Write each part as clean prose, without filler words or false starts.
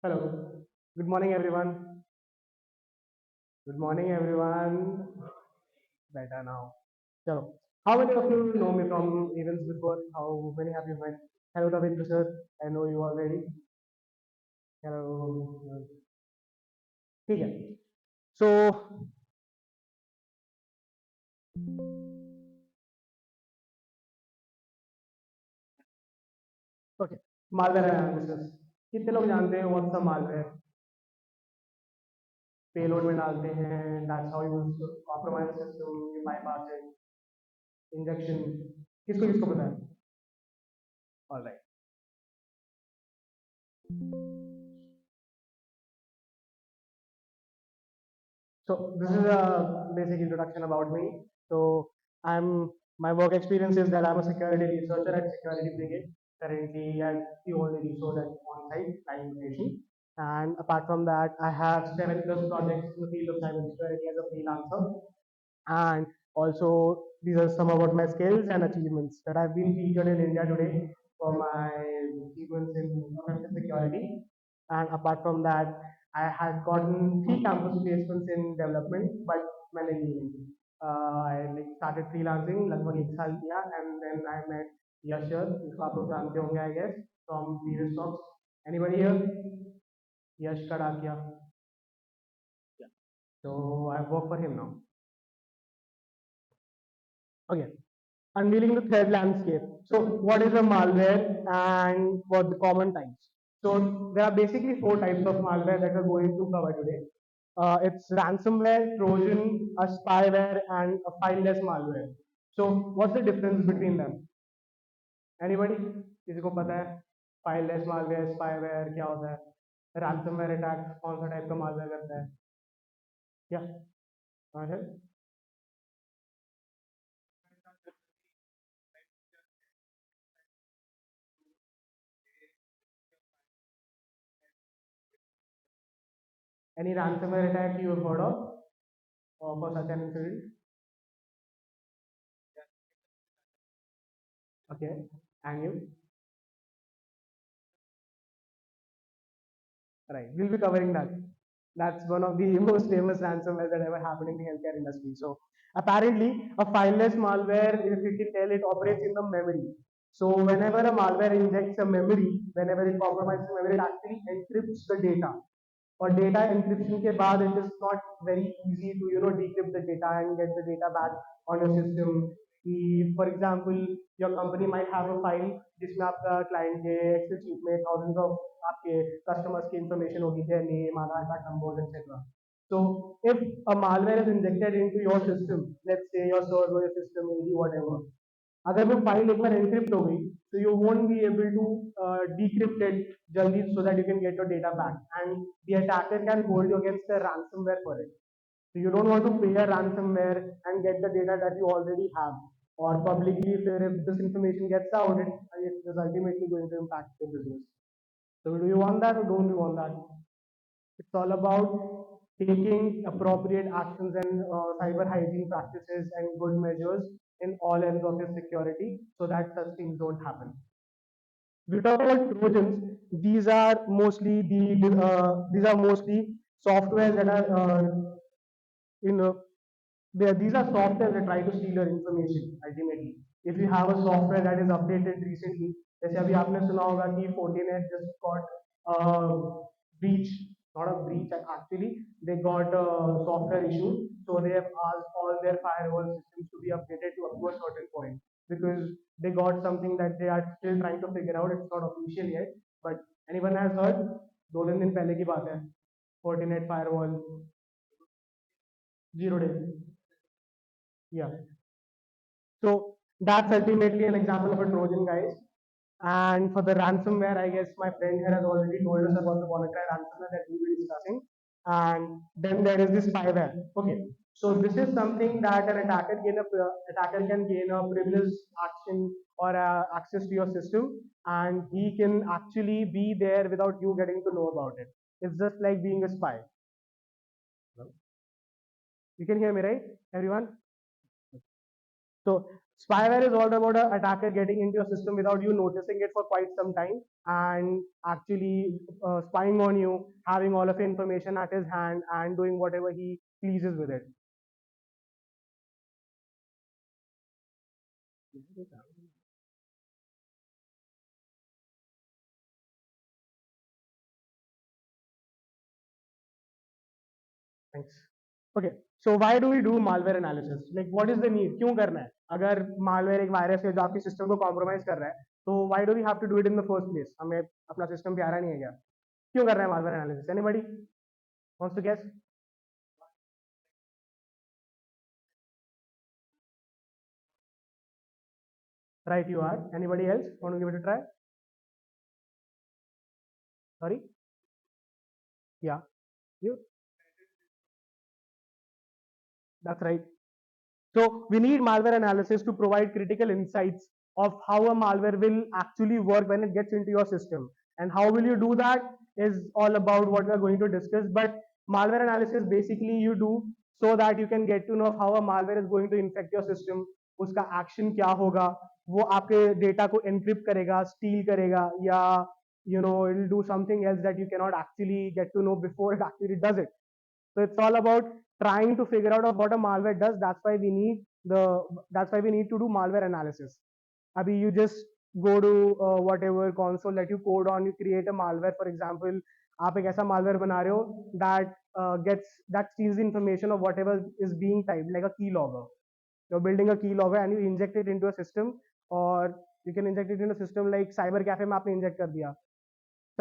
Hello. Good morning, everyone. Good morning, everyone. Better now. So, how many of you know me from events before? How many have you met? Hello, David Prasad. I know you already. Hello. ठीक है. So, okay. Malware analysis. कितने लोग जानते हैं what's a malware? Payload में डालते हैं. That's how you compromise the system. You bypass it. Injection. किसको किसको पता है? All right. So this is a basic introduction about me. So I'm my work experience is that I'm a security researcher at Security Brigade. Currently, I'm the only resource at on-site live location. And apart from that, I have 7+ projects in the field of cybersecurity as a freelancer. And also, these are some about my skills and achievements that I've been featured in India today for my achievements in offensive security. And apart from that, I had gotten 3 campus placements in development, but मैंने ली नहीं. I like started freelancing लगभग 1 साल किया and then I met Yash sir, जिसको आप लोग जानते होंगे I guess from previous talks. Anybody here? Yash Kadakia. Yeah. So I work for him now. Okay. Unveiling the threat landscape. So what is a malware and what the common types? So there are basically 4 types of malware that we're going to cover today. It's ransomware, Trojan, a spyware, and a fileless malware. So what's the difference between them? Anybody? किसी को पता है? Fileless malware, spyware क्या होता है? Ransomware attack कौन सा type का malware करता है? क्या? कौन है? Any ransomware attack you have heard of for such an incident? Okay, and you? Right, we'll be covering that. That's one of the most famous ransomware that ever happened in the healthcare industry. So apparently, a fileless malware, if you can tell, it operates in the memory. So whenever a malware injects a memory, whenever it compromises memory, it actually encrypts the data. Or data encryption के बाद it is not very easy to decrypt the data and get the data back on your system. For example, your company might have a file जिसमें आपका client के Excel sheet में thousands of आपके customers की information होगी, their name, Aadhaar card numbers, etc. So if a malware is injected into your system, let's say your server, your system, AD, whatever, अगर वो file एक बार encrypt हो गई तो you won't be able to decrypt it जल्दी so that you can get your data back and the attacker can hold you against a ransomware for it. So you don't want to pay a ransomware and get the data that you already have or publicly if this information gets out, it is ultimately going to impact your business. So do you want that or don't you want that? It's all about taking appropriate actions and cyber hygiene practices and good measures in all ends of your security so that such things don't happen. We talk about Trojans. These are mostly softwares that are in these are softwares that try to steal your information ultimately. If you have a software that is updated recently, जैसे अभी आपने सुना होगा कि Fortinet just got breach, not a breach actually, they got software issues, so they have asked all their firewall systems to be updated to up to a certain point because they got something that they are still trying to figure out. It's not official yet, but anyone has heard? 2 दिन पहले की बात है. Fortinet firewall 0 days. Yeah. So that's ultimately an example of a Trojan, guys. And for the ransomware, I guess my friend here has already told us about the WannaCry ransomware that we will be discussing. And then there is this spyware. Okay, so this is something that an attacker can gain a privileged action or access to your system, and he can actually be there without you getting to know about it. It's just like being a spy. You can hear me, right, everyone? So spyware is all about an attacker getting into your system without you noticing it for quite some time. and actually spying on you, having all of your information at his hand and doing whatever he pleases with it. Thanks. Okay, so why do we do malware analysis? Like, what is the need? क्यों करना है? अगर malware एक virus है जो आपके system को compromise कर रहा है, तो why do we have to do it in the first place? हमें अपना system प्यारा नहीं है क्या? क्यों कर रहे हैं malware analysis? Anybody wants to guess? Right, you are. Anybody else want to give it a try? Sorry? Yeah, you. That's right. So we need malware analysis to provide critical insights of how a malware will actually work when it gets into your system. And how will you do that is all about what we are going to discuss. But malware analysis basically you do so that you can get to know how a malware is going to infect your system, उसका action क्या होगा, वो आपके data को encrypt करेगा, steal करेगा, या it will do something else that you cannot actually get to know before it actually does it. So it's all about trying to figure out what a malware does. That's why we need to do malware analysis. Abhi you just go to whatever console that you code on, you create a malware. For example, आप एक ऐसा malware बना रहे हो that steals the information of whatever is being typed, like a keylogger. You're building a keylogger and you inject it into a system, or you can inject it into a system like cyber cafe में आपने inject कर दिया.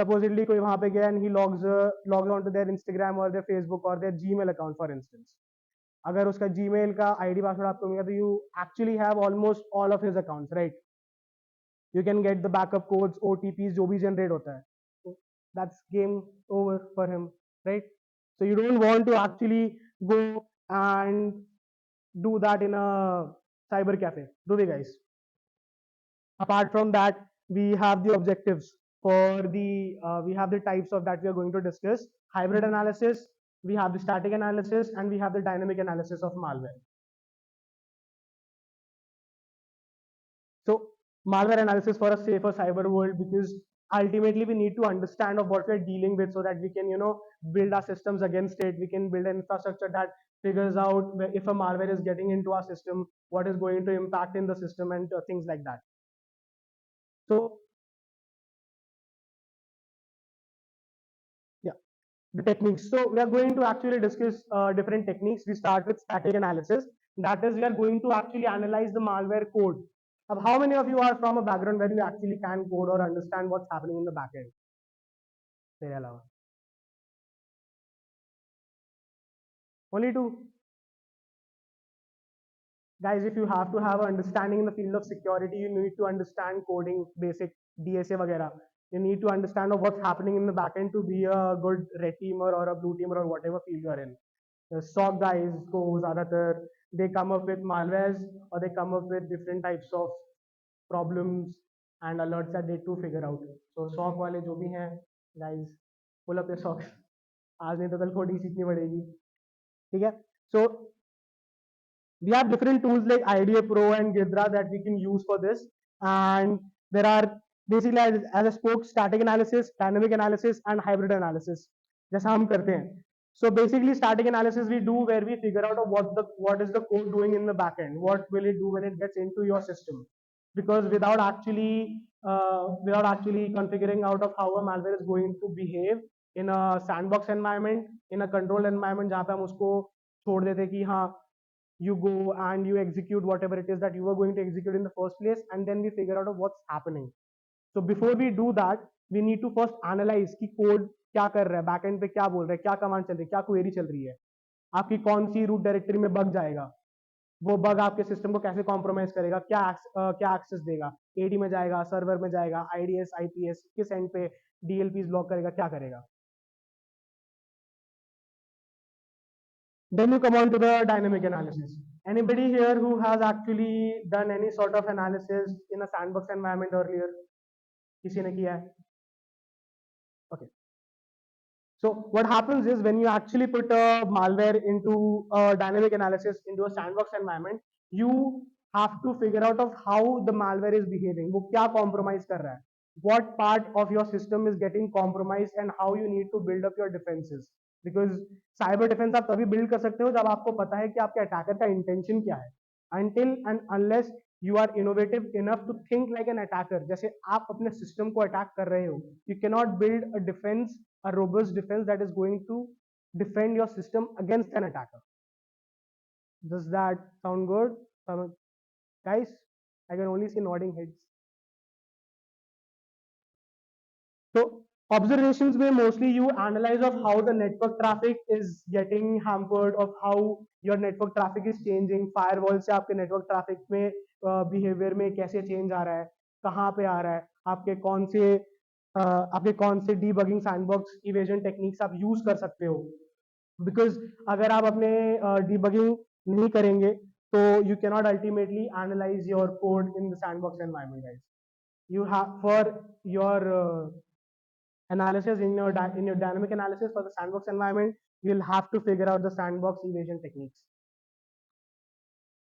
Supposedly कोई वहां पे गया and he logs on to their Instagram or their Facebook or their Gmail account for instance. अगर उसका Gmail का ID password आपको मिलेगा तो you actually have almost all of his accounts, right? You can get the backup codes, OTPs जो भी generate होता है. So that's game over for him, right? So you don't want to actually go and do that in a cyber cafe, do we guys? Apart from that, we have the objectives for the we have the types of that we are going to discuss: hybrid analysis, we have the static analysis, and we have the dynamic analysis of malware. So malware analysis for a safer cyber world, because ultimately we need to understand of what we're dealing with so that we can build our systems against it. We can build an infrastructure that figures out if a malware is getting into our system, what is going to impact in the system, and things like that. So yeah, the techniques. So we are going to actually discuss different techniques. We start with static analysis. That is, we are going to actually analyze the malware code. How many of you are from a background where you actually can code or understand what's happening in the backend? Only two. Guys, if you have to have an understanding in the field of security, you need to understand coding, basic DSA वगैरह. You need to understand of what's happening in the backend to be a good red teamer or a blue teamer or whatever field you're in. The SOC guys को ज़्यादातर they come up with malwares or they come up with different types of problems and alerts that they to figure out. So SOC वाले जो भी हैं guys, pull up your socks. आज नहीं तो कल कोडिंग सीखनी पड़ेगी. ठीक है? So we have different tools like IDA Pro and Gidra that we can use for this. And there are basically, as I spoke, static analysis, dynamic analysis, and hybrid analysis. जैसा हम करते हैं. So basically, static analysis we do where we figure out what is the code doing in the backend. What will it do when it gets into your system? Because without actually configuring out of how a malware is going to behave in a sandbox environment, in a controlled environment जहाँ पे हम उसको छोड़ देते कि हाँ you go and you execute whatever it is that you were going to execute in the first place, and then we figure out what's happening. So before we do that, we need to first analyze कि code क्या कर रहा है, backend पे क्या बोल रहा है, क्या command चल रही है, क्या query चल रही है, आपकी कौन सी root directory में bug जाएगा, वो bug आपके system को कैसे compromise करेगा, क्या access देगा, AD में जाएगा, server में जाएगा, IDS, IPS किस end पे DLPs block करेगा, क्या करेगा. Then you come on to the dynamic analysis. Anybody here who has actually done any sort of analysis in a sandbox environment earlier? किसी ने किया है? Okay. So what happens is when you actually put a malware into a dynamic analysis into a sandbox environment, you have to figure out of how the malware is behaving. वो क्या compromise कर रहा है? what part of your system is getting compromised and how you need to build up your defenses. Because cyber defense आप तभी build कर सकते हो जब आपको पता है कि आपके attacker का intention क्या है. Until and unless you are innovative enough to think like an attacker, जैसे आप अपने system को attack कर रहे हो, you cannot build a defense, a robust defense that is going to defend your system against an attacker. Does that sound good? Guys, I can only see nodding heads. So observations may mostly you analyze of how the network traffic is getting hampered, of how your network traffic is changing, firewall से आपके network traffic में behavior में कैसे change आ रहा है, कहाँ पे आ रहा है, आपके कौन से debugging sandbox evasion techniques आप use कर सकते हो. Because अगर आप अपने debugging नहीं करेंगे तो you cannot ultimately analyze your code in the sandbox environment, guys. You have for your analysis in your dynamic analysis for the sandbox environment, you'll have to figure out the sandbox evasion techniques.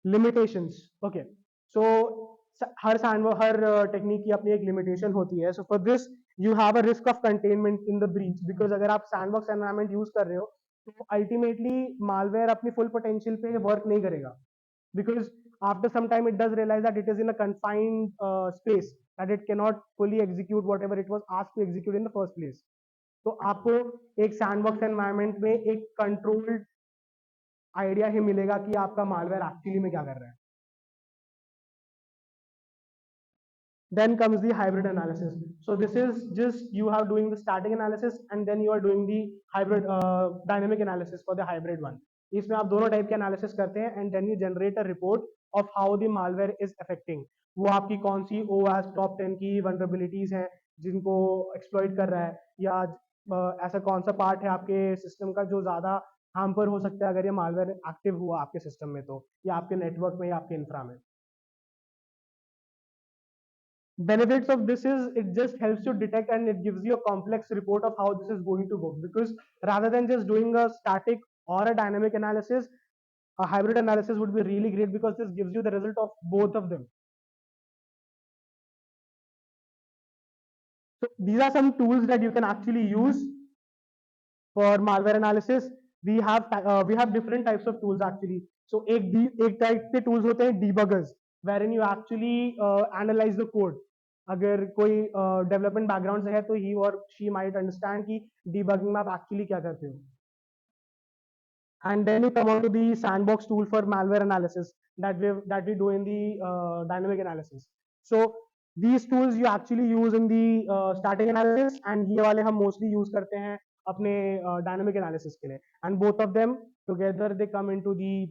Limitations. Okay, so her sandbox her technique की अपनी एक limitation होती है. So for this you have a risk of containment in the breach, because अगर आप sandbox environment use कर रहे हो तो ultimately malware अपनी full potential पे work नहीं करेगा, because after some time it does realize that it is in a confined space, that it cannot fully execute whatever it was asked to execute in the first place. तो आपको एक sandbox environment में एक controlled idea ही मिलेगा कि आपका malware actually में क्या कर रहा है. Then comes the hybrid analysis. So this is just you are doing the static analysis and then you are doing the hybrid dynamic analysis for the hybrid one. इसमें आप दोनों टाइप के analysis करते हैं and then you generate a report of how the malware is affecting. वो आपकी कौन सी OWASP top 10 की vulnerabilities हैं जिनको exploit कर रहा है, या ऐसा कौन सा पार्ट है आपके सिस्टम का जो ज्यादा हार्मफुल हो सकता है अगर ये मालवेयर एक्टिव हुआ आपके सिस्टम में, तो या आपके नेटवर्क में या आपके इंफ्रा में. Benefits of this is it just helps you detect and it gives you a complex report of how this is going to work, because rather than just doing a static or a dynamic analysis, a hybrid analysis would be really great because this gives you the result of both of them. So these are some tools that you can actually use for malware analysis. We have different types of tools actually. So एक type के tools होते हैं debuggers, wherein you actually analyze the code. अगर कोई development background से है तो ही और शी माइट अंडरस्टैंड कि डीबगिंग में आप एक्चुअली क्या करते हो. And then we come on to the sandbox tool for malware analysis that we do in the dynamic analysis. So these tools you actually use in the static analysis and ये वाले हम mostly use करते हैं अपने dynamic analysis के लिए. And both of them together they come into the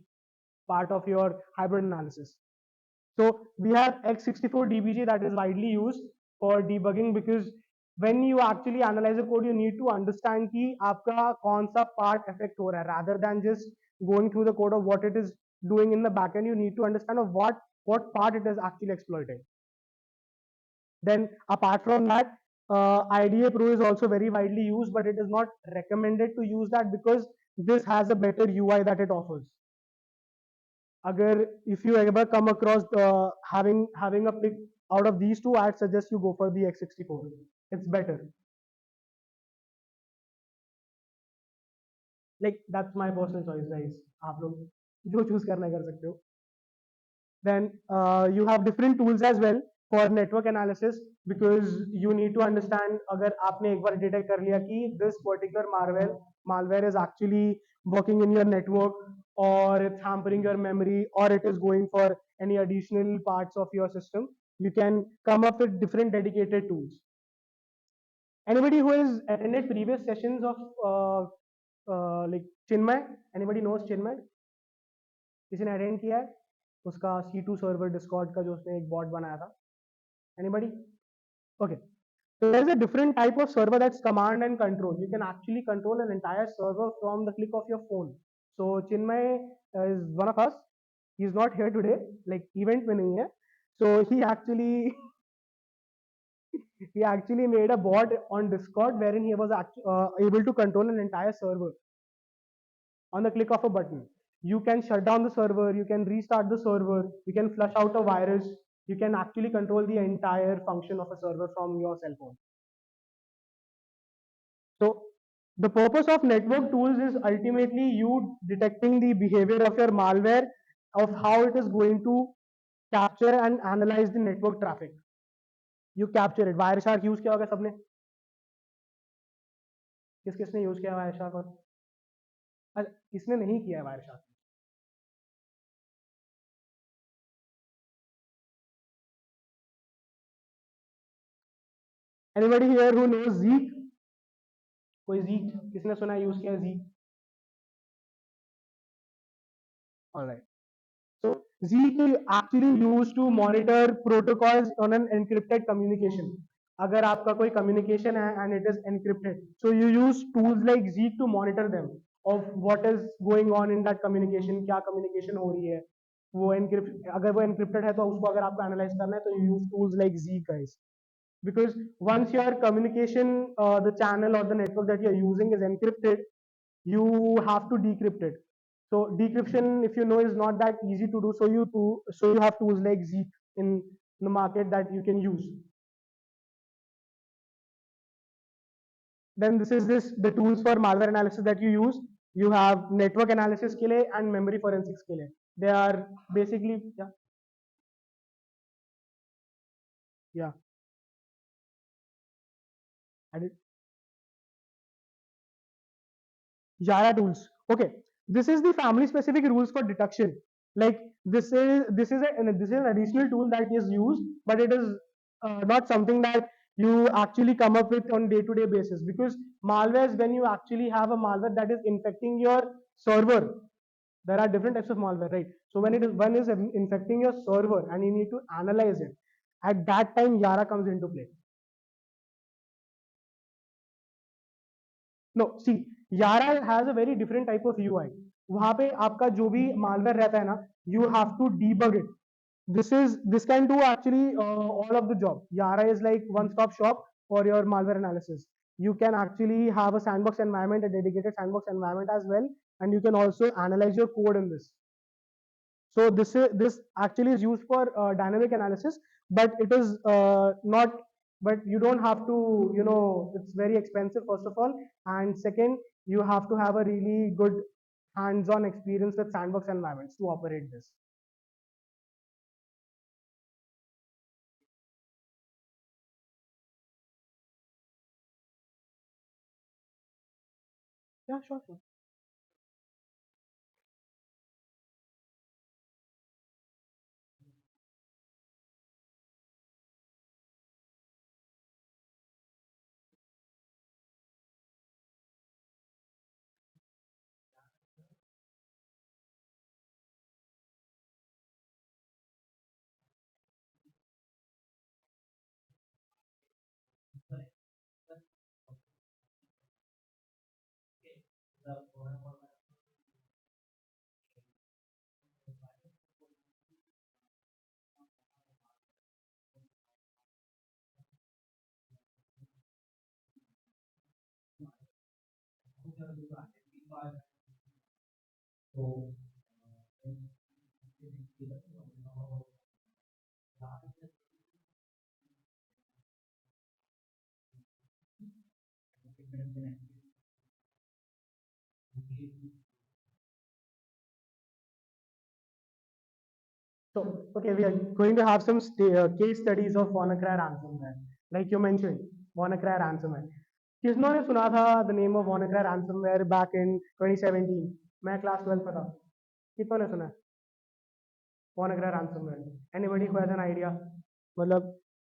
part of your hybrid analysis. So we have X64DBG that is widely used for debugging, because when you actually analyze the code, you need to understand कि आपका कौन सा part affect हो रहा है, rather than just going through the code of what it is doing in the backend. You need to understand of what part it is actually exploiting. Then apart from that, IDA Pro is also very widely used, but it is not recommended to use that because this has a better UI that it offers. Agar if you ever come across having a pick out of these two, I'd suggest you go for the X64. It's better. Like that's my personal choice, guys. आप लोग जो choose करना है कर सकते हो. Then you have different tools as well for network analysis, because you need to understand अगर आपने एक बार detect कर लिया कि this particular malware is actually working in your network, or it's hampering your memory, or it is going for any additional parts of your system, you can come up with different dedicated tools. Anybody who has attended previous sessions of like Chinmay, anybody knows Chinmay? किसी ने attend किया है उसका C2 server Discord का जो उसने एक bot बनाया था? Anybody? Okay. So there's a different type of server that's command and control. You can actually control an entire server from the click of your phone. So Chinmay is one of us. He's not here today, like event में नहीं है. So he actually made a bot on Discord wherein he was able to control an entire server on the click of a button. You can shut down the server, you can restart the server, you can flush out a virus, You can actually control the entire function of a server from your cell phone. So the purpose of network tools is ultimately you detecting the behavior of your malware, of how it is going to capture and analyze the network traffic. You capture it. Wireshark use किया होगा सबने? किस किसने use किया Wireshark? और अच्छा, किसने नहीं किया Wireshark? Anybody here who knows Zeek? कोई Zeek किसने सुना यूज किया Zeek? All right. So Zeek is actually used to monitor protocols on an encrypted communication. अगर आपका कोई communication है and it is encrypted, so you use tools like Zeek to monitor them of what is going on in that communication, क्या communication हो रही है, वो encrypt अगर वो encrypted है तो उसको अगर आपको analyze करना है तो you use tools like Zeek guys. Because once your communication, the channel or the network that you're using is encrypted, you have to decrypt it. So decryption, if you know, is not that easy to do. So you have tools like Zeek in the market that you can use. Then this the tools for malware analysis that you use. You have network analysis के लिए and memory forensics के लिए. They are basically yeah. I did. Jara tools. Okay, this is the family specific rules for detection. Like this is an additional tool that is used, but it is not something that you actually come up with on day to day basis, because malwares, when you actually have a malware that is infecting your server, there are different types of malware, right? So when it is one is infecting your server and you need to analyze it, at that time Yara comes into play. No see Yara has a very different type of UI. वहां पे आपका जो भी malware रहता है ना, you have to debug it. This can do actually all of the job. Yara is like one stop shop for your malware analysis. You can actually have a sandbox environment, a dedicated sandbox environment as well, and you can also analyze your code in this. So this actually is used for dynamic analysis, but it is not. But you don't have to. It's very expensive first of all, and second, you have to have a really good hands-on experience with sandbox environments to operate this. Yeah, sure, sure. So, okay, we are going to have some case studies of WannaCry ransomware. Like you mentioned, WannaCry ransomware. किसने सुना था the name of WannaCry ransomware back in 2017? मैं class 12 में था. कितनों ने सुना है WannaCry ransomware? Anybody who has an idea? मतलब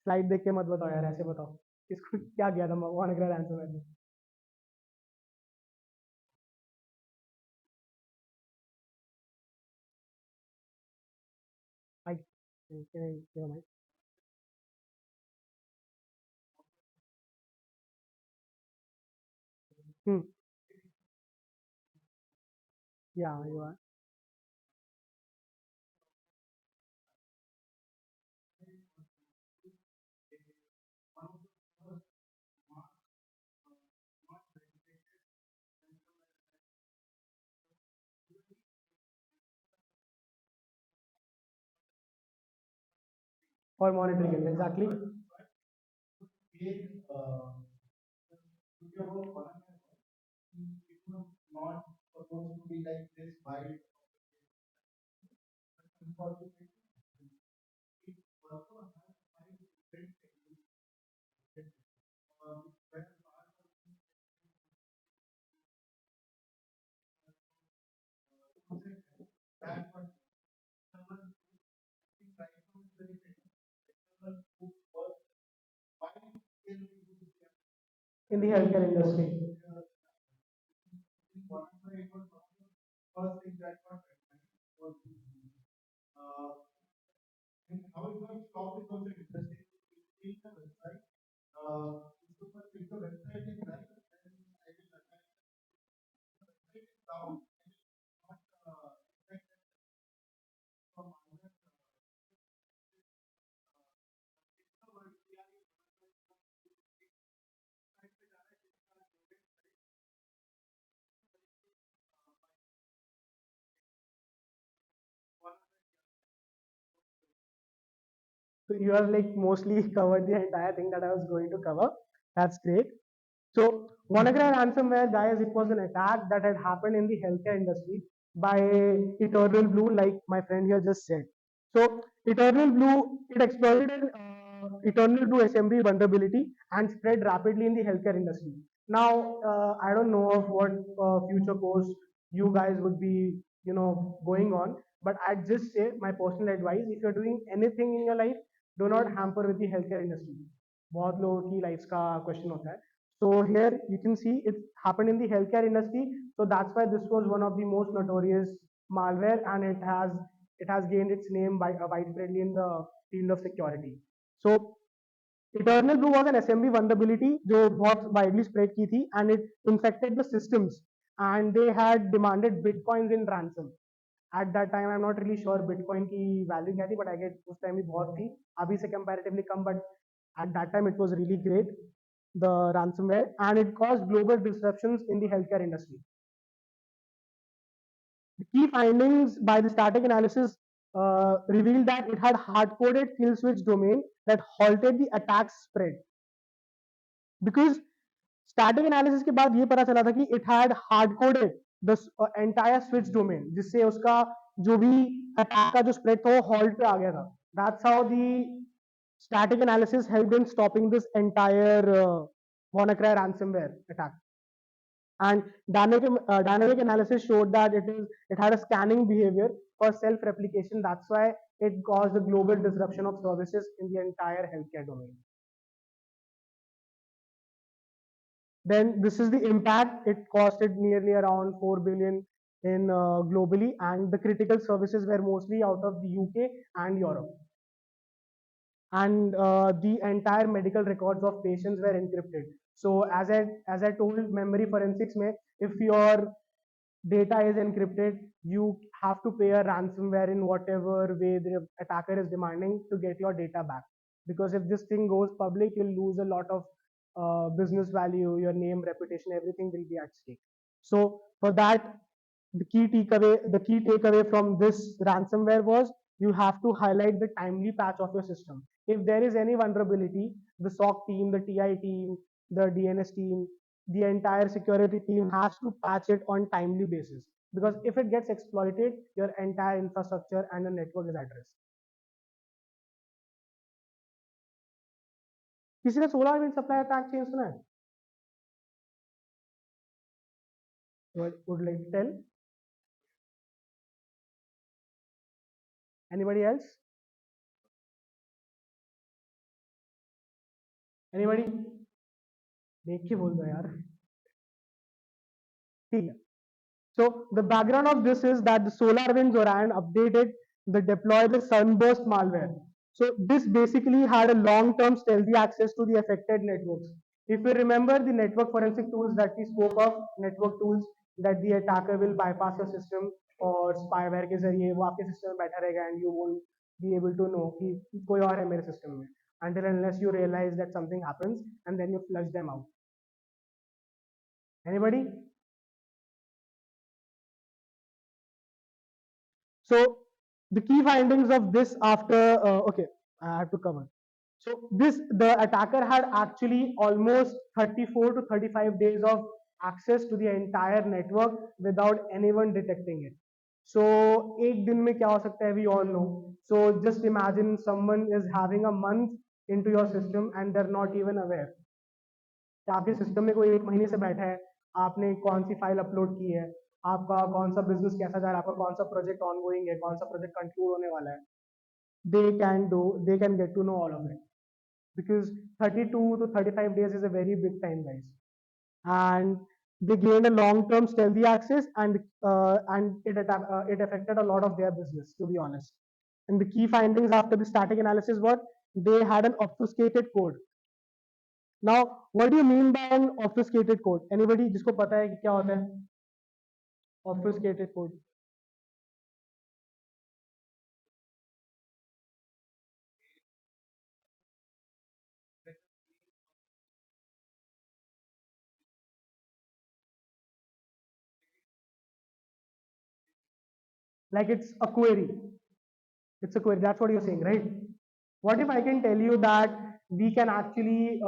slide देख के मत बताओ यार, ऐसे बताओ किसको क्या किया था WannaCry ransomware में? Like, can I, hmm, yeah, you are. for monitoring it. Exactly. In the healthcare industry. So you have like mostly covered the entire thing that I was going to cover. That's great. So WannaCry ransomware, guys, it was an attack that had happened in the healthcare industry by Eternal Blue, like my friend here just said. So Eternal Blue, it exploited an Eternal Blue assembly vulnerability and spread rapidly in the healthcare industry. Now, I don't know of what future course you guys would be, going on, but I'd just say my personal advice: if you're doing anything in your life, do not hamper with the healthcare industry. बहुत लोगों की life का question होता है. So here you can see it happened in the healthcare industry. So that's why this was one of the most notorious malware, and it has gained its name by widespreadly in the field of security. So Eternal Blue was an assembly vulnerability जो बहुत widely spread की थी, and it infected the systems, and they had demanded bitcoins in ransom. At that time I'm not really sure bitcoin की value क्या थी, but I guess उस time भी बहुत थी, अभी से comparatively come, but at that time it was really great, the ransomware, and it caused global disruptions in the healthcare industry. The key findings by the static analysis revealed that it had hard-coded kill switch domain that halted the attack spread. Because static analysis के बाद ये पता चला था कि it had hard-coded the entire switch domain, जिससे उसका जो भी attack का जो spread था वो halt पे आ गया था. That's how the static analysis helped in stopping this entire WannaCry ransomware attack. And dynamic analysis showed that it had a scanning behavior for self-replication. That's why it caused a global disruption of services in the entire healthcare domain. Then this is the impact. It costed nearly around 4 billion in globally, and the critical services were mostly out of the UK and Europe. And the entire medical records of patients were encrypted. So as I told, memory forensics mein, if your data is encrypted, you have to pay a ransomware in whatever way the attacker is demanding to get your data back. Because if this thing goes public, you'll lose a lot of business value, your name, reputation, everything will be at stake. So for that, the key takeaway from this ransomware was you have to highlight the timely patch of your system. If there is any vulnerability, the SOC team, the TI team, the DNS team, the entire security team has to patch it on timely basis, because if it gets exploited, your entire infrastructure and the network is at risk. किसी ने solar wind supply attack change सुना है? Would like to tell? Anybody else? Anybody? देख के बोल दो यार. ठीक है. So the background of this is that the SolarWinds Orion updated the deploy the Sunburst malware. So this basically had a long-term stealthy access to the affected networks. If you remember the network forensic tools that we spoke of, network tools that the attacker will bypass your system और spyware के जरिए वो आपके system में बैठा रहेगा and you won't be able to know कि कोई और है मेरे system में, until unless you realize that something happens and then you flush them out. Anybody? So the key findings of this after okay, I have to cover. So the attacker had actually almost 34 to 35 days of access to the entire network without anyone detecting it. So एक दिन में क्या हो सकता है, we all know. So just imagine someone is having a month into your system and they're not even aware कि आपके system में कोई एक महीने से बैठा है, आपने कौन सी फाइल अपलोड की है, आपका कौन सा बिजनेस कैसा जा रहा है, आपका कौन सा प्रोजेक्ट ऑनगोइंग है, कौन सा प्रोजेक्ट कंक्लूड होने वाला है. They can get to know all of it because 32 to 35 days is a very big time, guys. And they gained a long-term stealthy access, and it affected a lot of their business, to be honest. And the key findings after the static analysis were they had an obfuscated code. Now, what do you mean by an obfuscated code? Anybody जिसको पता है कि क्या होता है obfuscated code? Like it's a query. It's a query. That's what you're saying, right? What if I can tell you that we can actually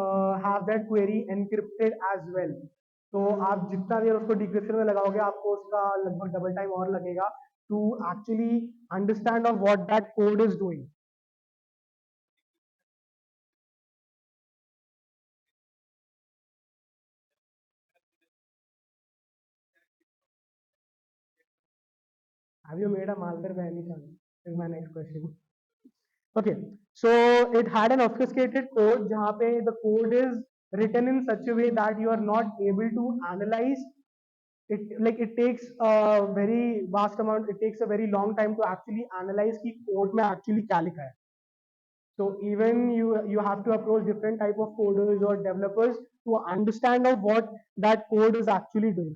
have that query encrypted as well? तो आप जितना देर उसको डिक्रिप्शन में लगाओगे आपको उसका लगभग double time और लगेगा to actually understand of what that code is doing. Have you made a malware by any chance? Is my next question. Okay, so it had an obfuscated code जहाँ पे the code is written in such a way that you are not able to analyze it. Like it takes a very vast amount, it takes a very long time to actually analyze कि code में actually क्या लिखा है. So even you have to approach different type of coders or developers to understand of what that code is actually doing.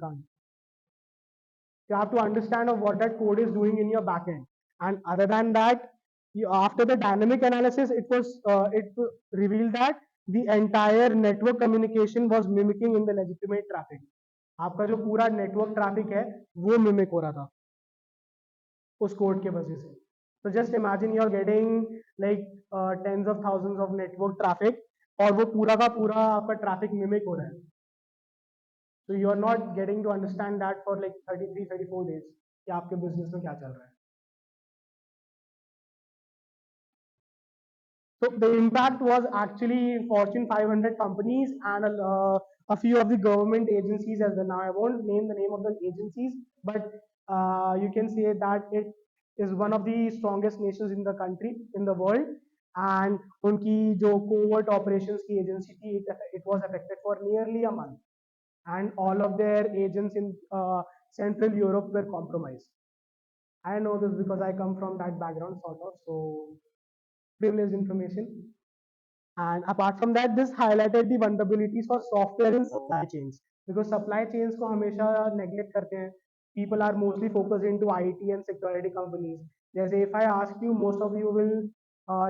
You have to understand of what that code is doing in your backend. And other than that, after the dynamic analysis, it revealed that the entire network communication was mimicking in the legitimate traffic. आपका जो पूरा network traffic है वो mimic हो रहा था उस code के वजह से. तो just imagine you are getting like tens of thousands of network traffic और वो पूरा का पूरा आपका ट्रैफिक मिमिक हो रहा है. So you are not getting to understand that for like 33, 34 days कि आपके बिजनेस में क्या चल रहा है. So the impact was actually Fortune 500 companies and a few of the government agencies as well. Now I won't name the name of the agencies, but you can say that it is one of the strongest nations in the country, in the world. And उनकी जो covert operations की agency थी, it was affected for nearly a month. And all of their agents in Central Europe were compromised. I know this because I come from that background, sort of, so privileged information. And apart from that, this highlighted the vulnerabilities for software in supply chains because supply chains को हमेशा neglect करते हैं. People are mostly focused into IT and security companies. जैसे if I ask you, most of you will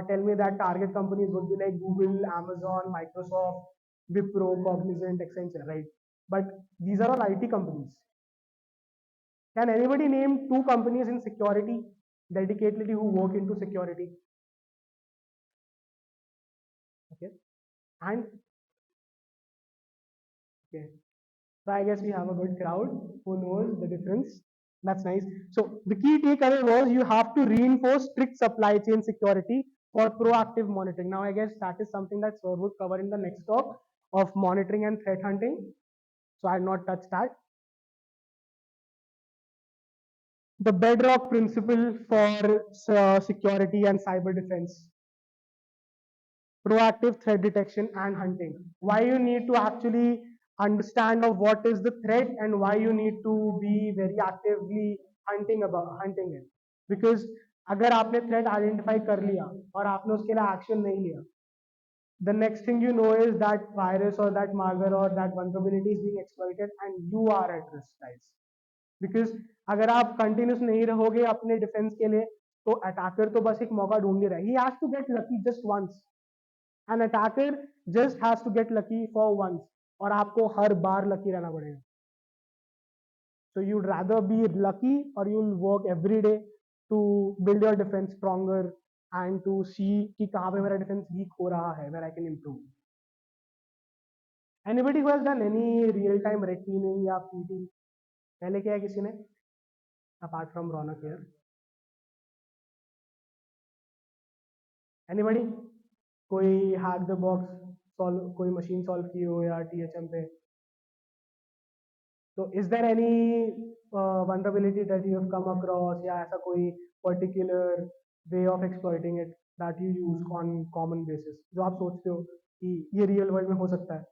tell me that target companies would be like Google, Amazon, Microsoft, Wipro, Cognizant, Accenture, right? But these are all IT companies. Can anybody name two companies in security dedicatedly who work into security? Okay, and okay, so I guess we have a good crowd who knows the difference. That's nice. So the key takeaway was you have to reinforce strict supply chain security for proactive monitoring. Now I guess that is something that Sir would cover in the next talk of monitoring and threat hunting. So I'll not touch that. The bedrock principle for security and cyber defense, proactive threat detection and hunting. Why you need to actually understand of what is the threat and why you need to be very actively hunting it. Because अगर आपने threat identify कर लिया और आपने उसके लिए action नहीं लिया, the next thing you know is that virus or that malware or that vulnerability is being exploited and you are at risk, guys. Because अगर आप कंटिन्यूस नहीं रहोगे अपने डिफेंस के लिए तो अटैकर तो बस एक मौका ढूंढ ही रहा है. He has to get lucky just once. An attacker just has to get lucky for once और आपको हर बार lucky रहना पड़ेगा. So you'd rather be lucky or you'll work every day to build your defense stronger and to see कि कहाँ पे मेरा defense weak हो रहा है, where I can improve. Anybody who has done any real time red teaming या PT पहले किया है किसी ने? Apart from Ronak here. Anybody? कोई hack the box solve, कोई machine solve की हो या THM पे? So is there any vulnerability that you have come across या ऐसा कोई particular way of exploiting it that you use on common basis जो आप सोचते हो कि ये real world में हो सकता है?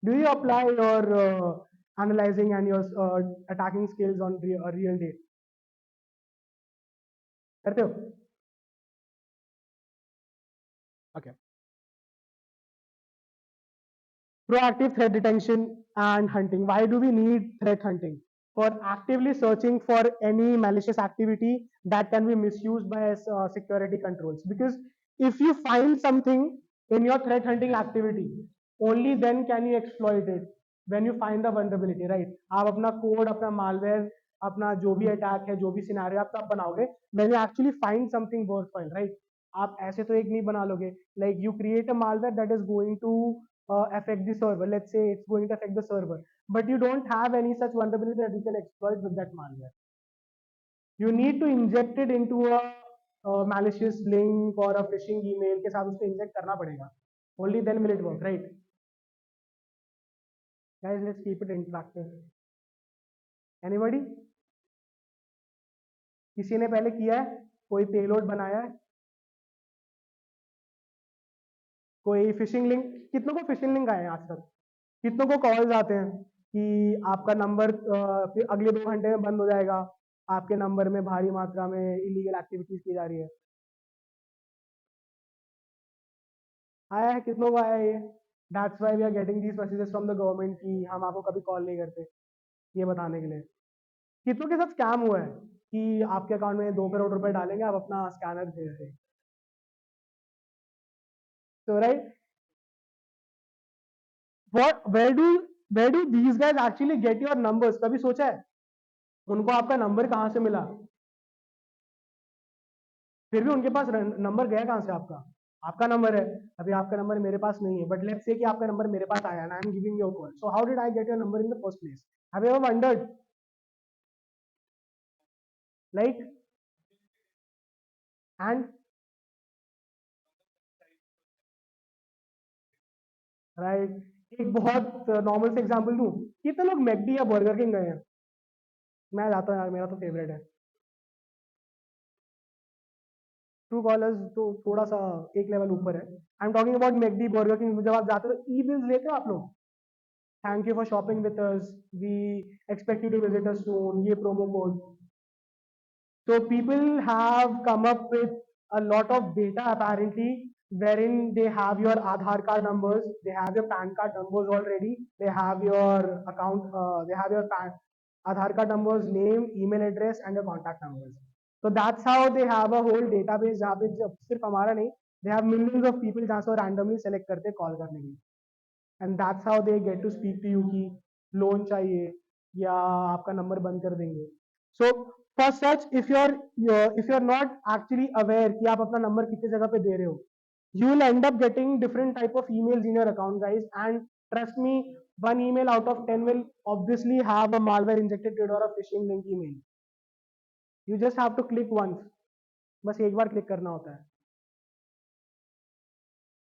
Do you apply your analyzing and your attacking skills on real day? करते हो? Okay. Proactive threat detection and hunting. Why do we need threat hunting? For actively searching for any malicious activity that can be misused by security controls. Because if you find something in your threat hunting activity, only then can you exploit it. When you find the vulnerability, right? आप अपना code, अपना malware, अपना जो भी attack है, जो भी scenario आप तब बनाओगे when you actually find something worthwhile, right? आप ऐसे तो एक नहीं बना लोगे. Like you create a malware that is going to affect the server. Let's say it's going to affect the server, but you don't have any such vulnerability that you can exploit with that malware. You need to inject it into a malicious link or a phishing email के साथ उसको inject करना पड़ेगा. Only then will it work, right? Guys, let's keep it interactive. Anybody? किसी ने पहले किया है? कोई पेलोड बनाया है? कोई फिशिंग लिंक? कितनों को फिशिंग लिंक आए हैं आज तक? कितनों को कॉल्स आते हैं कि आपका नंबर अगले 2 घंटे में बंद हो जाएगा, आपके नंबर में भारी मात्रा में इलीगल एक्टिविटीज की जा रही है? आया है? कितनों को आया है ये? That's why we are getting these messages from the government कि हम आपको कभी कॉल नहीं करते, ये बताने के लिए. कितनों के साथ स्कैम हुआ है कि आपके अकाउंट में 2 करोड़ रुपए डालेंगे, आप अपना स्कैनर भेज दें? तो right, what where do these guys actually get your numbers? कभी सोचा है उनको आपका नंबर कहाँ से मिला? फिर भी उनके पास नंबर गया कहाँ से आपका? आपका नंबर है, अभी आपका नंबर मेरे पास नहीं है, बट लेट्स से कि आपका नंबर मेरे पास आया and I am giving you a call. So how did I get your number in the first place? Have you ever wondered? Like, and right, एक बहुत नॉर्मल से एग्जांपल दूं. कितने लोग मैकडी या बर्गर किंग गए हैं? मैं जाता हूँ यार, मेरा तो फेवरेट है. ट्रू कॉलर्स तो थोड़ा सा एक लेवल ऊपर है. I am talking about McD, burger king. जब आप जाते हो तो ई बिल्स लेते हो आप लोग? Thank you for shopping with us, we expect you to visit us soon, ये promo code. So people have come up with a lot of data apparently, wherein they have your Aadhaar card numbers, they have your PAN card numbers already, they have your account, they have your Aadhaar card numbers, name, email address, and your contact numbers. So that's how they have a whole database जहाँ पे सिर्फ हमारा नहीं, they have millions of people जहाँ से वो randomly select करते हैं call करने के लिए. And that's how they get to speak to you कि लोन चाहिए या आपका नंबर बंद कर देंगे. So for such, if you're not actually aware कि आप अपना नंबर कितनी जगह पे दे रहे हो, you will end up getting different type of emails in your account, guys. And trust me, one email out of 10 will obviously have a malware injected to it or a phishing link email. You just have to click once. बस एक बार click करना होता है.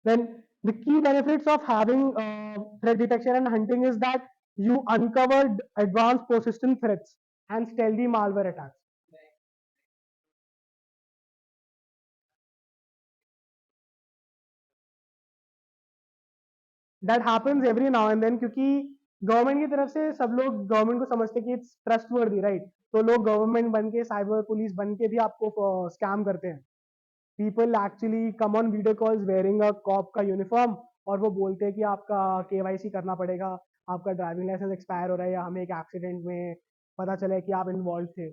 Then the key benefits of having threat detection and hunting is that you uncover advanced persistent threats and stealthy malware attacks. That happens every now and then क्योंकि government की तरफ से सब लोग गवर्नमेंट को समझते हैं कि इट्स ट्रस्ट वर्दी, राइट? तो लोग गवर्नमेंट बन के, साइबर पुलिस बन के भी आपको स्कैम करते हैं. People actually come on video calls wearing a cop का यूनिफॉर्म और वो बोलते हैं कि आपका केवाईसी करना पड़ेगा, आपका ड्राइविंग लाइसेंस एक्सपायर हो रहा है या हमें एक एक्सीडेंट में पता चला है कि आप इन्वॉल्व थे.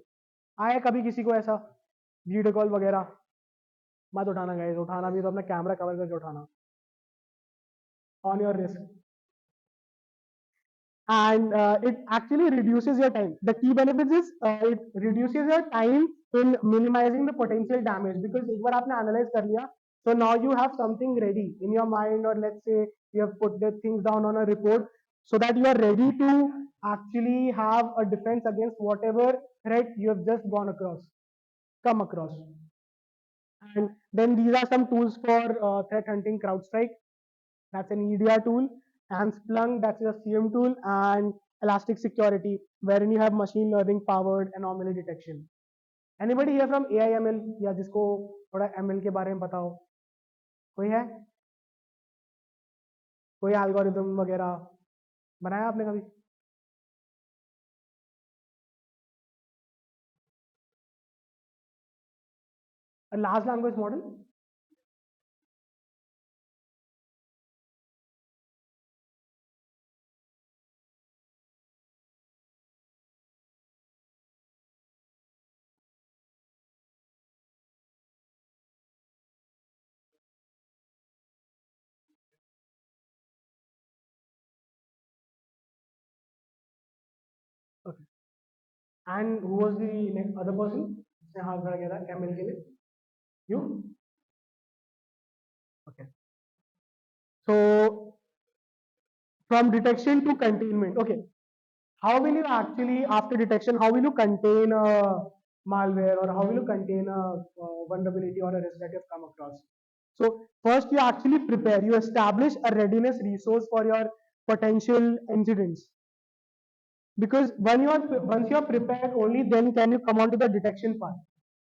आया कभी किसी को ऐसा वीडियो कॉल वगैरह? मत उठाना गाइस, उठाना भी तो अपना कैमरा कवर करके उठाना, on your risk. and it actually reduces your time. The key benefits is it reduces your time in minimizing the potential damage, because एक बार आपने analyze कर लिया, so now you have something ready in your mind, or let's say you have put the things down on a report, so that you are ready to actually have a defense against whatever threat you have just come across. And then these are some tools for threat hunting: CrowdStrike, that's an EDR tool, and Splunk, that's a CM tool, and Elastic Security, wherein you have machine learning powered anomaly detection. Anybody here from AI ML, या जिसको थोड़ा ML के बारे में पता हो? कोई है? कोई एल्गोरिदम वगैरह बनाया आपने कभी? Large language model? And who was the other person जिसने हाथ खड़ा किया था ML के लिए? You? Okay. So from detection to containment. Okay. How will you actually, after detection, how will you contain a malware, or how will you contain a vulnerability or a risk that you have come across? So first you actually prepare, you establish a readiness resource for your potential incidents, because once you are prepared, only then can you come on to the detection part.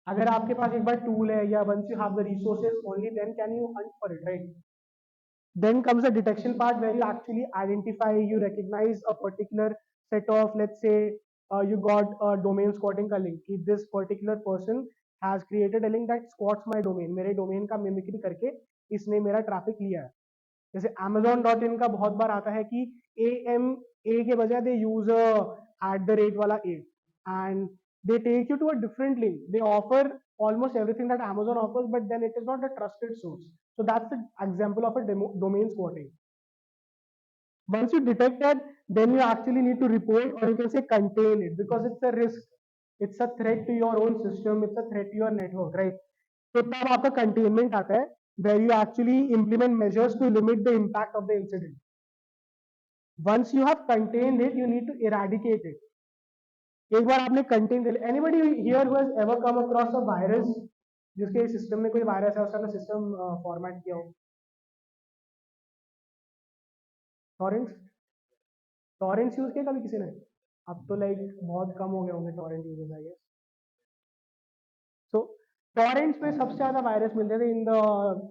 अगर आपके पास एक बार tool है, या once you have the resources, only then can you hunt for it, right? Then comes the detection part, where you actually identify, you recognize a particular set of, let's say, you got a domain squatting ka link, कि this particular person has created a link that squats my domain, मेरे domain का mimicry करके इसने मेरा traffic लिया है. जैसे Amazon.in का बहुत बार आता है कि A के बजाय they use @ वाला A, and they take you to a different link. They offer almost everything that Amazon offers, but then it is not a trusted source. So that's an example of a domain squatting. Once you detect that, then you actually need to report, or you can say contain it, because it's a risk. It's a threat to your own system. It's a threat to your network, right? So तब आपका containment आता है, where you actually implement measures to limit the impact of the incident. Once you have contained it, you need to eradicate it. एक बार आपने contain कर लिया, anybody here who has ever come across a virus, जिसके system में कोई virus है, उसका system format किया हो? टॉरेंट्स? टॉरेंट्स यूज किया कभी किसी ने? अब तो लाइक बहुत कम हो गए होंगे torrent users, I guess. So torrents पे सबसे ज्यादा वायरस मिलते थे in the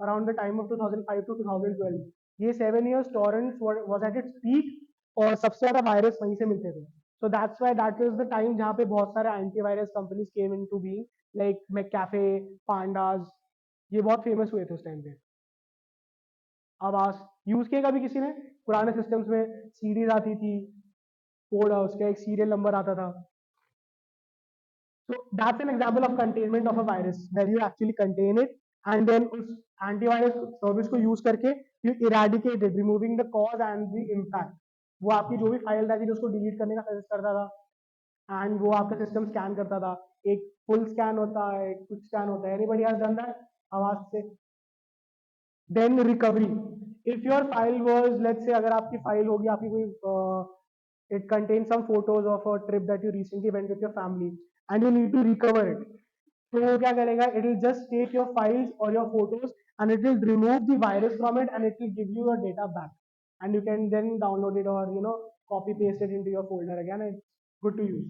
around the time of 2005 to 2012. ये 7 years टॉरेंट्स वाज एट इट्स पीक, और सबसे ज्यादा वायरस वहीं से मिलते थे. So that's why that is the time जहाँ पे बहुत सारे antivirus companies came into being, like McAfee, Pandas, ये बहुत फेमस हुए थे उस टाइम पे. अब आज यूज किया कभी किसी ने? पुराने सिस्टम्स में सीरीज आती थी, कोड उसका एक सीरियल नंबर आता था. So that's an example of containment of a virus, where you actually contain it, and then उस antivirus service को use करके you eradicate it, removing the cause and the impact. वो आपकी जो भी फाइल रहती थी उसको डिलीट करने का सजेस्ट करता था, एंड वो आपका सिस्टम स्कैन करता था. एक फुल स्कैन होता है, एक कुछ स्कैन होता है. Anybody has done that? आवाज से. Then recovery. If your file was, let's say अगर आपकी फाइल होगी, आपकी कोई it contains some photos of a trip that you recently went with your family, and you need to recover it. तो वो क्या करेगा? It will just take your files or your photos, and it will remove the virus from it, and it will give you your data back, and you can then download it, or copy paste it into your folder again, and it's good to use.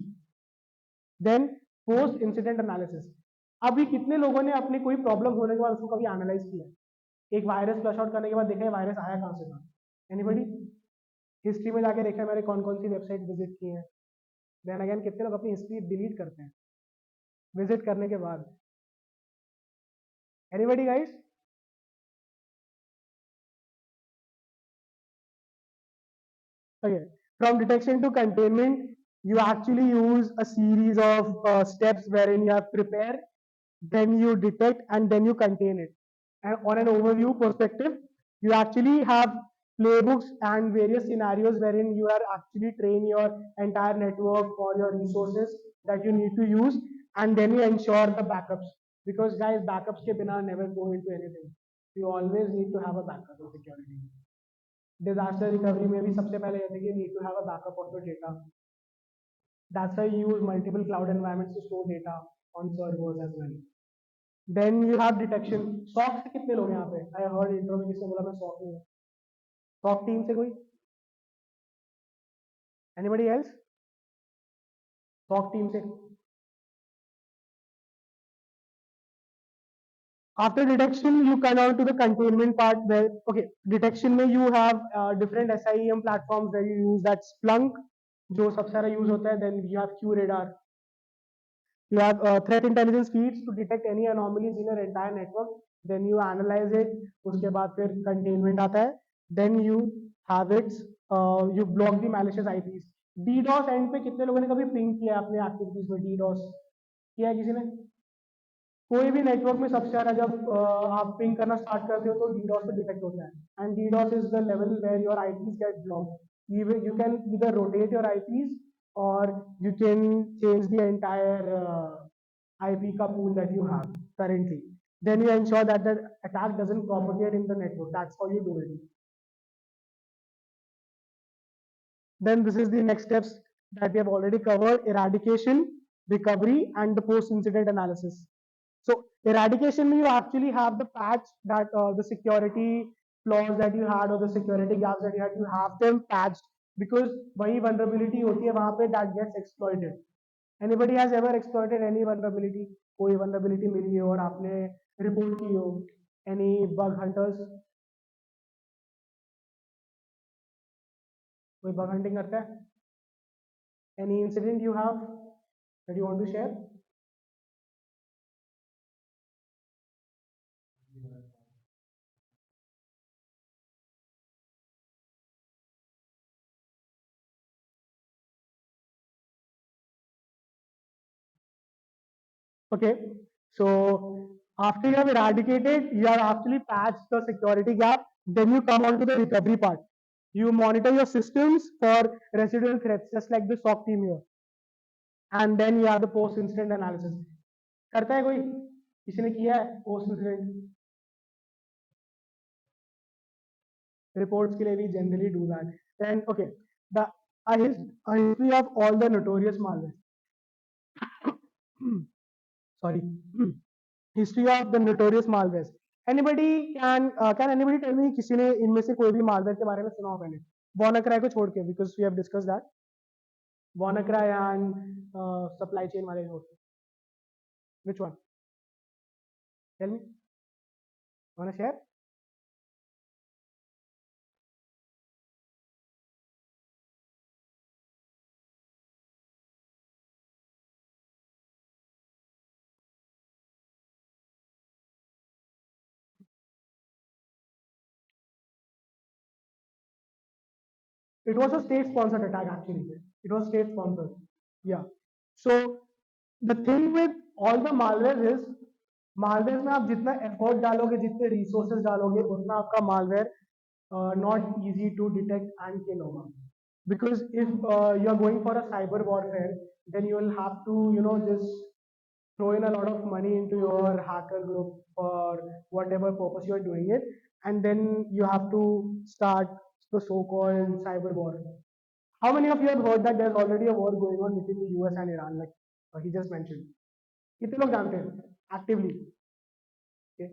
Then post incident analysis. अभी कितने लोगों ने अपनी कोई problem होने के बाद उसको कभी एनालाइज किया? एक वायरस फ्लश आउट करने के बाद देखा वायरस आया कहाँ से था? एनीबॉडी? हिस्ट्री में जाके देखा मैंने कौन कौन सी वेबसाइट विजिट की है. देन अगेन कितने लोग अपनी हिस्ट्री डिलीट करते हैं विजिट करने के बाद? Anybody guys? Okay. From detection to containment, you actually use a series of steps wherein you have prepare, then you detect, and then you contain it. And on an overview perspective, you actually have playbooks and various scenarios wherein you are actually train your entire network or your resources that you need to use, and then you ensure the backups, because guys backups ke bina never go into anything. You always need to have a backup of security. Disaster recovery में भी सबसे पहले कहते हैं कि need to have a backup of your data. That's why you use multiple cloud environments to store data on servers as well. Then you have detection. SOC से कितने लोग हैं यहाँ पे? I heard intro में किसने बोला मैं SOC में हूँ. SOC team से कोई? Anybody else? SOC team से? After detection, you come on to the containment part where, okay, detection में you have different SIEM platforms where you use that Splunk, जो सबसे सारा use होता है. Then you have QRadar. You have threat intelligence feeds to detect any anomalies in your entire network. Then you analyze it. उसके बाद फिर containment आता है. Then you have it. You block the malicious IPs. DDoS end पे कितने लोगों ने कभी ping किया अपने activities में DDoS किया है किसी ने? कोई भी नेटवर्क में सबसे ज़्यादा जब आप पिंग करना स्टार्ट करते हो तो DDoS पे डिटेक्ट होता है. And DDoS is the level where your IPs get blocked. You can either rotate your IPs or you can change the entire IP ka pool that you have currently. Then you ensure that the attack doesn't propagate in the network. That's how you do it. Then this is the next steps that we have already covered: eradication, recovery, and the post-incident analysis. So eradication, you actually have the patch that the security flaws that you had or the security gaps that you had, you have them patched, because वही vulnerability होती है वहाँ पे that gets exploited. Anybody has ever exploited any vulnerability? कोई vulnerability मिली हो और आपने report की हो? Any bug hunters? कोई bug hunting करता है? Any incident you have that you want to share? Okay, so after you have eradicated, you have actually patched the security gap. Then you come on to the recovery part. You monitor your systems for residual threats, just like the SOC team here. And then you have the post-incident analysis. करता है कोई? किसी ने किया है post-incident? Reports के लिए we generally do that. Then okay, the a history of all the notorious malware. Sorry. History of the notorious malwares. Anybody can anybody tell me किसी ने इनमें से कोई भी malware के बारे में सुना हो पहले? WannaCry को छोड़ के, because we have discussed that. WannaCry and supply chain वाले छोड़ के. Which one? Tell me. Wanna share? It was a state-sponsored attack actually. It was state-sponsored. Yeah. So the thing with all the malwares is, malware में आप जितना effort डालोगे, जितने resources डालोगे, उतना आपका malware not easy to detect and kill होगा. Because if you are going for a cyber warfare, then you will have to just throw in a lot of money into your hacker group for whatever purpose you are doing it, and then you have to start the so-called cyber war. How many of you have heard that there's already a war going on between the US and Iran, like he just mentioned? कितने लोग जानते हैं actively? Okay.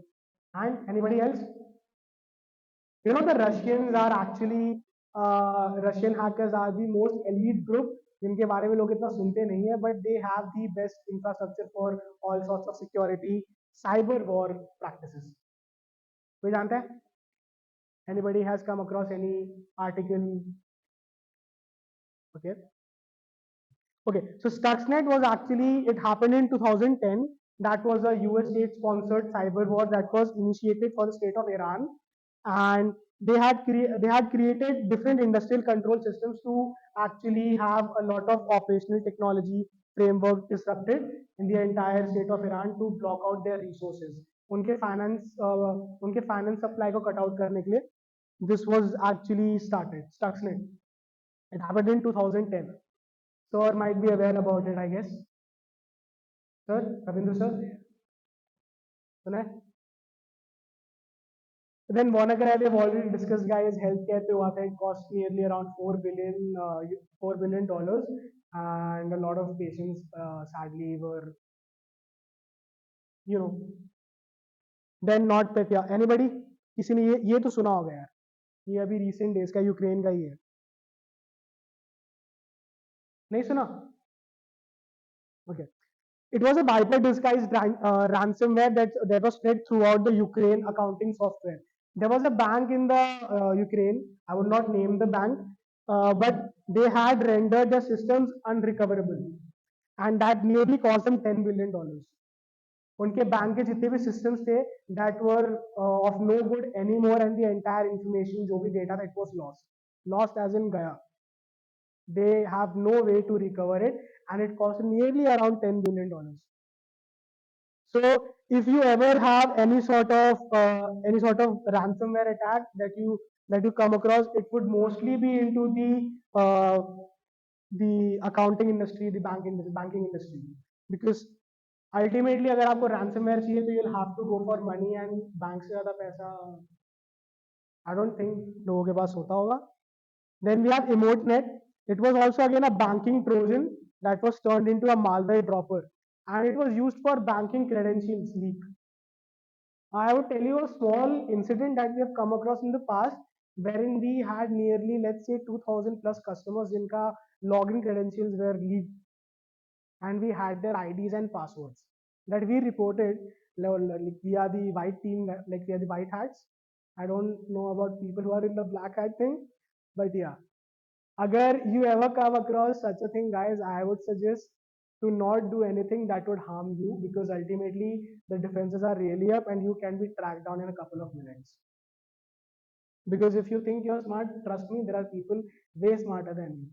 And anybody else? The Russians are actually Russian hackers are the most elite group जिनके बारे में लोग इतना सुनते नहीं है, but they have the best infrastructure for all sorts of security cyber war practices. कोई जानता है? Anybody has come across any article? Okay. Okay, so Stuxnet was actually, it happened in 2010. That was a US state-sponsored cyber war that was initiated for the state of Iran, and they had created different industrial control systems to actually have a lot of operational technology framework disrupted in the entire state of Iran to block out their resources. उनके finance supply को cut out करने के लिए this was actually started, Stuxnet. It happened in 2010. Sir might be aware about it, I guess. Sir, Ravindra sir, सुना है? Then Monaco, we have already discussed, guys. Healthcare पे हुआ था. It cost nearly around 4 billion dollars, and a lot of patients sadly were, you know, then not पे क्या. Anybody? किसी ने ये तो सुना होगा यार. ये अभी recent days का यूक्रेन का ही है. नहीं सुना? Okay. It was a bypass disguised ransomware that was spread throughout the Ukraine accounting software. There was a bank in the Ukraine. I would not name the bank, but they had rendered the systems unrecoverable, and that nearly cost them $10 billion. उनके bank के जितने भी systems थे, that were of no good anymore, and the entire information, जो भी data था, it was lost as in गया. They have no way to recover it, and it cost nearly around $10 billion. So if you ever have any sort of ransomware attack that you come across, it would mostly be into the accounting industry, the banking industry, because ultimately अगर आपको ransomware चाहिए तो you'll have to go for money, and bank से ज़्यादा पैसा I don't think लोगों के पास होता होगा. Then we have EmoteNet. It was also again a banking Trojan that was turned into a malware dropper, and it was used for banking credentials leak. I would tell you a small incident that we have come across in the past, wherein we had nearly, let's say, 2000 plus customers jinka login credentials were leaked, and we had their IDs and passwords that we reported. Like we are the white team, like we are the white hats. I don't know about people who are in the black hat thing, but yeah. Agar you ever come across such a thing, guys, I would suggest to not do anything that would harm you, because ultimately the defenses are really up and you can be tracked down in a couple of minutes. Because if you think you're smart, trust me, there are people way smarter than you.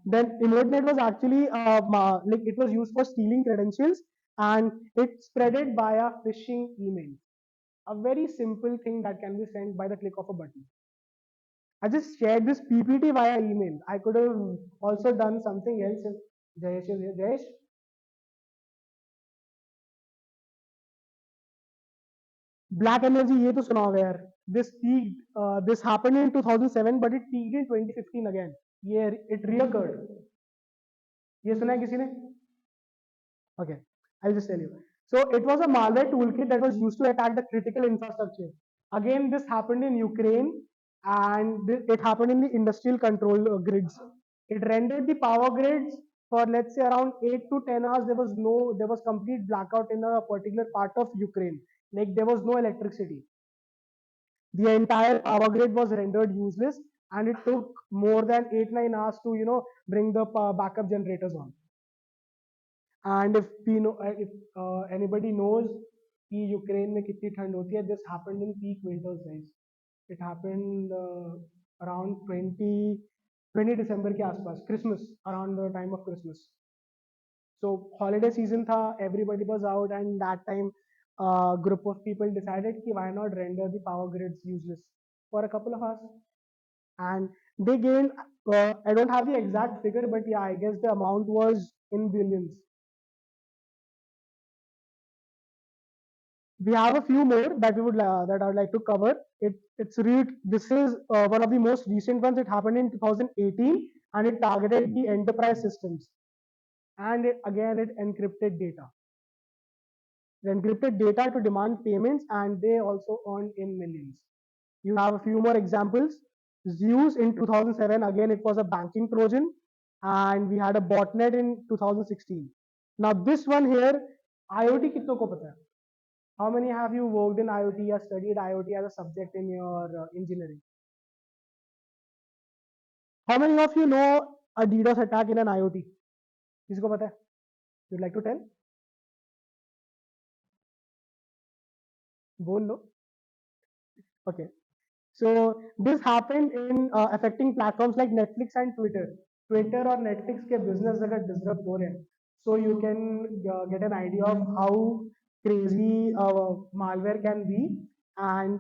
Then EmoteNet was actually like it was used for stealing credentials, and it spread it via phishing email. A very simple thing that can be sent by the click of a button. I just shared this PPT via email. I could have also done something else. If Jayesh is here. Jayesh? Black energy, ये तो सुना होगा यार. This peaked. This happened in 2007, but it peaked in 2015 again. ये it reoccurred. ये सुना है किसी ने? Okay, I'll just tell you. So it was a malware toolkit that was used to attack the critical infrastructure. Again, this happened in Ukraine, and it happened in the industrial control grids. It rendered the power grids for, let's say, around 8 to 10 hours. There was complete blackout in a particular part of Ukraine. Like there was no electricity. The entire power grid was rendered useless, and it took more than 8 9 hours to bring the backup generators on. And if anybody knows कि Ukraine में कितनी ठंड होती है, this happened in peak winters, guys. It happened around 20 December के आसपास, Christmas, around the time of Christmas. So holiday season था, everybody was out, and that time group of people decided कि why not render the power grids useless for a couple of hours, and they gained. I don't have the exact figure, but yeah, I guess the amount was in billions. We have a few more that I would like to cover. This is one of the most recent ones. It happened in 2018, and it targeted the enterprise systems, and it encrypted data. It encrypted data to demand payments, and they also earned in millions. You have a few more examples. Zeus in 2007, again it was a banking Trojan, and we had a botnet in 2016. Now this one here, IoT कितनों को पता है? How many have you worked in IoT or studied IoT as a subject in your engineering? How many of you know a DDoS attack in an IoT? किसको पता है? You'd like to tell? बोल लो. Okay. So this happened in affecting platforms like Netflix and Twitter. Twitter or Netflix के business अगर disrupt हो रहे हैं, so you can get an idea of how crazy malware can be. And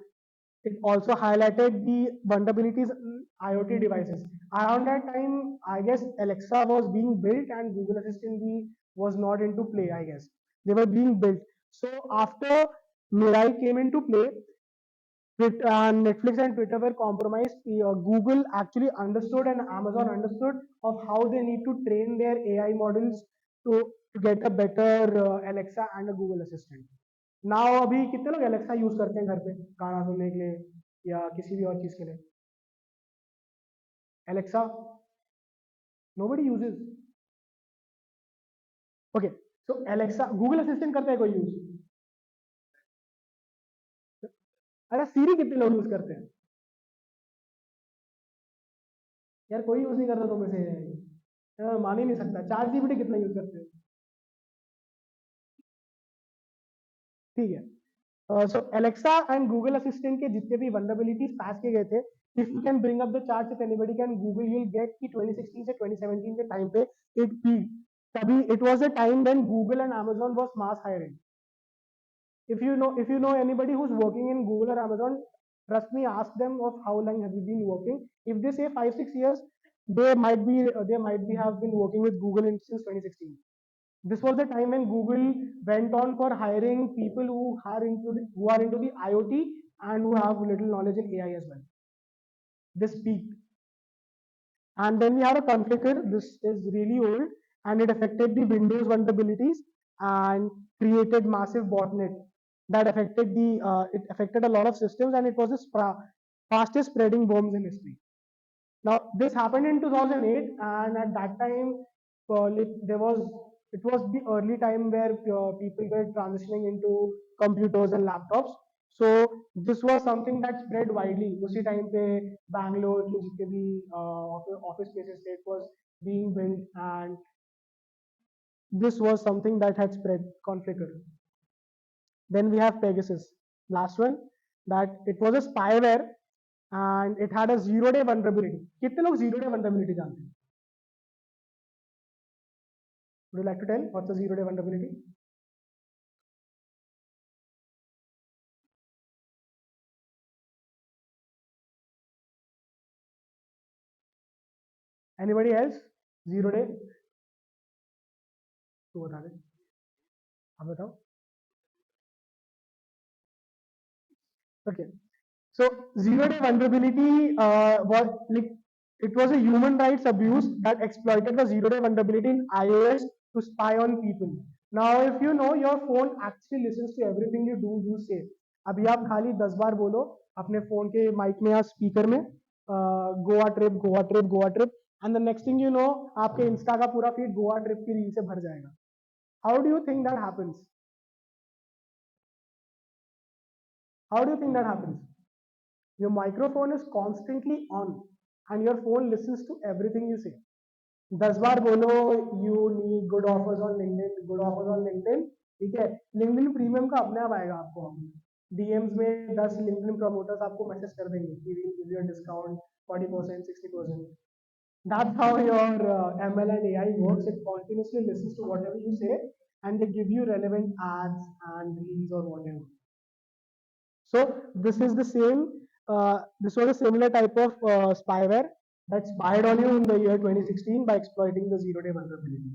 It also highlighted the vulnerabilities in IoT devices. Around that time, I guess Alexa was being built and Google Assistant was not into play, I guess. They were being built. So after Mirai came into play, Netflix and Twitter were compromised. Google actually understood and Amazon understood of how they need to train their AI models to get a better Alexa and a Google Assistant. Now अभी कितने लोग Alexa use करते हैं घर पे गाना सुनने के लिए या किसी भी और चीज के लिए? Alexa, nobody uses. Okay, so Alexa, Google Assistant करता है कोई यूज? अरे सीरी कितने लोग यूज करते हैं? यार कोई यूज नहीं करता तुम में से, मान ही नहीं सकता। चार जीबीटी कितना यूज करते हैं? ठीक है। सो एलेक्सा एंड गूगल असिस्टेंट के जितने भी वल्नरेबिलिटीज पास किए गए थे, if you can bring up the chart, if anybody can Google, you will get कि 2016 से 2017 के टाइम पे इट पीक। तभी it was a time when Google and Amazon was mass hiring. If you know anybody who's working in Google or Amazon, trust me, ask them of how long have you been working. If they say 5-6 years, they might be have been working with Google since 2016. This was the time when Google went on for hiring people who are into the IoT and who have little knowledge in AI as well. This peaked. And then we have a conflict. This is really old and it affected the Windows vulnerabilities and created massive botnet that affected a lot of systems, and it was the fastest spreading worms in history. Now, this happened in 2008, and at that time, there was it was the early time where people were transitioning into computers and laptops. So this was something that spread widely. उसी time पे Bangalore के जितने भी office spaces थे, it was being built, and this was something that had spread conflict. Then we have Pegasus, last one, that it was a spyware and it had a zero-day vulnerability. कितने लोग zero-day vulnerability जानते हैं? Would you like to tell what's a zero-day vulnerability? Anybody else? Zero-day? तो बता दे, आप बताओ. Okay. So zero-day vulnerability was like it was a human rights abuse that exploited the zero-day vulnerability in iOS to spy on people. Now, if you know, your phone actually listens to everything you do, you say. अभी आप खाली 10 बार बोलो अपने phone के mic में या speaker में Goa trip Goa trip Goa trip, and the next thing you know आपके इंस्टा का पूरा फीड गोवा ट्रिप की रील से भर जाएगा. How do you think that happens? How do you think that happens? Your microphone is constantly on and your phone listens to everything you say. 10 बार बोलो you need good offers on LinkedIn, good offers on LinkedIn, ठीक है? LinkedIn premium का अपने आप आएगा आपको, DMs में 10 LinkedIn promoters आपको मैसेज कर देंगे कि we'll give you a discount 40%, 60%. That's how your ML and AI works. It continuously listens to whatever you say and they give you relevant ads and reels or whatever. So this is the same. This was a similar type of spyware that spied on you in the year 2016 by exploiting the zero-day vulnerability.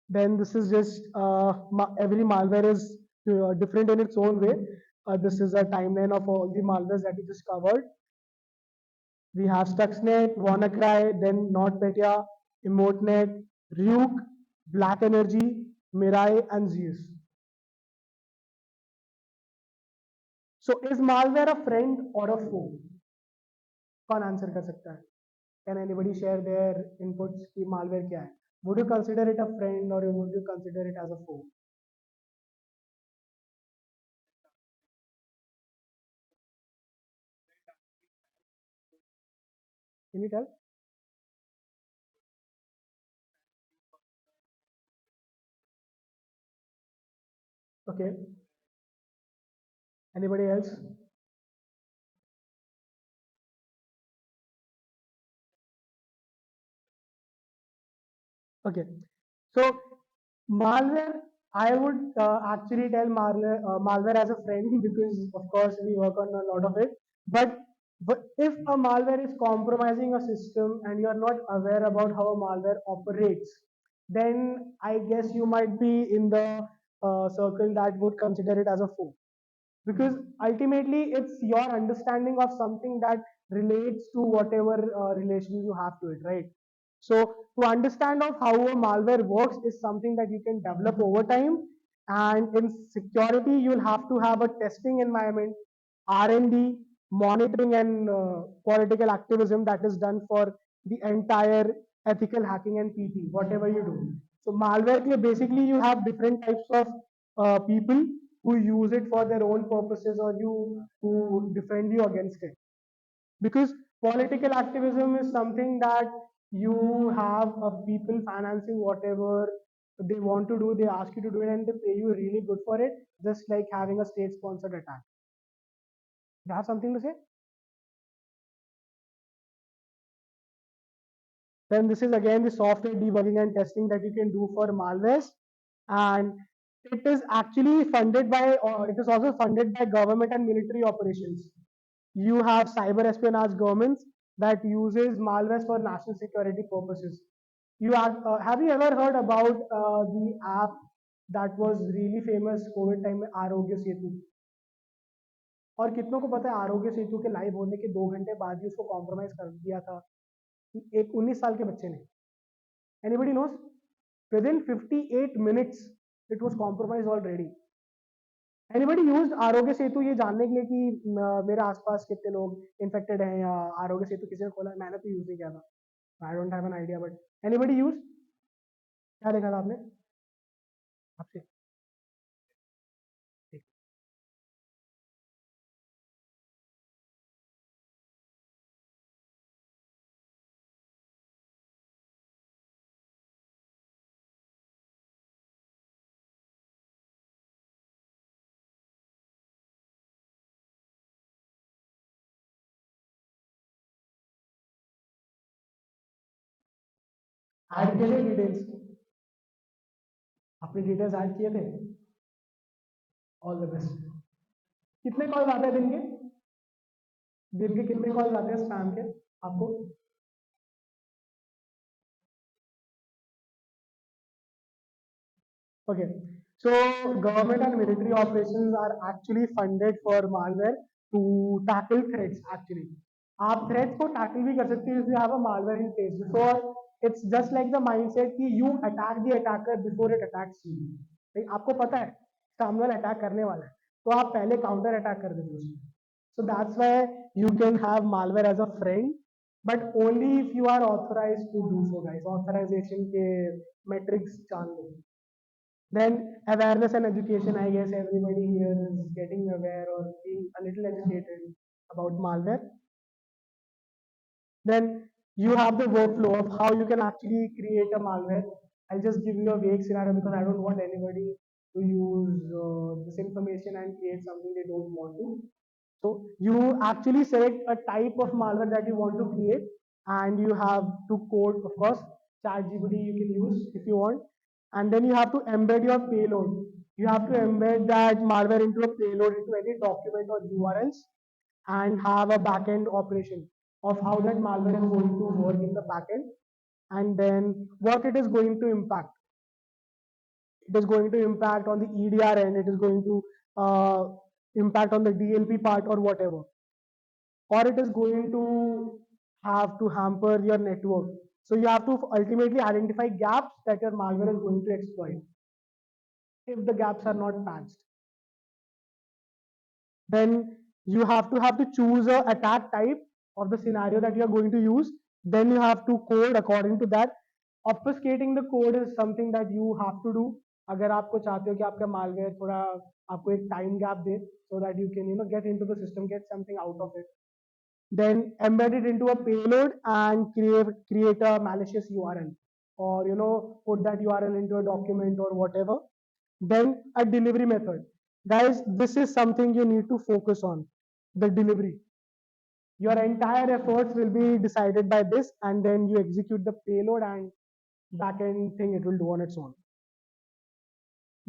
Then this is just every malware is different in its own way. This is a timeline of all the malwares that we just covered. We have Stuxnet, WannaCry, then NotPetya, EmoteNet, Ryuk, Black Energy, Mirai, and Zeus. So is malware a friend or a foe? कौन answer कर सकता है? Can anybody share their inputs कि malware क्या है? Would you consider it a friend or would you consider it as a foe? Can you tell? Okay. Anybody else? Okay. So malware I would actually tell malware as a friend because, of course, we work on a lot of it. But, but if a malware is compromising a system and you are not aware about how a malware operates, then I guess you might be in the circle that would consider it as a foe, because ultimately it's your understanding of something that relates to whatever relation you have to it, right? So to understand of how a malware works is something that you can develop over time, and in security you'll have to have a testing environment, R&D, monitoring, and political activism that is done for the entire ethical hacking and PT whatever you do. So malware, basically you have different types of people who use it for their own purposes, or you who defend you against it. Because political activism is something that you have people financing whatever they want to do, they ask you to do it, and they pay you really good for it, just like having a state sponsored attack. You have something to say? Then this is again the software debugging and testing that you can do for malwares, and it is actually funded by, or it is also funded by government and military operations. You have cyber espionage governments that uses malwares for national security purposes. Have you ever heard about the app that was really famous Covid time में आरोग्य सेतु? और कितनों को पता है आरोग्य सेतु के live होने के 2 घंटे बाद ही उसको कॉम्प्रोमाइज कर दिया था एक 19 साल के बच्चे ने? Anybody knows? Within 58 minutes, it was compromised already. Anybody used Aarogya Setu ये जानने के लिए कि मेरे आसपास कितने लोग इन्फेक्टेड हैं, या आरोग्य सेतु किसी ने खोला? मैंने तो यूज नहीं किया था. I don't have an idea, but anybody use? क्या देखा था आपने? आपसे ऐड किए थे डिटेल्स? अपनी डिटेल्स ऐड किए थे? All the best. कितने कॉल आते हैं दिन के? दिन के कितने कॉल आते हैं स्पैम के आपको? Okay, so government and military operations are actually funded for malware to tackle threats. Actually, आप threats को tackle भी कर सकते हो if you have a malware in place. Before, it's just like the mindset कि you attack the attacker before it attacks you. like, आपको पता है सामने वाला अटैक करने वाला है, तो आप पहले काउंटर अटैक कर देते हो उसमें. So that's why you can have malware as a friend, but only if you are authorized to do so, guys. Authorization के metrics जान लो. Then awareness and education, I guess everybody here is getting aware or being a little educated about malware. Then you have the workflow of how you can actually create a malware. I'll just give you a vague scenario because I don't want anybody to use this information and create something they don't want to. So you actually select a type of malware that you want to create, and you have to code, of course, ChatGPT you can use if you want, and then you have to embed your payload. You have to embed that malware into a payload, into any document or URLs, and have a backend operation of how that malware is going to work in the backend, and then what it is going to impact. It is going to impact on the EDR end, it is going to impact on the DLP part or whatever, or it is going to have to hamper your network. So you have to ultimately identify gaps that your malware is going to exploit. If the gaps are not patched, then you have to choose a attack type of the scenario that you are going to use. Then you have to code according to that. Obfuscating the code is something that you have to do. अगर आपको चाहते हो कि आपका malware थोड़ा आपको एक time gap they, so that you can get into the system, get something out of it. Then embed it into a payload and create a malicious URL, or put that URL into a document or whatever. Then a delivery method. Guys, this is something you need to focus on, the delivery. Your entire efforts will be decided by this, and then you execute the payload, and backend thing it will do on its own.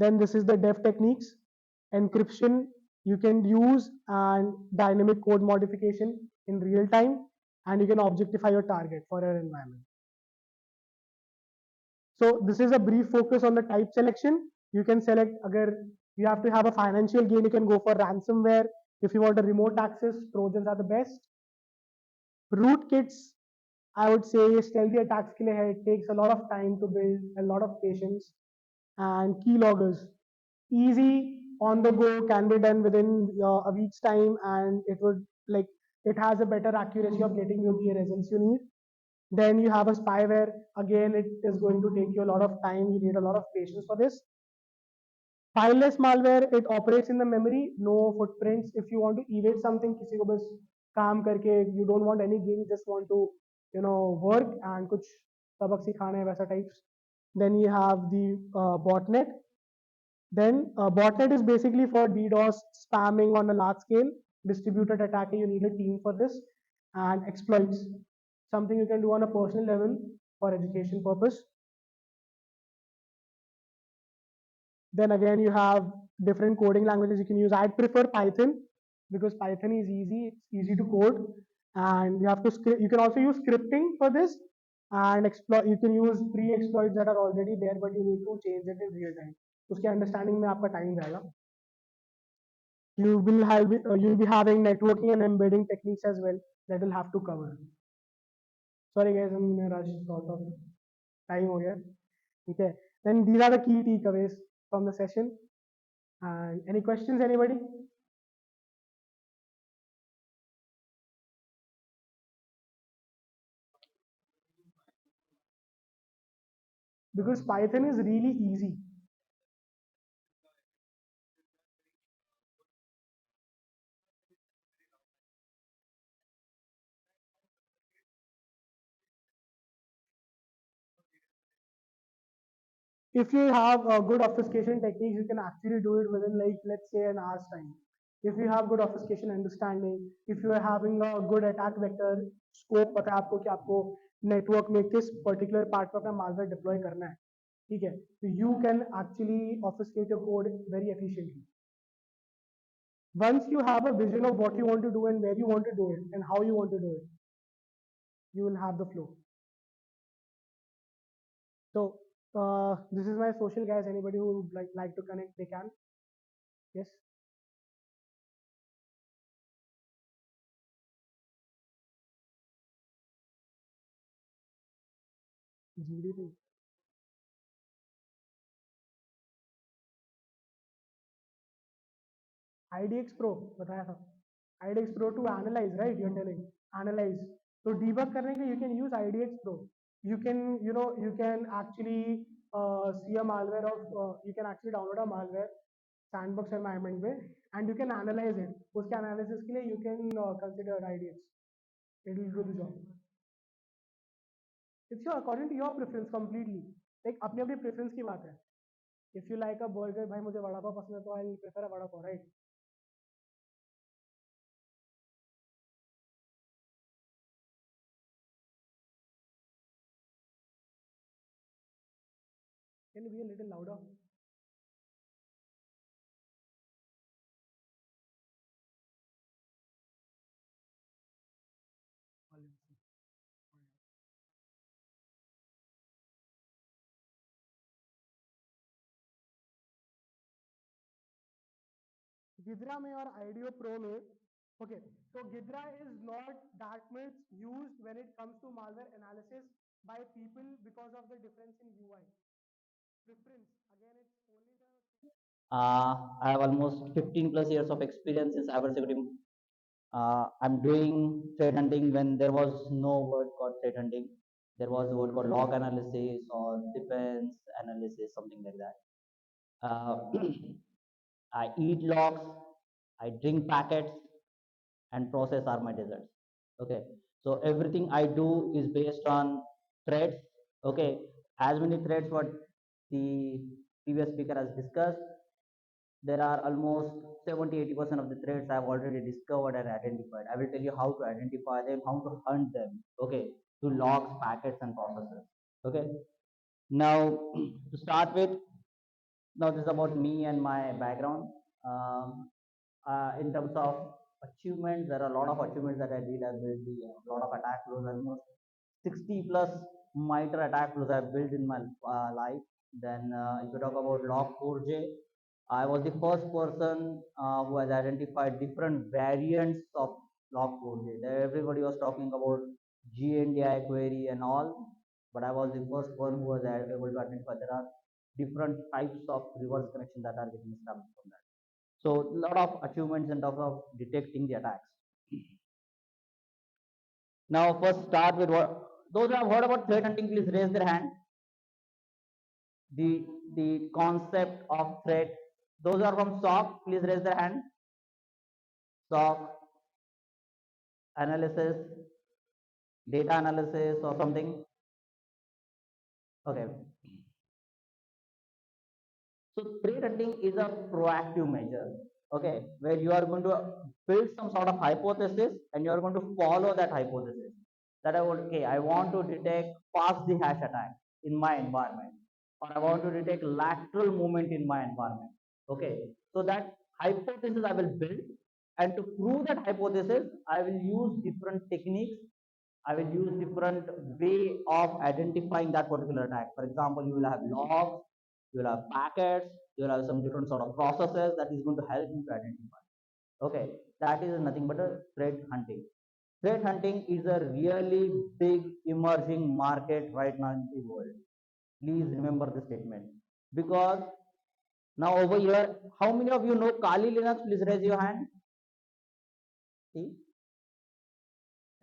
Then this is the dev techniques. Encryption you can use, and dynamic code modification in real time, and you can objectify your target for your environment. So this is a brief focus on the type selection. You can select, agar you have to have a financial gain, you can go for ransomware. If you want a remote access, Trojans are the best. Rootkits, I would say stealthy attacks ke liye hai. It takes a lot of time to build, a lot of patience. And keyloggers, easy on the go, can be done within a week's time, and it would like it has a better accuracy of getting you the results you need. Then you have a spyware. Again, it is going to take you a lot of time. You need a lot of patience for this. Fileless malware, it operates in the memory, no footprints. If you want to evade something, किसी को बस काम करके, you don't want any gain, just want to, work and कुछ सबक सिखाना है वैसा types. Then you have the botnet. Then botnet is basically for DDoS spamming on a large scale. Distributed attacker, you need a team for this. And exploits, something you can do on a personal level for education purpose. Then again, you have different coding languages you can use. I prefer Python because Python is easy. It's easy to code, and you have to script. You can also use scripting for this, and exploit. You can use pre-exploits that are already there, but you need to change it in real time. उसके understanding में आपका time जाएगा. You'll be having networking and embedding techniques as well that will have to cover. Sorry guys, I'm in a rush. Sort of time हो गया. Okay. Then these are the key takeaways from the session. And any questions, anybody? Because Python is really easy. If you have good obfuscation techniques, you can actually do it within, like, let's say, an hour's time. If you have good obfuscation understanding, if you are having a good attack vector scope, पता है आपको कि आपको network में किस particular part पर अपना malware deploy करना है, ठीक है? So you can actually obfuscate your code very efficiently. Once you have a vision of what you want to do and where you want to do it and how you want to do it, you will have the flow. So this is my social, guys. Anybody who would like to connect, they can. Yes. GDP. IDX Pro बताया था. IDX Pro to analyze, right? You're telling analyze. So debug करने के लिए you can use IDX Pro. You can, you can actually see a malware of, you can actually download a malware sandbox environment में, and you can analyze it. उसके analysis के लिए you can consider IDX. It will do the job. It's your according to your preference completely. Like अपनी अपनी preference की बात है. If you like a burger, भाई मुझे वड़ा पाव पसंद है तो I'll prefer a vada pav, right? Can you be a little louder? Gidra में और IDEO Pro में, okay, so Gidra is not that much used when it comes to malware analysis by people because of the difference in UI. Preference, again, it's only the. I have almost 15 plus years of experience in cybersecurity. I'm doing threat hunting when there was no word called threat hunting. There was a word called log analysis or defense analysis, something like that. I eat logs, I drink packets, and process are my desserts. Okay, so everything I do is based on threats. Okay, as many threats what the previous speaker has discussed, there are almost 70-80% of the threats I've already discovered and identified. I will tell you how to identify them, how to hunt them, okay, through logs, packets, and processes. Okay, now to start with, Now this is about me and my background. In terms of achievements, there are a lot of achievements that I did. I built a lot of attack flows, almost 60 plus MITRE attack flows I built in my life. Then if you talk about Log4j, I was the first person who has identified different variants of Log4j. Everybody was talking about GNDI query and all, but I was the first one who was able to identify there are different types of reverse connection that are getting established from that. So a lot of achievements in terms of detecting the attacks. Now first start with what those who have heard about threat hunting, please raise their hand. The concept of threat. Those who are from SOC, please raise their hand. SOC analysis, data analysis or something. Okay. So threat hunting is a proactive measure, okay, where you are going to build some sort of hypothesis and you are going to follow that hypothesis. That I want to detect pass the hash attack in my environment, or I want to detect lateral movement in my environment. Okay, so that hypothesis I will build, and to prove that hypothesis, I will use different techniques. I will use different way of identifying that particular attack. For example, you will have logs, you will have packets, you will have some different sort of processes that is going to help you to identify. Okay, that is nothing but a threat hunting. Threat hunting is a really big emerging market right now in the world. Please remember this statement, because now over here, how many of you know Kali Linux? Please raise your hand. See,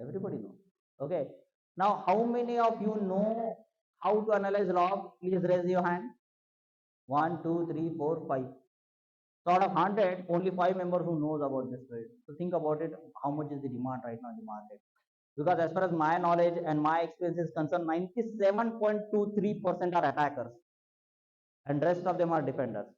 everybody knows. Okay, now how many of you know how to analyze log? Please raise your hand. 1, 2, 3, 4, 5. So out of 100, only 5 members who knows about this field. So think about it, how much is the demand right now in the market? Because as far as my knowledge and my experience is concerned, 97.23% are attackers and rest of them are defenders.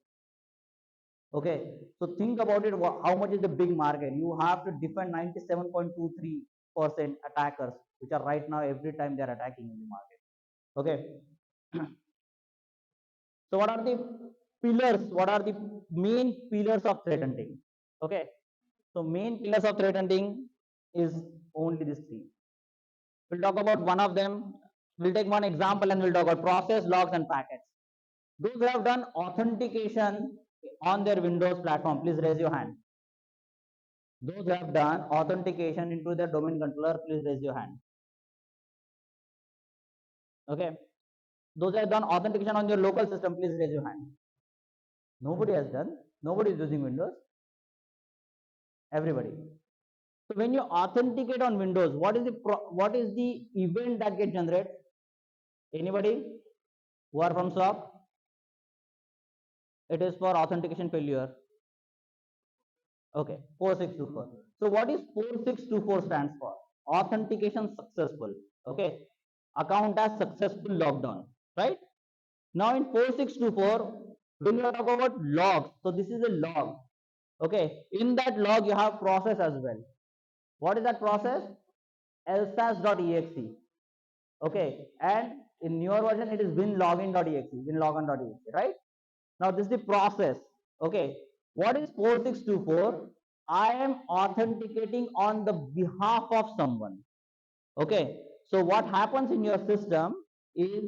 Okay, so think about it, how much is the big market? You have to defend 97.23% attackers, which are right now every time they are attacking in the market. Okay. So what are the pillars? What are the main pillars of threat hunting? Okay. So main pillars of threat hunting is only these three. We'll talk about one of them. We'll take one example and we'll talk about process, logs, and packets. Those who have done authentication on their Windows platform, please raise your hand. Those who have done authentication into their domain controller, please raise your hand. Okay. Those who have done authentication on your local system, please raise your hand. Nobody has done. Nobody is using Windows. Everybody. So when you authenticate on Windows, what is the event that gets generated? Anybody who are from SOC? It is for authentication failure. Okay, 4624. So what is 4624 stands for? Authentication successful. Okay, account as successful logged on. Right? Now in 4624, when you talk about logs, so this is a log. Okay, in that log you have process as well. What is that process? lsas.exe. Okay, and in newer version it is winlogin.exe, winlogin.exe, right? Now this is the process. Okay, what is 4624? I am authenticating on the behalf of someone. Okay, so what happens in your system is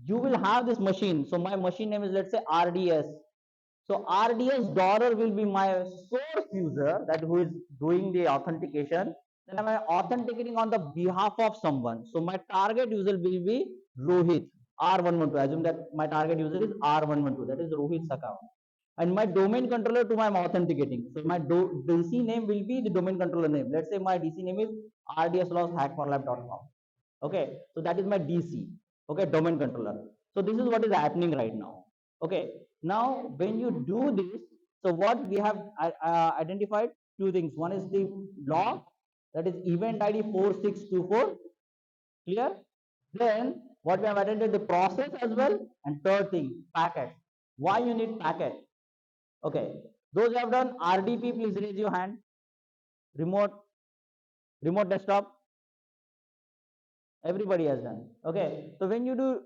you will have this machine. So my machine name is, let's say, RDS. So RDS dollar will be my source user, that who is doing the authentication. Then am I authenticating on the behalf of someone? So my target user will be Rohit R112. Assume that my target user is R112. That is Rohit's account. And my domain controller to my authenticating. So my DC name will be the domain controller name. Let's say my DC name is rdslogs@hackforlab.com. Okay, so that is my DC. Okay, domain controller. So this is what is happening right now. Okay, now when you do this, so what we have identified two things. One is the log, that is event ID 4624. Clear? Then what we have identified the process as well, and third thing, packet. Why you need packet? Okay, those who have done RDP, please raise your hand. Remote desktop. Everybody has done. Okay, so when you do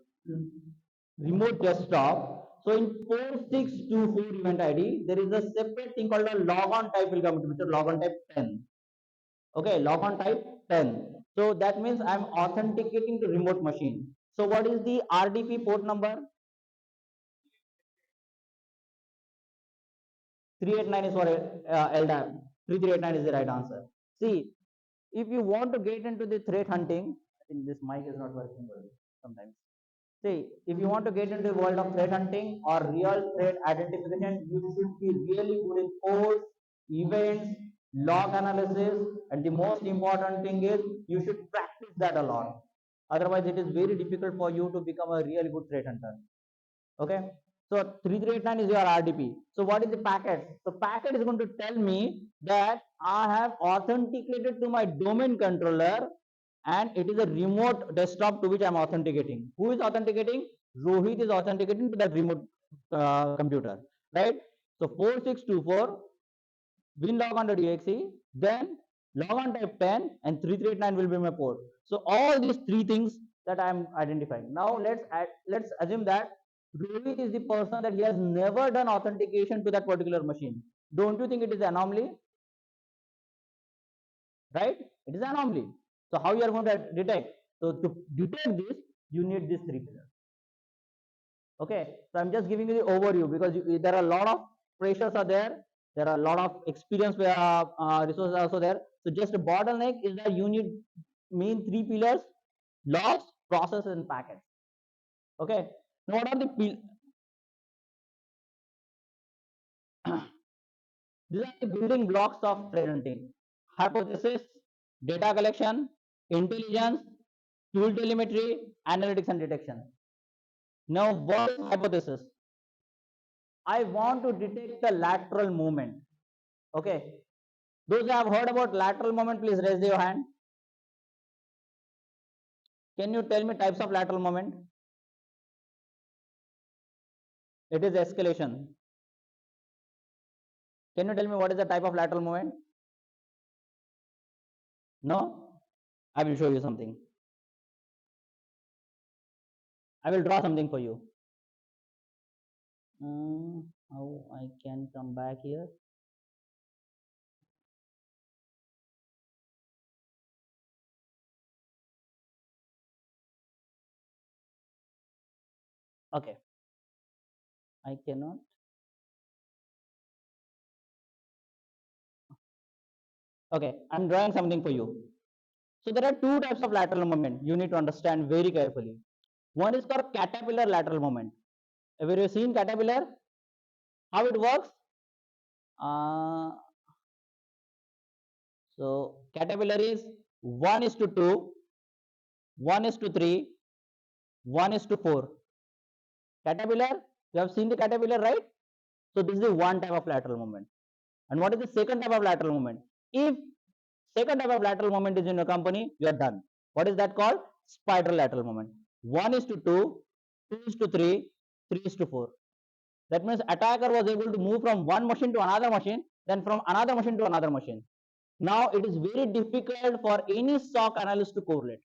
remote desktop, So in 4624 event ID, there is a separate thing called a logon type will come into picture, logon type 10. Okay, logon type 10. So that means I'm authenticating to remote machine. So what is the RDP port number? 389 is for LDAP. 3389 is the right answer. See, if you want to get into the threat hunting, I think this mic is not working well sometimes. See, if you want to get into the world of threat hunting or real threat identification, you should be really good in codes, events, log analysis, and the most important thing is you should practice that a lot. Otherwise, it is very difficult for you to become a really good threat hunter. Okay, so 3389 is your RDP. So what is the packet? So packet is going to tell me that I have authenticated to my domain controller and it is a remote desktop to which I am authenticating. Who is authenticating? Rohit is authenticating to that remote computer, right? So 4624 winlogon.exe, then logon type 10 and 3389 will be my port. So all these three things that I am identifying. Now let's assume that Rohit is the person that he has never done authentication to that particular machine. Don't you think it is an anomaly? Right? It is an anomaly. So how you are going to detect? So to detect this, you need these three pillars. Okay, so I'm just giving you the overview because there are a lot of pressures are there. There are a lot of experience resources also there. So just a bottleneck is that you need main three pillars: logs, process, and packets. Okay. Now what are the these are the building blocks of threat hunting: hypothesis, data collection, intelligence, tool telemetry, analytics, and detection. Now, what is hypothesis? I want to detect the lateral movement. Okay. Those who have heard about lateral movement, please raise your hand. Can you tell me types of lateral movement? It is escalation. Can you tell me what is the type of lateral movement? No? I will show you something. I will draw something for you. How I can come back here? Okay. I cannot. Okay, I'm drawing something for you. So there are two types of lateral movement you need to understand very carefully. One is called caterpillar lateral movement. Have you seen caterpillar? How it works? Uh, so caterpillar is 1 is to 2, 1 is to 3, 1 is to 4. Caterpillar, you have seen the caterpillar, right? So this is the one type of lateral movement. And what is the second type of lateral movement? If second type of lateral movement is in your company, you are done. What is that called? Spiral lateral movement. 1 is to 2, 2 is to 3, 3 is to 4. That means attacker was able to move from one machine to another machine, then from another machine to another machine. Now it is very difficult for any SOC analyst to correlate.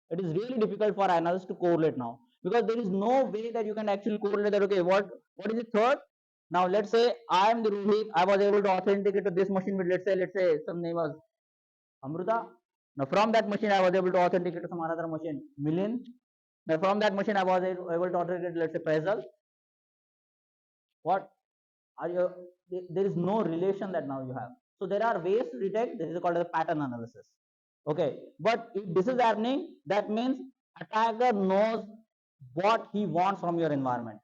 It is really difficult for analysts to correlate now because there is no way that you can actually correlate that. Okay, what is the third? Now let's say I am the Rohit. I was able to authenticate to this machine with let's say some name was Amruta. Now from that machine I was able to authenticate to some another machine Million. Now from that machine I was able to authenticate let's say Faisal. What are you? There is no relation that now you have. So there are ways to detect. This is called as pattern analysis. Okay, but if this is happening, that means attacker knows what he wants from your environment.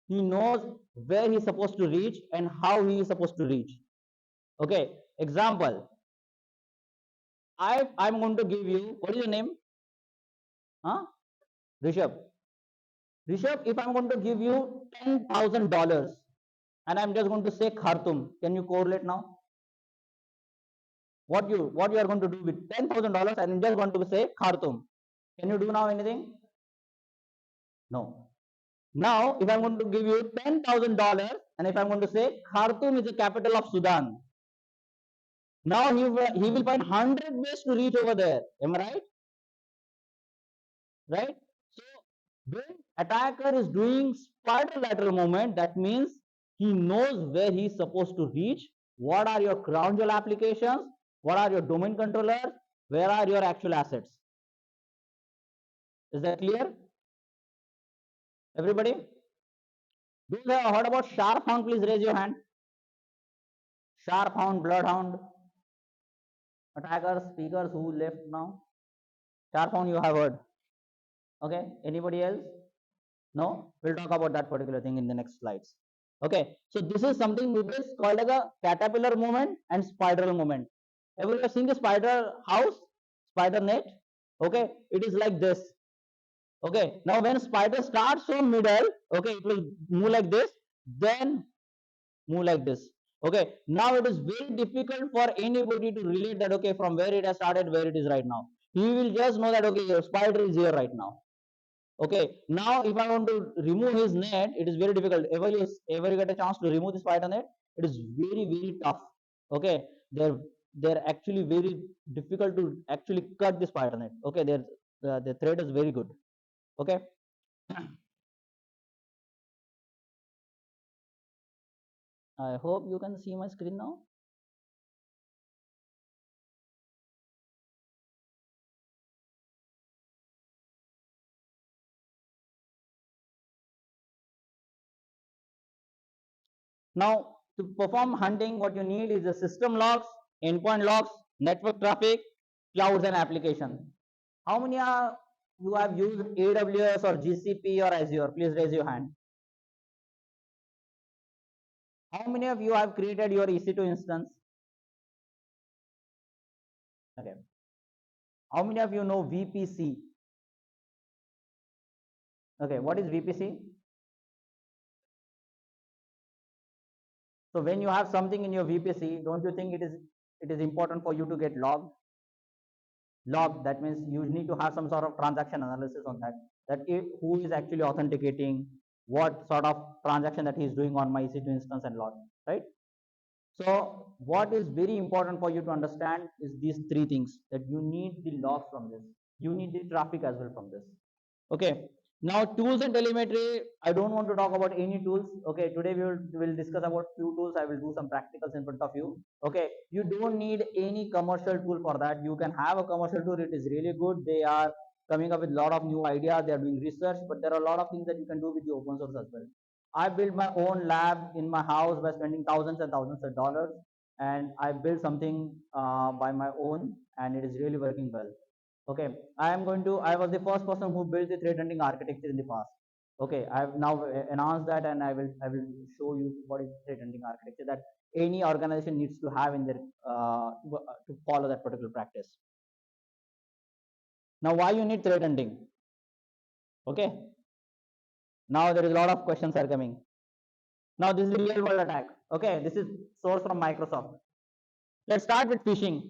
He knows where he's supposed to reach and how he is supposed to reach. Okay, example. I'm going to give you, what is your name? Huh? Rishabh. Rishabh, if I'm going to give you $10,000 and I'm just going to say Khartoum, can you correlate now? What you are going to do with $10,000 and I'm just going to say Khartoum? Can you do now anything? No. Now, if I'm going to give you $10,000 and if I'm going to say Khartoum is the capital of Sudan, now he will find 100 ways to reach over there. Am I right? Right? So When attacker is doing spider lateral movement, that means he knows where he is supposed to reach, what are your crown jewel applications, what are your domain controllers, where are your actual assets. Is that clear? Everybody? Those who have heard about sharp hound, please raise your hand. Sharp hound, bloodhound, attackers, speakers who left now. Sharp hound you have heard. Okay, anybody else? No, we'll talk about that particular thing in the next slides. Okay, so this is something which is called as a caterpillar movement and spiral movement. Ever you have seen the spider house, spider net? Okay, it is like this. Okay, now when spider starts from middle, okay, it will move like this, then move like this. Okay, now it is very difficult for anybody to relate that, okay, from where it has started, where it is right now. He will just know that, okay, your spider is here right now. Okay, now if I want to remove his net, it is very difficult. Ever you get a chance to remove the spider net, it is very tough. Okay, they're actually very difficult to actually cut the spider net. Okay, the thread is very good. Okay. I hope you can see my screen now. Now, to perform hunting, what you need is the system logs, endpoint logs, network traffic, clouds, and application. How many are you have used AWS or GCP or Azure? Please raise your hand. How many of you have created your EC2 instance? Okay. How many of you know VPC? Okay, what is VPC? So when you have something in your VPC, don't you think it is important for you to get logged? Log, that means you need to have some sort of transaction analysis on that. Who is actually authenticating, what sort of transaction that he is doing on my EC2 instance and log, right? So what is very important for you to understand is these three things, that you need the logs from this. You need the traffic as well from this. Okay. Now tools and telemetry, I don't want to talk about any tools. Okay, today we will discuss about few tools. I will do some practicals in front of you. Okay, you don't need any commercial tool for that. You can have a commercial tool. It is really good. They are coming up with a lot of new ideas. They are doing research, but there are a lot of things that you can do with the open source as well. I built my own lab in my house by spending thousands and thousands of dollars, and I built something by my own, and it is really working well. Okay, I was the first person who built the threat hunting architecture in the past. Okay, I have now announced that, and I will show you what is threat hunting architecture that any organization needs to have in their to follow that particular practice. Now, why you need threat hunting? Okay, now there is a lot of questions are coming. Now this is the real world attack. Okay, this is source from Microsoft. Let's start with phishing.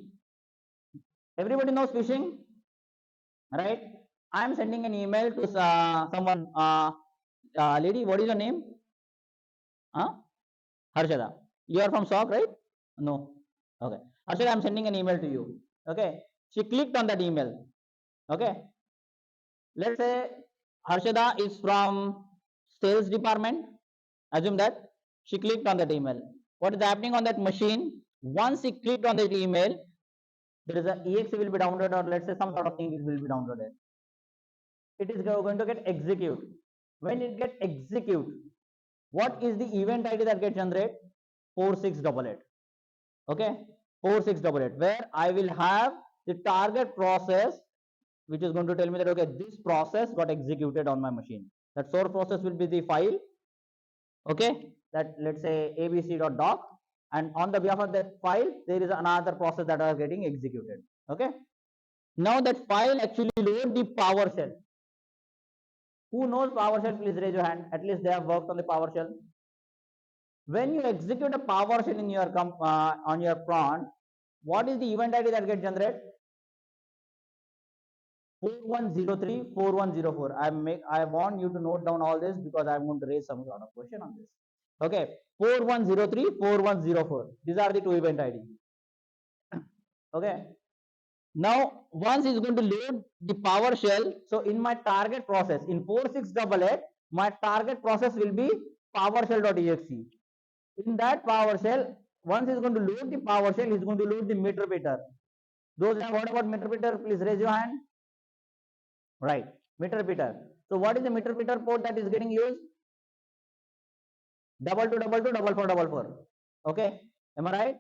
Everybody knows phishing, right? I am sending an email to someone. Lady, what is your name? Huh? Harshada. You are from SOC, right? No. Okay. Harshada, I'm sending an email to you. Okay. She clicked on that email. Okay. Let's say Harshada is from sales department. Assume that she clicked on that email. What is happening on that machine? Once she clicked on that email, there is a exe will be downloaded, or let's say some sort of thing will be downloaded. It is going to get execute. When it gets execute, what is the event ID that gets generated? 4688. Okay, 4688, where I will have the target process, which is going to tell me that, okay, this process got executed on my machine. That source process will be the file. Okay, that let's say abc.doc, and on the behalf of that file, there is another process that are getting executed. Okay, now that file actually load the PowerShell. Who knows PowerShell? Please raise your hand. At least they have worked on the PowerShell. When you execute a PowerShell in your on your prompt, what is the event ID that gets generated? 4103 4104. I want you to note down all this because I'm going to raise some sort of question on this. Okay, 4103 4104. These are the two event ID. Okay. Now, once it's going to load the PowerShell, so in my target process, in 4688, my target process will be PowerShell.exe. In that PowerShell, once it's going to load the PowerShell, it's going to load the meter repeater. Those who have heard about meter repeater, please raise your hand. Right, meter repeater. So what is the meter repeater port that is getting used? 2222 Okay, am I right?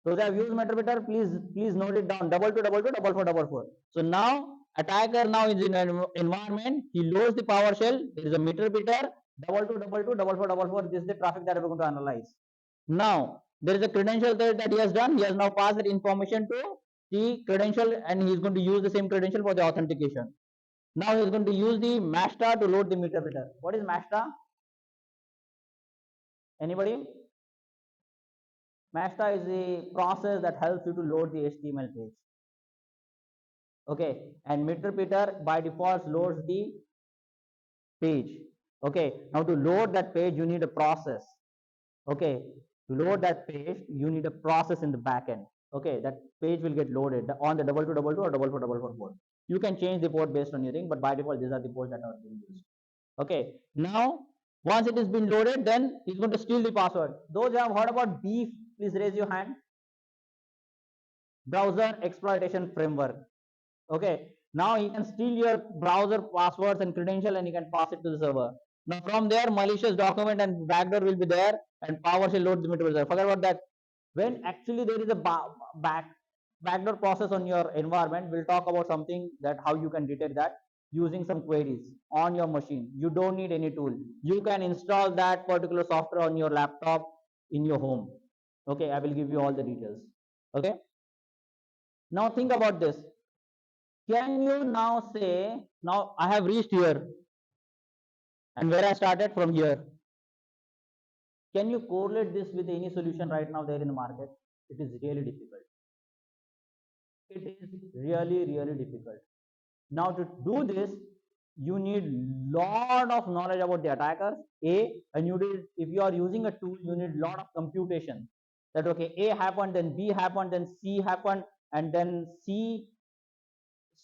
Those who have used meter repeater, please note it down. 2222 So now attacker now is in an environment. He loads the PowerShell. There is a meter repeater. 2222 This is the traffic that we are going to analyze. Now there is a credential that he has done. He has now passed that information to the credential, and he is going to use the same credential for the authentication. Now he is going to use the Mashta to load the meter repeater. What is Mashta? Anybody? Mashta is the process that helps you to load the HTML page. Okay, and meter repeater by default loads the page. Okay, now to load that page, you need a process. Okay, to load that page, you need a process in the backend. Okay, that page will get loaded on the 2222 or 4444 port. You can change the port based on your thing, but by default, these are the ports that are being used. Okay, now once it has been loaded, then it's going to steal the password. Those who have heard about Beef, please raise your hand. Browser exploitation framework. Okay, now he can steal your browser passwords and credential, and he can pass it to the server. Now from there, malicious document and backdoor will be there, and PowerShell load the material. Forget about that. When actually there is a backdoor process on your environment, we'll talk about something that how you can detect that using some queries on your machine. You don't need any tool. You can install that particular software on your laptop in your home. Okay, I will give you all the details. Okay. Now think about this. Can you now say, now I have reached here, and where I started from here? Can you correlate this with any solution right now there in the market? It is really difficult. It is really, really difficult. Now to do this, you need lot of knowledge about the attackers, and you need, if you are using a tool, you need lot of computation. That okay, A happened, then B happened, then C happened, and then C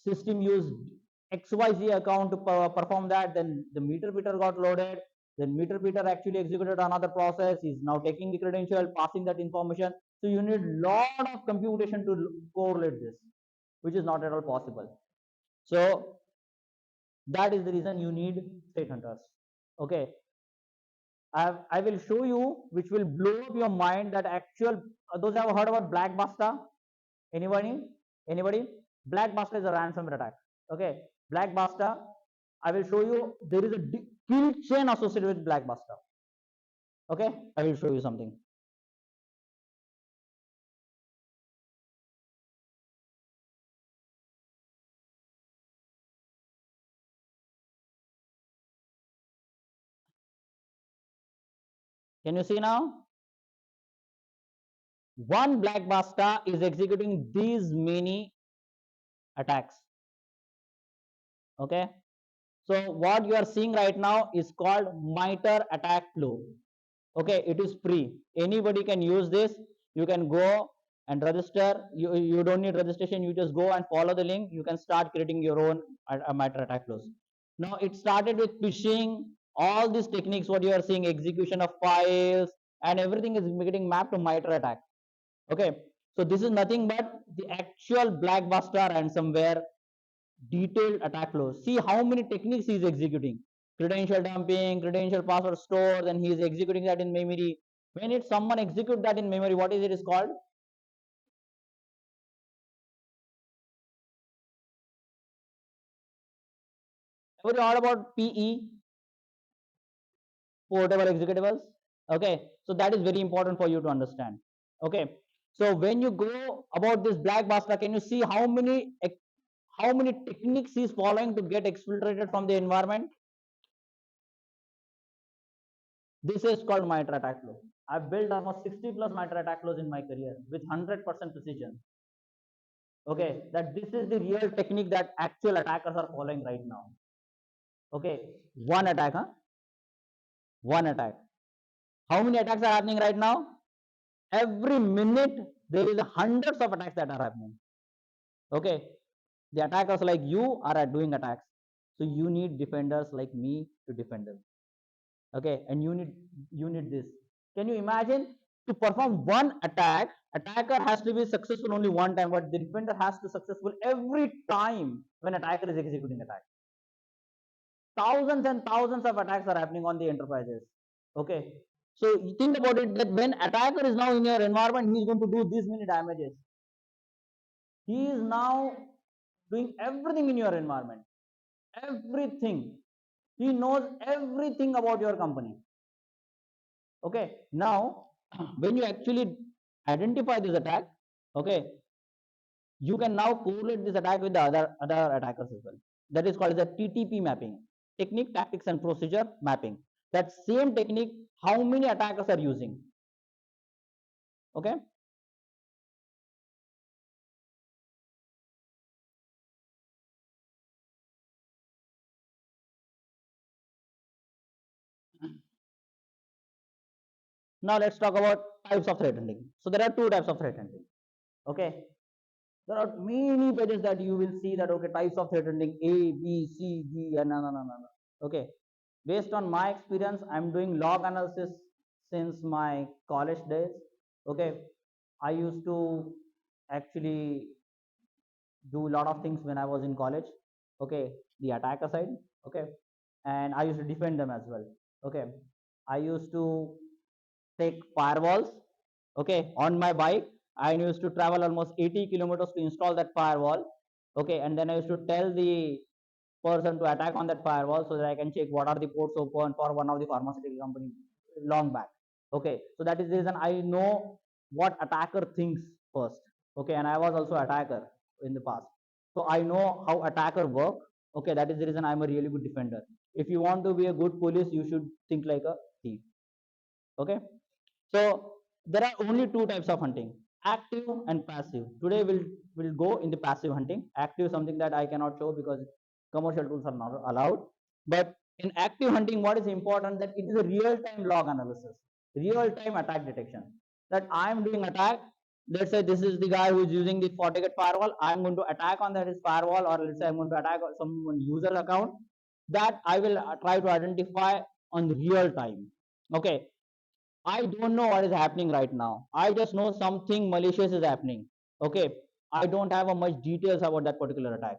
system used XYZ account to perform that, then the meter repeater got loaded, then meter repeater actually executed another process, is now taking the credential, passing that information. So you need lot of computation to correlate this, which is not at all possible. So that is the reason you need state hunters. Okay, I will show you, which will blow up your mind, that actual, those have heard about Blackbuster? Anybody? Blackbuster is a ransomware attack. Okay, Blackbuster, I will show you, there is a kill chain associated with Blackbuster. Okay, I will show you something. Can you see now? One Blackbuster is executing these many attacks. Okay, so what you are seeing right now is called MITRE attack flow. Okay, it is free. Anybody can use this. You can go and register. You don't need registration. You just go and follow the link. You can start creating your own MITRE attack flows. Now it started with phishing. All these techniques, what you are seeing, execution of files, and everything is getting mapped to MITRE attack. Okay, so this is nothing but the actual Blackbuster ransomware detailed attack flows. See how many techniques he is executing. Credential dumping, credential password store, then he is executing that in memory. When it's someone execute that in memory, what is it is called? Have you heard about PE? Portable executables. Okay, so that is very important for you to understand. Okay, so when you go about this Blackbuster, can you see how many techniques he is following to get exfiltrated from the environment? This is called MITRE attack flow. I've built almost 60 plus MITRE attack flows in my career with 100% precision. Okay, that this is the real technique that actual attackers are following right now. Okay, one attack, huh? One attack. How many attacks are happening right now? Every minute there is hundreds of attacks that are happening. Okay, the attackers like you are doing attacks, so you need defenders like me to defend them. Okay, and you need this. Can you imagine, to perform one attack, attacker has to be successful only one time, but the defender has to successful every time when attacker is executing attack. Thousands and thousands of attacks are happening on the enterprises. Okay, so you think about it, that when attacker is now in your environment, he is going to do this many damages. He is now doing everything in your environment, everything. He knows everything about your company. Okay, now when you actually identify this attack, okay, you can now correlate this attack with the other attackers as well. That is called as a TTP mapping, technique, tactics, and procedure mapping. That same technique, how many attackers are using. Okay, now let's talk about types of threat hunting. So there are two types of threat hunting. Okay, there are many pages that you will see that, okay, types of threat hunting, A, B, C, D, and no. Okay, based on my experience, I'm doing log analysis since my college days. Okay, I used to actually do a lot of things when I was in college. Okay, the attacker side. Okay, and I used to defend them as well. Okay, I used to take firewalls. Okay, on my bike, I used to travel almost 80 kilometers to install that firewall. Okay, and then I used to tell the person to attack on that firewall so that I can check what are the ports open for one of the pharmaceutical company long back. Okay, so that is the reason I know what attacker thinks first. Okay, and I was also attacker in the past, so I know how attacker work. Okay, that is the reason I'm a really good defender. If you want to be a good police, you should think like a thief. Okay, so there are only two types of hunting: active and passive. Today we'll go in the passive hunting. Active is something that I cannot show because commercial tools are not allowed. But in active hunting, what is important, that it is a real-time log analysis, real-time attack detection. That I am doing attack. Let's say this is the guy who is using the FortiGate firewall. I'm going to attack on that his firewall, or let's say I'm going to attack on some user account. That I will try to identify on real time. Okay, I don't know what is happening right now. I just know something malicious is happening. Okay, I don't have a much details about that particular attack.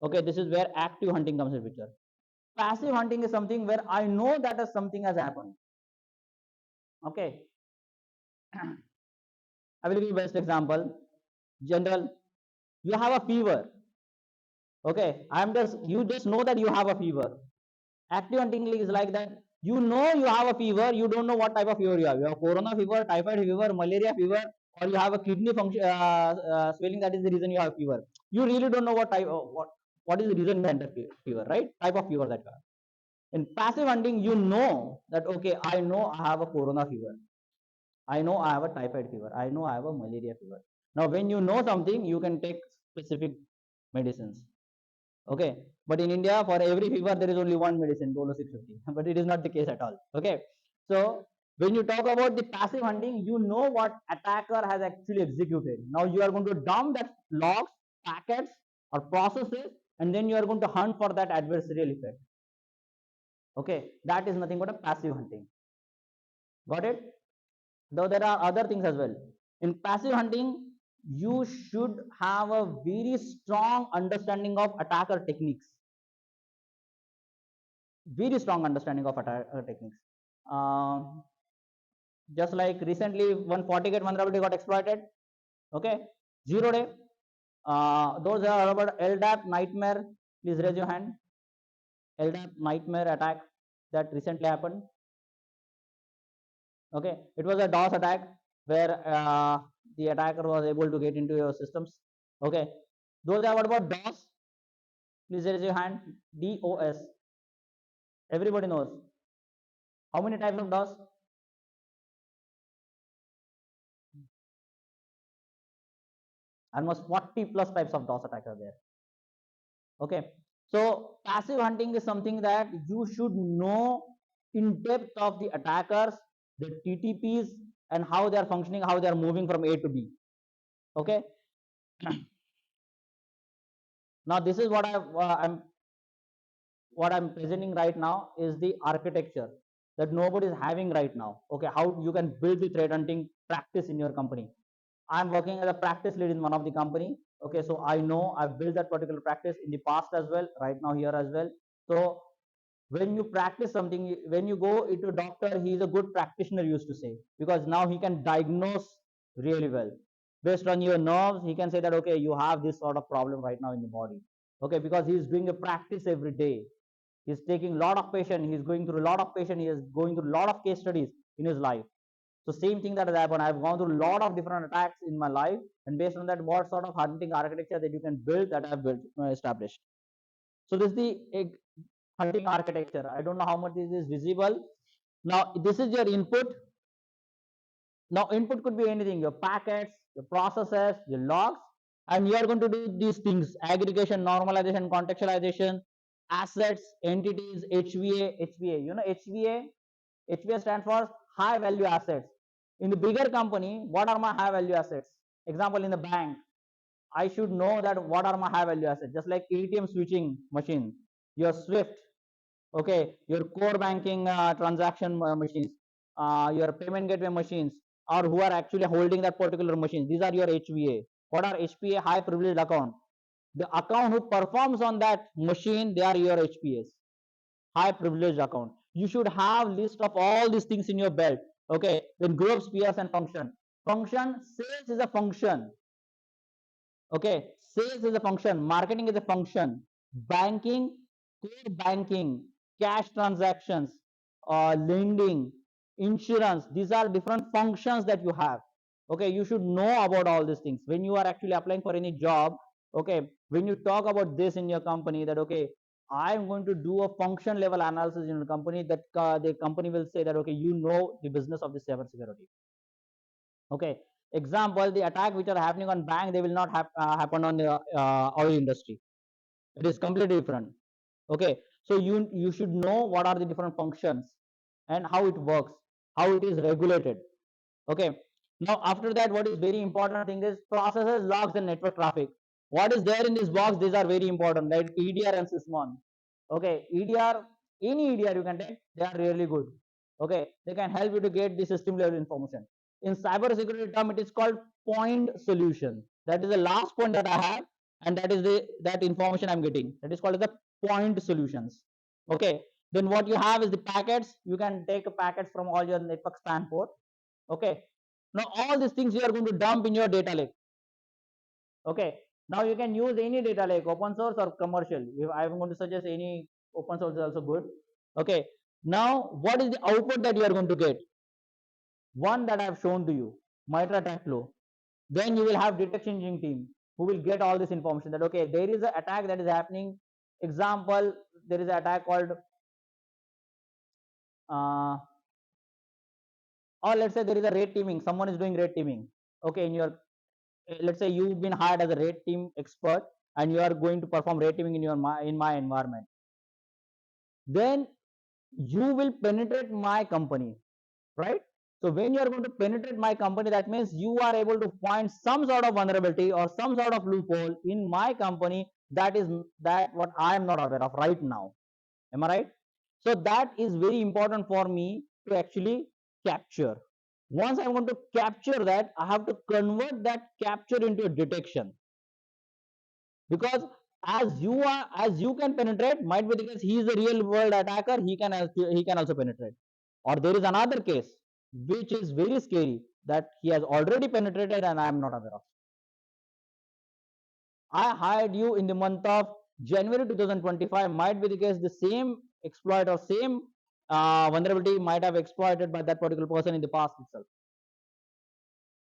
Okay, this is where active hunting comes in picture. Passive hunting is something where I know that something has happened. Okay, I will give you best example. General, you have a fever. Okay, you just know that you have a fever. Active hunting is like that. You know you have a fever, you don't know what type of fever you have. You have corona fever, typhoid fever, malaria fever, or you have a kidney function swelling. That is the reason you have fever. You really don't know what type of what is the reason behind that fever, right? Type of fever that you have. In passive hunting, you know that, okay, I know I have a corona fever. I know I have a typhoid fever. I know I have a malaria fever. Now, when you know something, you can take specific medicines. Okay, but in India, for every fever there is only one medicine, Dolo 650. But it is not the case at all. Okay, so when you talk about the passive hunting, you know what attacker has actually executed. Now you are going to dump that logs, packets, or processes, and then you are going to hunt for that adversarial effect. Okay, that is nothing but a passive hunting. Got it? Though there are other things as well. In passive hunting, you should have a very strong understanding of attacker techniques, very strong understanding of attack techniques. Uh, just like recently, one FortiGate vulnerability got exploited. Okay, 0 day. Those are about LDAP nightmare. Please raise your hand. LDAP nightmare attack that recently happened. Okay, it was a DOS attack where the attacker was able to get into your systems. Okay, those are what about DOS? Please raise your hand. DOS. Everybody knows. How many types of DOS? Almost 40 plus types of DOS attack are there. Okay, so passive hunting is something that you should know in depth of the attackers, the TTPs, and how they are functioning, how they are moving from A to B. Okay, Now this is what I'm presenting right now is the architecture that nobody is having right now. Okay, how you can build the threat hunting practice in your company. I'm working as a practice lead in one of the company. Okay, so I know I've built that particular practice in the past as well, right now here as well. So when you practice something, when you go into a doctor, he is a good practitioner, used to say, because now he can diagnose really well. Based on your nerves, he can say that, okay, you have this sort of problem right now in the body. Okay, because he is doing a practice every day. He's taking a lot of patient, he's going through a lot of patient, he is going through a lot of case studies in his life. So same thing that has happened. I've gone through a lot of different attacks in my life, and based on that, what sort of hunting architecture that you can build, that I've built, established. So this is the hunting architecture. I don't know how much this is visible. Now this is your input. Now input could be anything: your packets, your processes, your logs, and you are going to do these things: aggregation, normalization, contextualization, assets, entities, HVA, HVA. You know HVA. HVA stands for high value assets. In the bigger company, what are my high value assets? Example, in the bank, I should know that what are my high value assets. Just like ATM switching machine, your Swift, okay, your core banking transaction machines, your payment gateway machines, or who are actually holding that particular machine. These are your HVA. What are HPA? High privileged account. The account who performs on that machine, they are your HPAs, high privileged account. You should have list of all these things in your belt. Okay, then groups, peers, and function. Function, sales is a function. Okay, sales is a function, marketing is a function, banking, core banking, cash transactions, lending, insurance, these are different functions that you have. Okay, you should know about all these things when you are actually applying for any job. Okay, when you talk about this in your company, that okay, I'm going to do a function level analysis in your company, that the company will say that okay, you know the business of the cybersecurity. Okay, example, the attack which are happening on bank, they will not happen on the oil industry. It is completely different. Okay, so you should know what are the different functions and how it works, how it is regulated. Okay, now after that, what is very important thing is processes, logs, and network traffic. What is there in this box? These are very important, right? EDR and Sysmon. Okay, EDR, any EDR you can take, they are really good. Okay, they can help you to get the system level information. In cybersecurity term, it is called point solution. That is the last point that I have, and that is that information I'm getting. That is called the point solutions. Okay, then what you have is the packets. You can take a packets from all your network span port. Okay, now all these things you are going to dump in your data lake. Okay, now you can use any data lake, open source or commercial. If I'm going to suggest any, open source is also good. Okay, now what is the output that you are going to get? One that I have shown to you, MITRE attack flow. Then you will have detection engineering team who will get all this information, that okay, there is an attack that is happening. Example, there is an attack called or let's say there is a red teaming, someone is doing red teaming. Okay, in your, let's say you've been hired as a red team expert, and you are going to perform red teaming in your in my environment. Then you will penetrate my company, right? So when you are going to penetrate my company, that means you are able to find some sort of vulnerability or some sort of loophole in my company, that is that what I am not aware of right now. Am I right? So that is very important for me to actually capture. Once I want to capture that, I have to convert that capture into a detection. Because as you can penetrate, might be because he is a real world attacker, he can also penetrate. Or there is another case which is very scary, that he has already penetrated and I am not aware of. I hired you in the month of January 2025. Might be the case the same exploit or same vulnerability might have exploited by that particular person in the past itself,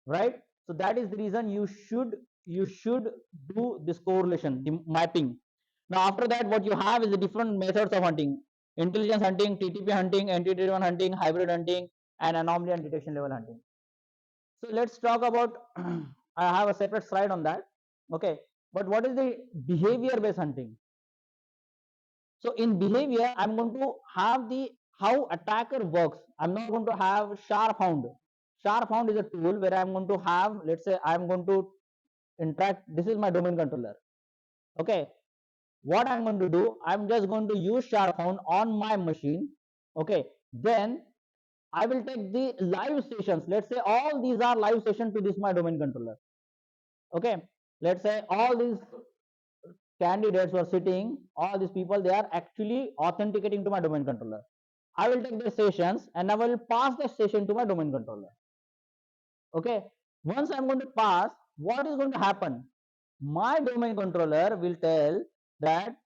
right? So that is the reason you should do this correlation, the mapping. Now after that, what you have is the different methods of hunting: intelligence hunting, TTP hunting, entity-driven hunting, hybrid hunting, and anomaly and detection level hunting. So let's talk about. I have a separate slide on that. Okay, but what is the behavior-based hunting? So in behavior, I'm going to have the how attacker works. I'm not going to have sharp hound. Sharp hound is a tool where I'm going to have, let's say I'm going to interact. This is my domain controller. Okay. what I'm going to do, I'm just going to use SharePoint on my machine. Okay, then I will take the live sessions. Let's say all these are live sessions to this my domain controller. Okay, let's say all these candidates who are sitting, all these people, they are actually authenticating to my domain controller. I will take the sessions and I will pass the session to my domain controller. Okay, once I'm going to pass, what is going to happen? My domain controller will tell that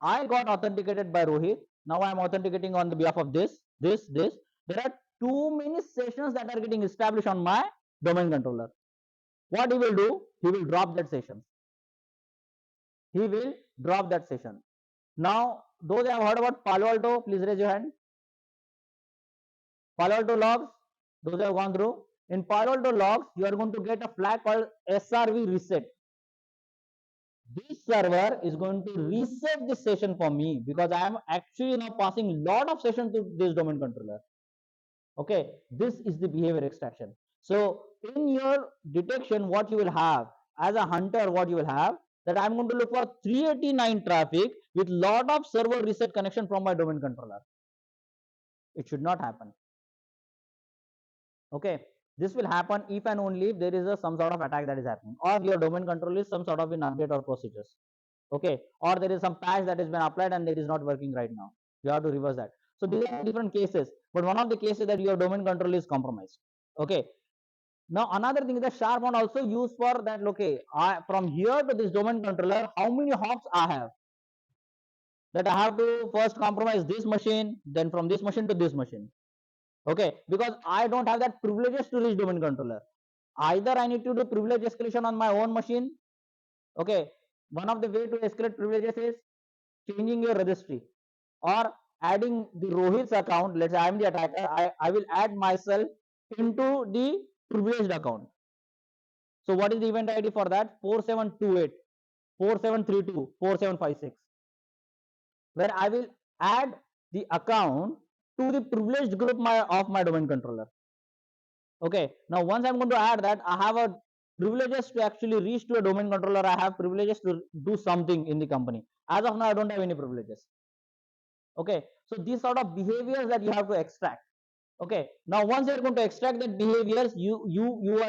I got authenticated by Rohit. Now I'm authenticating on the behalf of this. There are too many sessions that are getting established on my domain controller. What he will do? He will drop that session. He will drop that session. Now, those have heard about Palo Alto, please raise your hand. Palo Alto logs, those have gone through. In Palo Alto logs, you are going to get a flag called SRV reset. This server is going to reset this session for me because I am actually now passing a lot of sessions to this domain controller. Okay, this is the behavior extraction. So in your detection, what you will have as a hunter, what you will have that I'm going to look for 389 traffic with lot of server reset connection from my domain controller. It should not happen. Okay, this will happen if and only if there is some sort of attack that is happening, or your domain controller is some sort of an update or procedures. Okay, or there is some patch that has been applied and it is not working right now. You have to reverse that. So these are different cases, but one of the cases that your domain controller is compromised. Okay, now another thing is that SharePoint also used for that. Okay, from here to this domain controller, how many hops I have? That I have to first compromise this machine, then from this machine to this machine. Okay, because I don't have that privileges to reach domain controller. Either I need to do privilege escalation on my own machine. Okay, one of the way to escalate privileges is changing your registry or adding the Rohit's account. Let's say I'm the attacker. I will add myself into the privileged account. So what is the event ID for that? 4728, 4732, 4756. Where I will add the account to the privileged group of my domain controller. Okay, now once I'm going to add that, I have a privileges to actually reach to a domain controller. I have privileges to do something in the company. As of now, I don't have any privileges. Okay, so these sort of behaviors that you have to extract. Okay, now once you're going to extract that behaviors, you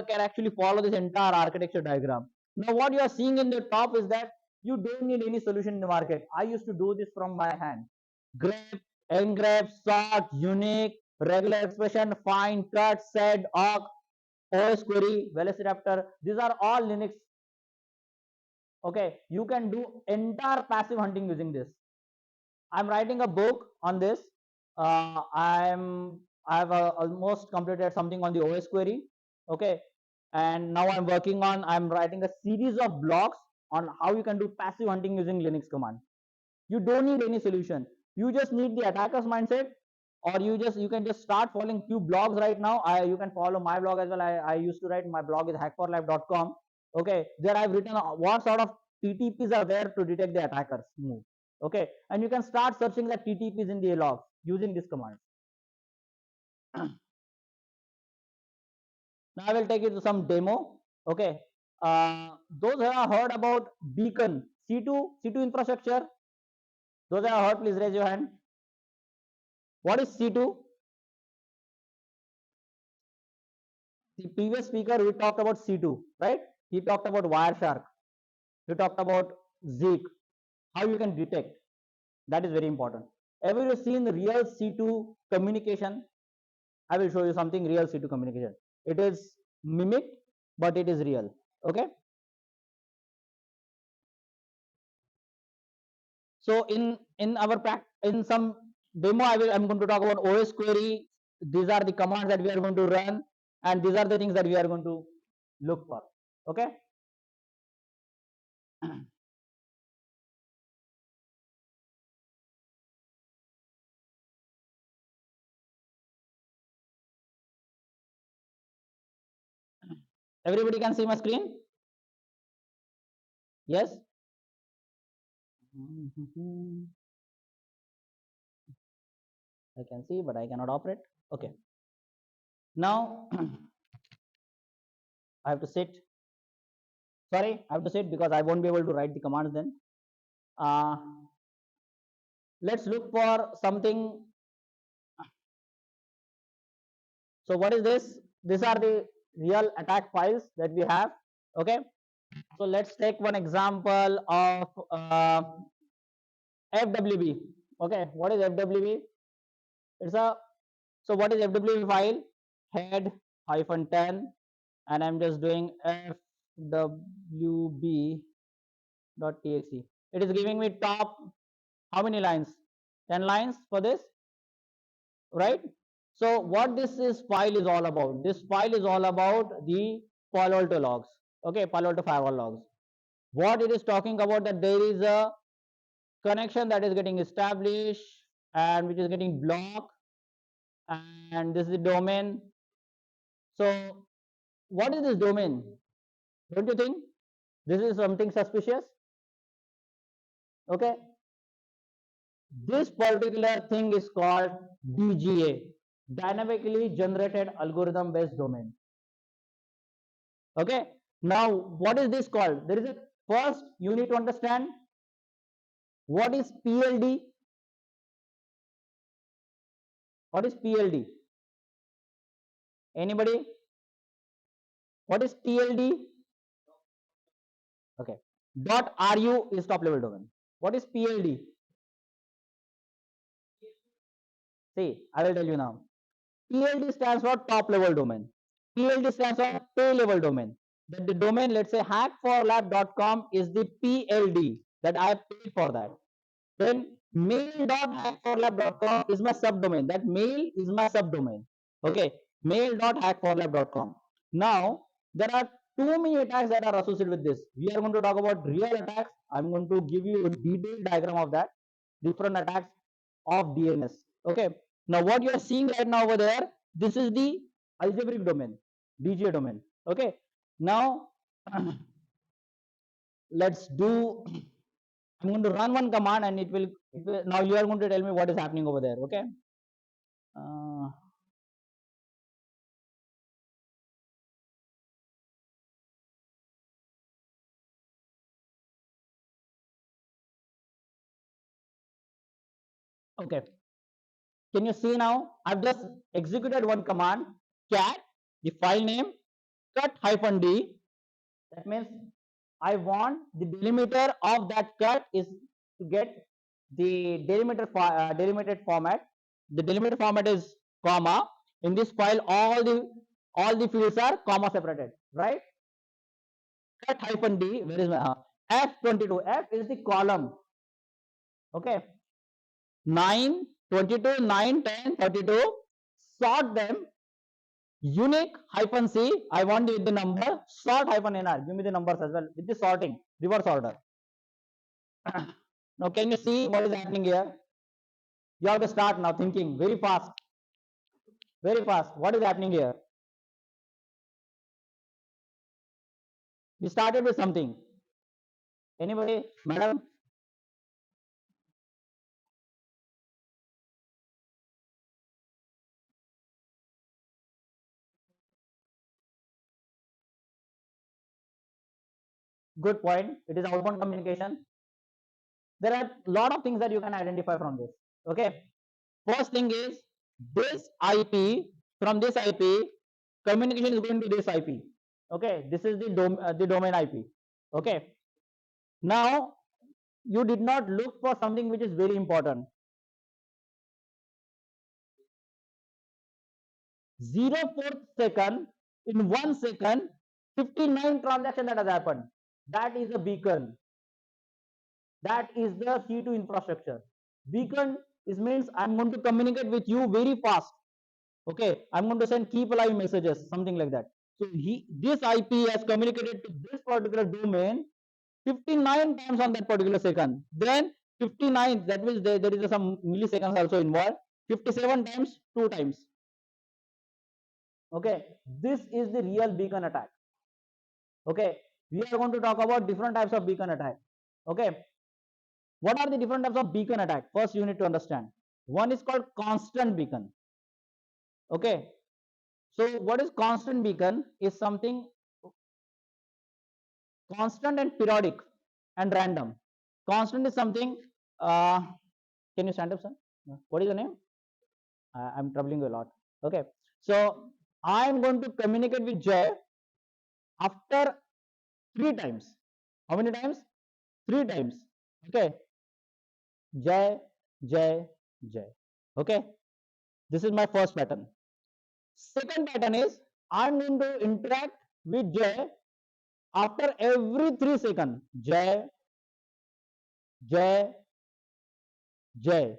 can actually follow this entire architecture diagram. Now what you are seeing in the top is that you don't need any solution in the market. I used to do this from my hand. Grep, ngrep, sort, unique, regular expression, find, cut, set, awk, OS query, velociraptor. These are all Linux. Okay, you can do entire passive hunting using this. I'm writing a book on this. I've almost completed something on the OS query. Okay, and now I'm writing a series of blogs on how you can do passive hunting using Linux command. You don't need any solution. You just need the attacker's mindset, or you can just start following few blogs right now. You can follow my blog as well. I used to write, my blog is hackforlife.com. Okay, there I've written what sort of TTPs are there to detect the attacker's move. Okay, and you can start searching the TTPs in the logs using this command. Now I will take you to some demo. Okay, those who have heard about Beacon C2 infrastructure, those who have heard, please raise your hand. What is C2? The previous speaker, we talked about C2, right? He talked about Wireshark. He talked about Zeek, how you can detect. That is very important. Have you seen the real C2 communication? I will show you something real C2 communication. It is mimicked, but it is real. Okay. So in some demo, I'm going to talk about OS query. These are the commands that we are going to run, and these are the things that we are going to look for. Okay. Everybody can see my screen? Yes? I can see, but I cannot operate. Okay. Now I have to sit. Sorry, I have to sit because I won't be able to write the commands then. Uh, let's look for something. So what is this? These are the real attack files that we have. Okay. So let's take one example of FWB. Okay. What is FWB? It's a, so what is FWB file? Head hyphen 10, and I'm just doing fwb.txt. It is giving me top, how many lines? 10 lines for this, right? So what this is file is all about? This file is all about the Palo Alto logs. Okay, Palo Alto firewall logs. What it is talking about, that there is a connection that is getting established and which is getting blocked, and this is the domain. So what is this domain? Don't you think this is something suspicious? Okay, this particular thing is called DGA, dynamically generated algorithm based domain. Okay, now what is this called? There is a, first you need to understand what is PLD. What is PLD? Anybody? What is TLD? Okay, .ru is top level domain. What is PLD? See, I will tell you now. PLD stands for top level domain. PLD stands for pay level domain. That the domain, let's say hackforlab.com is the PLD that I paid for that. Then mail.hackforlab.com is my subdomain. That mail is my subdomain. Okay, mail.hackforlab.com. Now there are too many attacks that are associated with this. We are going to talk about real attacks. I'm going to give you a detailed diagram of that, different attacks of DNS. Okay, now what you are seeing right now over there, this is the algebraic domain, DGA domain. Okay, now let's do, I'm going to run one command and it will now you are going to tell me what is happening over there. Okay, uh, okay, can you see now? I've just executed one command, cat, the file name, cut hyphen d. That means I want the delimiter of that cut is to get the delimited format. The delimiter format is comma. In this file, all the fields are comma separated, right? Cut hyphen d. Where is my F22? F is the column. Okay, 9, 22, 9, 10, 32. Sort them. Unique hyphen c. I want with the number. Sort hyphen nr. Give me the numbers as well with the sorting, reverse order. Now, can you see what is happening here? You have to start now thinking very fast. Very fast. What is happening here? We started with something. Anybody? Madam? Good point. It is outbound communication. There are a lot of things that you can identify from this. Okay. First thing is this IP, from this IP, communication is going to this IP. Okay. This is the domain IP. Okay. Now, you did not look for something which is very important. 0.04 second, in 1 second, 59 transactions that has happened. That is a beacon. That is the C2 infrastructure. Beacon is means I'm going to communicate with you very fast. Okay, I'm going to send keep alive messages, something like that. So this IP has communicated to this particular domain 59 times on that particular second. Then 59, that means there is some milliseconds also involved. 57 times, 2 times. Okay, this is the real beacon attack. Okay, we are going to talk about different types of beacon attack. Okay, what are the different types of beacon attack? First, you need to understand. One is called constant beacon. Okay, so what is constant beacon? Is something constant and periodic and random. Constant is something, can you stand up, sir? What is the name? I'm troubling you a lot. Okay. So I'm going to communicate with Jay after 3 times. How many times? 3 times. Okay. Jay, Jay, Jay. Okay. This is my first pattern. Second pattern is I'm going to interact with Jay after every 3 seconds. Jay, Jay, Jay.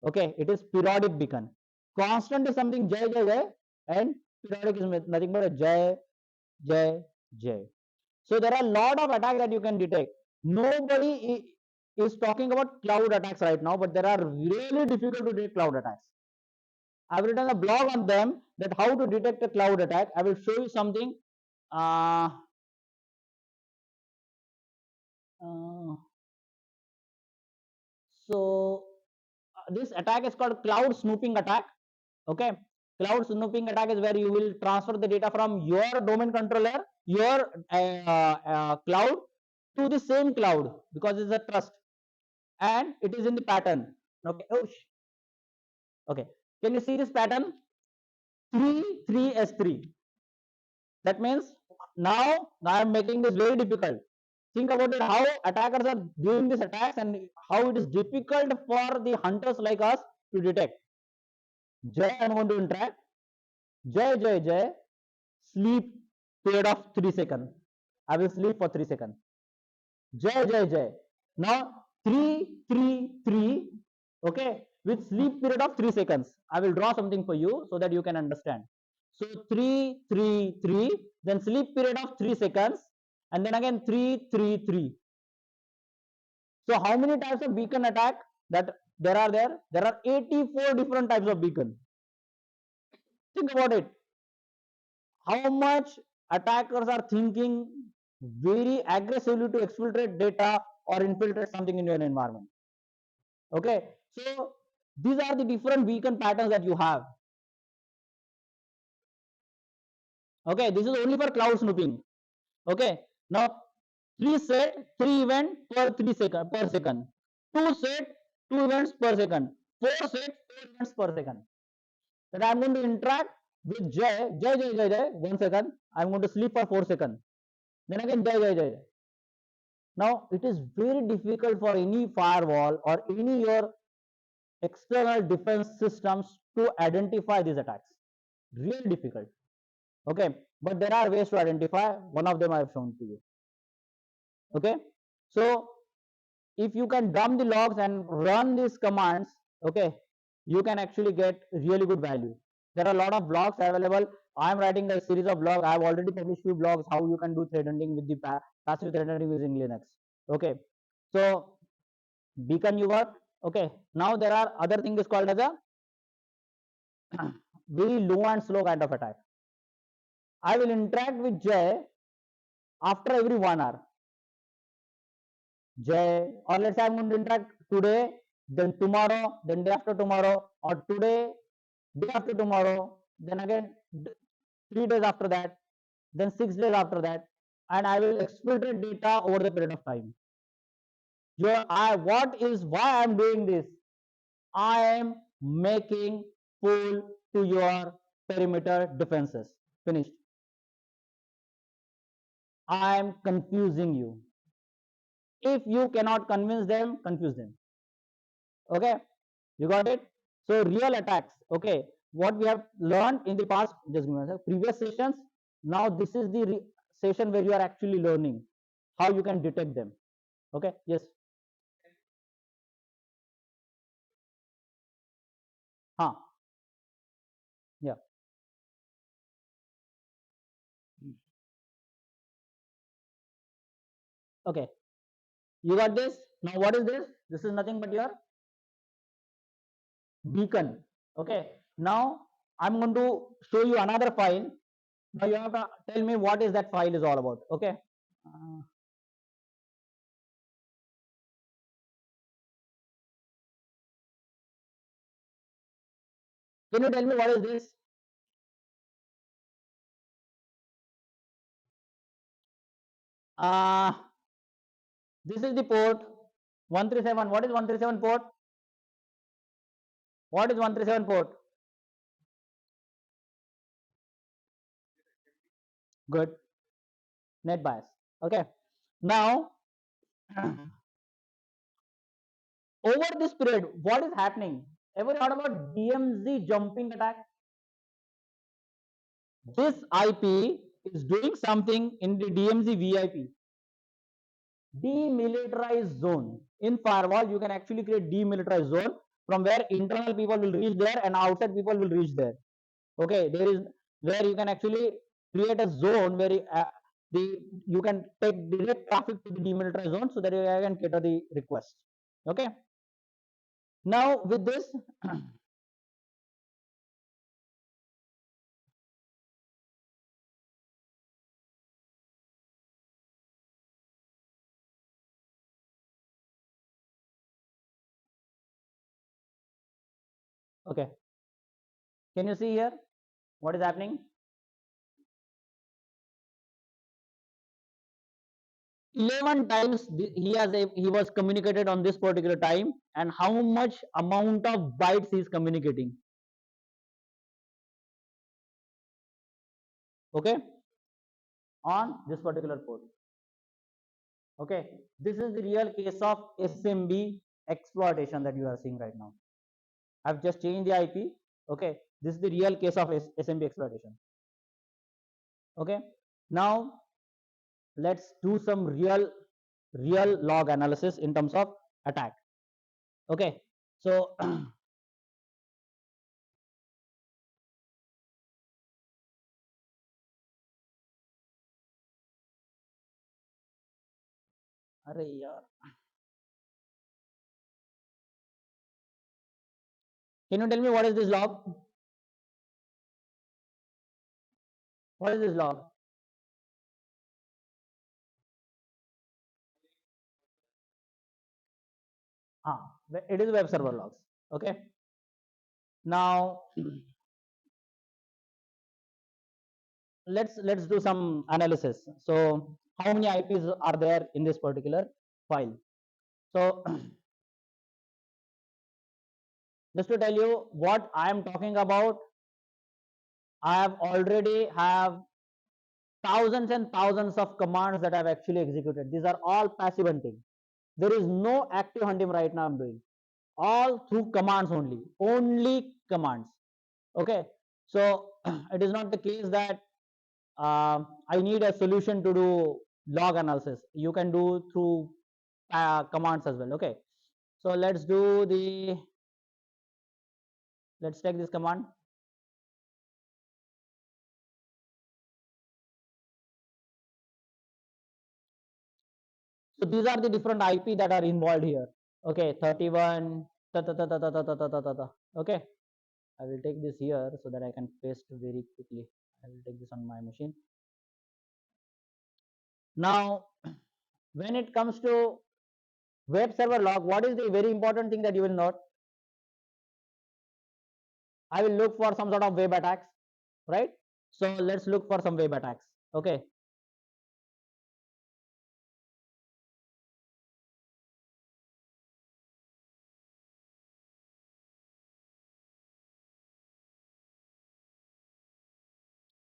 Okay, it is periodic beacon. Constant is something Jay, Jay, Jay, and periodic is nothing but a Jay, Jay, Jay. So there are a lot of attacks that you can detect. Nobody is talking about cloud attacks right now, but there are really difficult to detect cloud attacks. I've written a blog on them that how to detect a cloud attack. I will show you something. Uh, uh, so this attack is called cloud snooping attack. Okay, cloud snooping attack is where you will transfer the data from your domain controller, your cloud, to the same cloud because it's a trust, and it is in the pattern. Okay. Oh, okay. Can you see this pattern? 3 3 S3. That means now I am making this very difficult. Think about it, how attackers are doing these attacks and how it is difficult for the hunters like us to detect. Jay, I'm going to interact. Jay, Jay, Jay, sleep period of 3 seconds. I will sleep for 3 seconds. Jay, Jay, Jay. Now 3 3 3. Okay, with sleep period of 3 seconds. I will draw something for you so that you can understand. So 3 3 3, then sleep period of 3 seconds, and then again 3 3 3. So how many types of beacon attack that there are there? There are 84 different types of beacon. Think about it. How much attackers are thinking very aggressively to exfiltrate data or infiltrate something in your environment. Okay, so these are the different beacon patterns that you have. Okay, this is only for cloud snooping. Okay, now 3 set 3 event per 3 second per second, 2 set 2 events per second, 4 set 4 events per second. That I'm going to interact with Jay, Jay, Jay, Jay, Jay, 1 second. I'm going to sleep for 4 seconds. Then again Jay, Jay, Jay. Now it is very difficult for any firewall or any your external defense systems to identify these attacks. Really difficult. Okay, but there are ways to identify. One of them I have shown to you. Okay, so if you can dump the logs and run these commands, okay, you can actually get really good value. There are a lot of blogs available. I am writing a series of blogs. I have already published few blogs how you can do threat hunting with the passive threat hunting using Linux. Okay, so beacon you got. Okay, now there are other things called as a very low and slow kind of attack. I will interact with Jay after every 1 hour. Jay, or let's say I'm going to interact today, then tomorrow, then day after tomorrow, or today, day after tomorrow, then again 3 days after that, then 6 days after that, and I will exfiltrate data over the period of time. What is why I'm doing this? I am making full to your perimeter defenses. Finished. I am confusing you. If you cannot convince them, confuse them. Okay, you got it? So real attacks. Okay, what we have learned in the past, just give me a second, previous sessions. Now this is the session where you are actually learning how you can detect them. Okay, yes. Huh. Yeah. Okay, you got this. Now what is this? This is nothing but your beacon. Okay, now I'm going to show you another file. Now you have to tell me what is that file is all about. Okay, can you tell me what is this? Uh, this is the port 137. What is 137 port? What is 137 port? Good. Net bias. Okay. Now, over this period, what is happening? Ever heard about DMZ jumping attack? This IP is doing something in the DMZ VIP. Demilitarized zone. In firewall, you can actually create demilitarized zone from where internal people will reach there and outside people will reach there. Okay, there is where you can actually create a zone where you can take direct traffic to the demilitarized zone so that you can cater the request. Okay. Now with this, okay, can you see here what is happening? 11 times he was communicated on this particular time, and how much amount of bytes he is communicating. Okay, on this particular port. Okay, this is the real case of SMB exploitation that you are seeing right now. I've just changed the IP. Okay, this is the real case of SMB exploitation. Okay, now let's do some real log analysis in terms of attack. Okay, so अरे यार, can you tell me what is this log? What is this log? It is web server logs. Okay, now let's do some analysis. So how many IPs are there in this particular file? So just to tell you what I am talking about, I have already have thousands and thousands of commands that I've actually executed. These are all passive hunting. There is no active hunting right now I'm doing. All through commands only commands. Okay, so it is not the case that I need a solution to do log analysis. You can do through commands as well. Okay, so let's take this command. So these are the different IP that are involved here. Okay, 31. Okay, I will take this here so that I can paste very quickly. I will take this on my machine. Now, when it comes to web server log, what is the very important thing that you will note? I will look for some sort of web attacks, right? So let's look for some web attacks. Okay.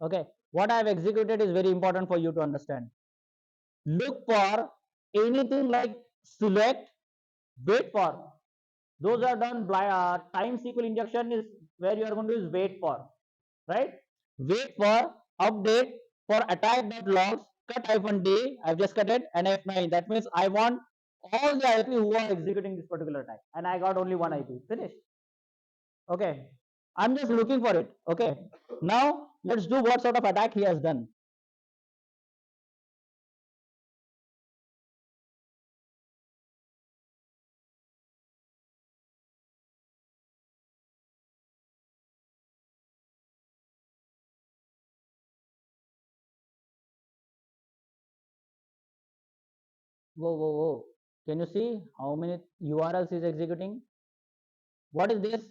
Okay. What I have executed is very important for you to understand. Look for anything like select, wait for. Those are done by time SQL injection is where you are going to use wait for, right? Wait for update for attack.logs cut -d. I've just cut it and F9. That means I want all the IP who are executing this particular attack, and I got only one IP. Finished. Okay. I'm just looking for it. Okay. Now let's do what sort of attack he has done. Whoa, whoa, whoa. Can you see how many URLs is executing? What is this?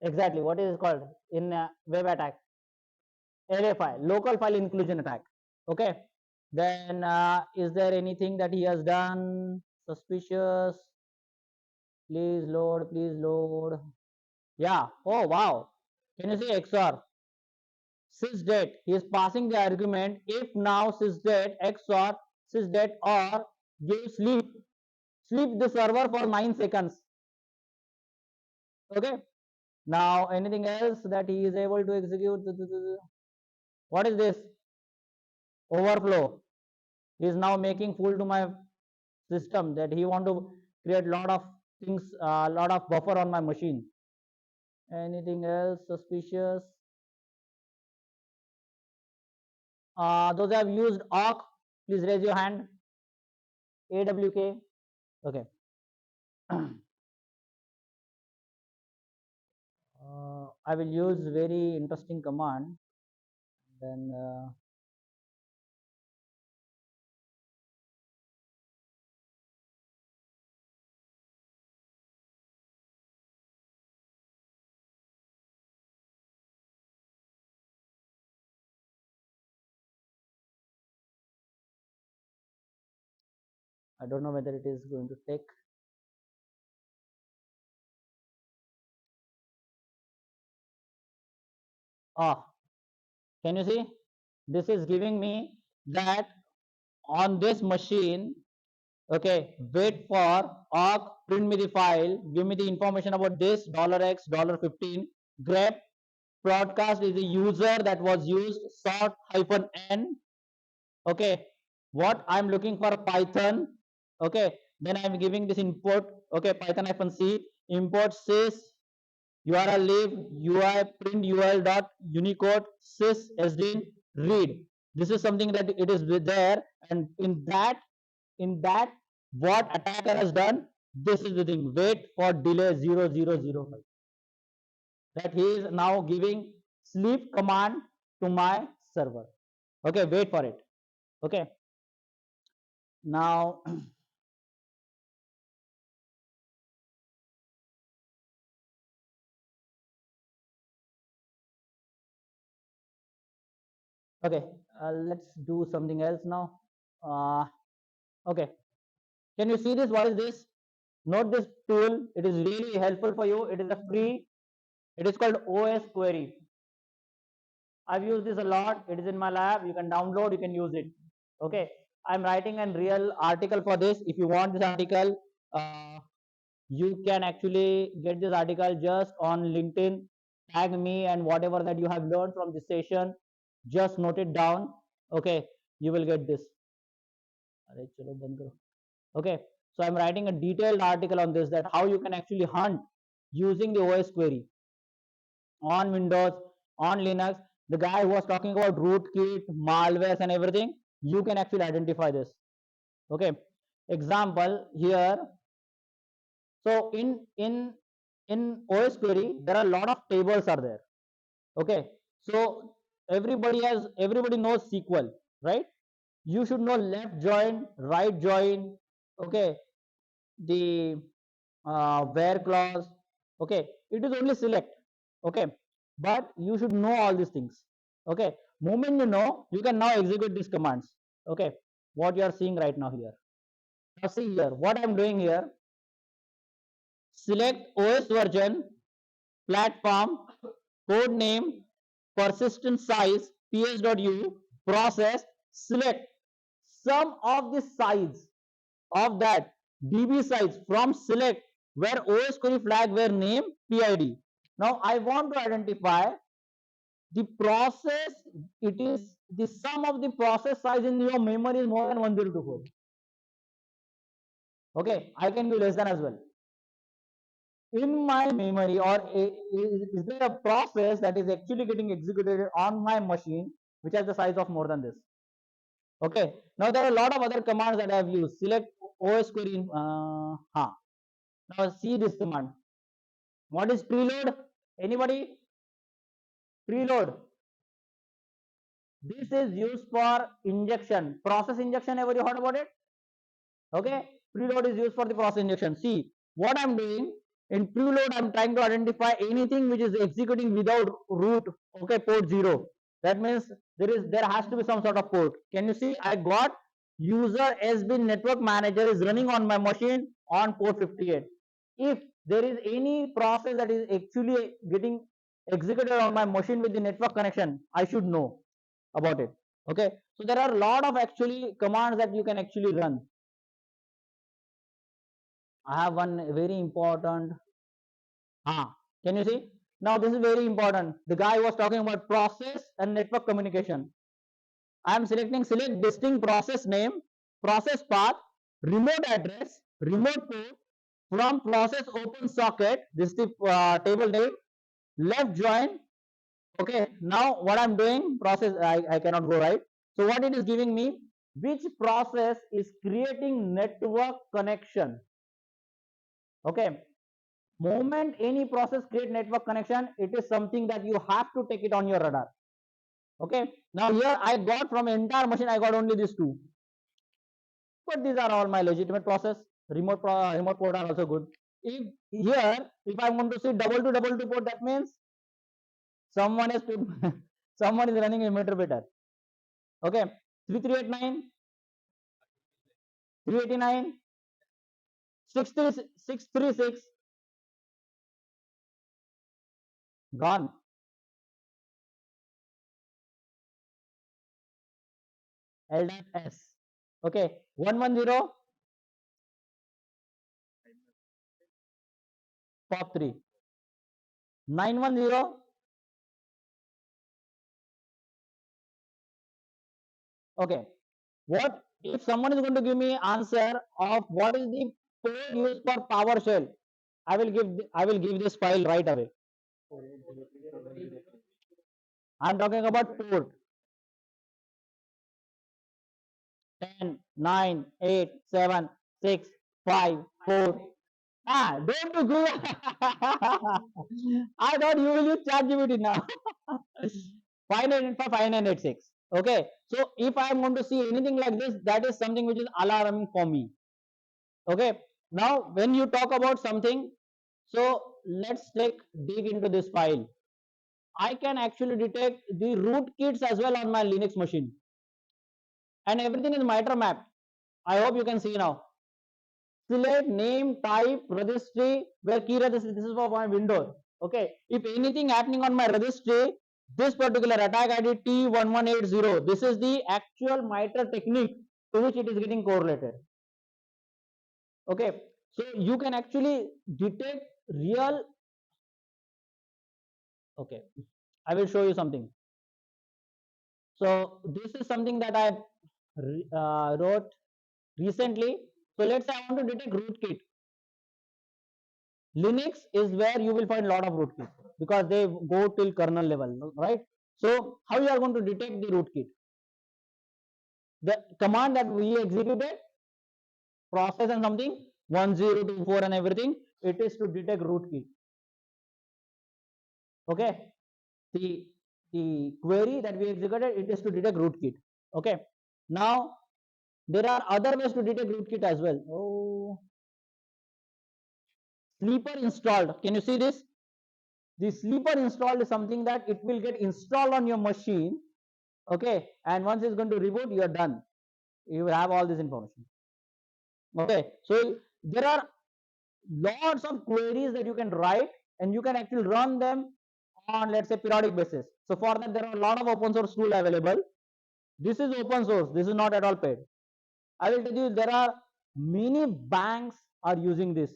Exactly. What is it called in web attack? LA file, local file inclusion attack. Okay. Then is there anything that he has done suspicious? Please load, please load. Yeah. Oh wow. Can you see XOR? Sysdet. He is passing the argument if now sysdet XOR sysdet or give sleep. Sleep the server for 9 seconds. Okay. Now anything else that he is able to execute? What is this? Overflow. He is now making fool to my system that he want to create lot of things, lot of buffer on my machine. Anything else suspicious? Those who have used awk, please raise your hand. AWK. Okay. I will use very interesting command. Then I don't know whether it is going to take. Can you see? This is giving me that on this machine. Okay, wait for awk, print me the file, give me the information about this $x $15 grep broadcast is a user that was used sort -n. Okay, what I'm looking for Python. Okay, then I'm giving this input. Okay, Python -c import sys URL lib UI print URL dot unicode sys sdin read. This is something that it is there, and in that what attacker has done, this is the thing. Wait for delay 0005. That he is now giving sleep command to my server. Okay, wait for it. Okay. Now okay, let's do something else now. Okay, can you see this? What is this? Note this tool. It is really helpful for you. It is a free. It is called OS query. I've used this a lot. It is in my lab. You can download. You can use it. Okay. I'm writing a real article for this. If you want this article, you can actually get this article just on LinkedIn. Tag me and whatever that you have learned from this session, just note it down. Okay. You will get this. Okay. So I'm writing a detailed article on this, that how you can actually hunt using the OS query on Windows, on Linux. The guy who was talking about rootkit, malwares and everything, you can actually identify this. Okay. Example here. So in OS query, there are a lot of tables are there. Okay. So everybody knows SQL, right? You should know left join, right join. Okay. The where clause. Okay. It is only select. Okay. But you should know all these things. Okay. Moment you know, you can now execute these commands. Okay. What you are seeing right now here. Now see here, what I'm doing here. Select OS version, platform, code name, persistent size, ps.u, process, select sum of the size of that db size from select where OS query flag where name PID. Now I want to identify the process. It is the sum of the process size in your memory is more than 1024. Okay, I can do less than as well. In my memory, or is there a process that is actually getting executed on my machine which has the size of more than this? Okay, now there are a lot of other commands that I have used. Select OS query. Now see this command. What is preload? Anybody? Preload. This is used for injection, process injection. Ever you heard about it? Okay, preload is used for the process injection. See what I'm doing. In preload, I'm trying to identify anything which is executing without root. Okay, port 0. That means there has to be some sort of port. Can you see? I got user has been network manager is running on my machine on port 58. If there is any process that is actually getting executed on my machine with the network connection, I should know about it. Okay, so there are a lot of actually commands that you can actually run. I have one very important. Can you see? Now this is very important. The guy was talking about process and network communication. I am selecting select distinct process name, process path, remote address, remote port from process open socket. This is the table name. Left join. Okay. Now what I'm doing, process, I cannot go right. So what it is giving me, which process is creating network connection. Okay. Moment any process create network connection, it is something that you have to take it on your radar. Okay. Now here I got from entire machine, I got only these two. But these are all my legitimate process. Remote port are also good. If here, if I'm going to see double two port, that means someone is someone is running a meter better. Okay, 3389, 389, 636, gone. LDAP-S. Okay, 110, POP3. 910. Okay, what if someone is going to give me answer of what is the port used for PowerShell? I will give this file right away. I'm talking about port. 10, 9, 8, 7, 6, 5, 4. Don't do Google. I thought you will use ChatGPT now. 5985, Okay. So if I am going to see anything like this, that is something which is alarming for me. Okay. Now, when you talk about something, so let's dig into this file. I can actually detect the rootkits as well on my Linux machine. And everything is miter mapped. I hope you can see now. Select name, type, registry, where key registry, this is for my Windows. Okay. If anything happening on my registry, this particular attack ID T1180, this is the actual MITRE technique to which it is getting correlated. Okay. So you can actually detect real. Okay. I will show you something. So this is something that I wrote recently. So let's say I want to detect rootkit. Linux is where you will find a lot of rootkit because they go till kernel level, right? So how you are going to detect the rootkit? The command that we executed, process and something 1024 and everything, it is to detect rootkit. Okay, the query that we executed, it is to detect rootkit. Okay, now there are other ways to detect rootkit as well. Oh, sleeper installed. Can you see this? The sleeper installed is something that it will get installed on your machine. Okay, and once it's going to reboot, you are done. You have all this information. Okay, so there are lots of queries that you can write and you can actually run them on, let's say, periodic basis. So for that, there are a lot of open source tools available. This is open source. This is not at all paid. I will tell you, there are many banks are using this.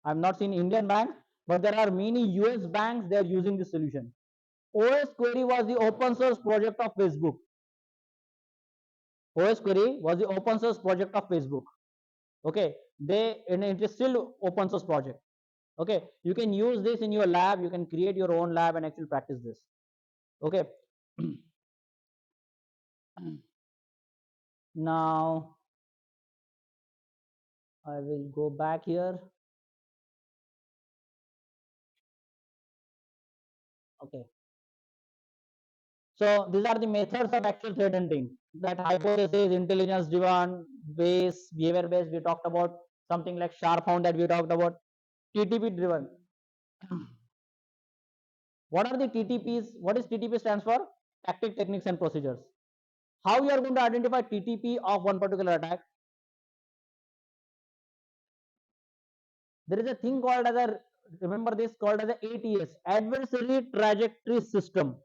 I've not seen Indian banks, but there are many US banks, they are using this solution. OS query was the open source project of Facebook. OS query was the open source project of Facebook. Okay, and it is still open source project. Okay, you can use this in your lab. You can create your own lab and actually practice this. Okay. Now I will go back here. Okay. So these are the methods of actual threat hunting. That hypothesis, intelligence driven, base, behavior based. We talked about something like sharp found that we talked about. TTP driven. What are the TTPs? What is TTP stands for? tactic, techniques, and procedures. How you are going to identify TTP of one particular attack? There is a thing called as a, remember this, called as a ATS, Adversary Trajectory System.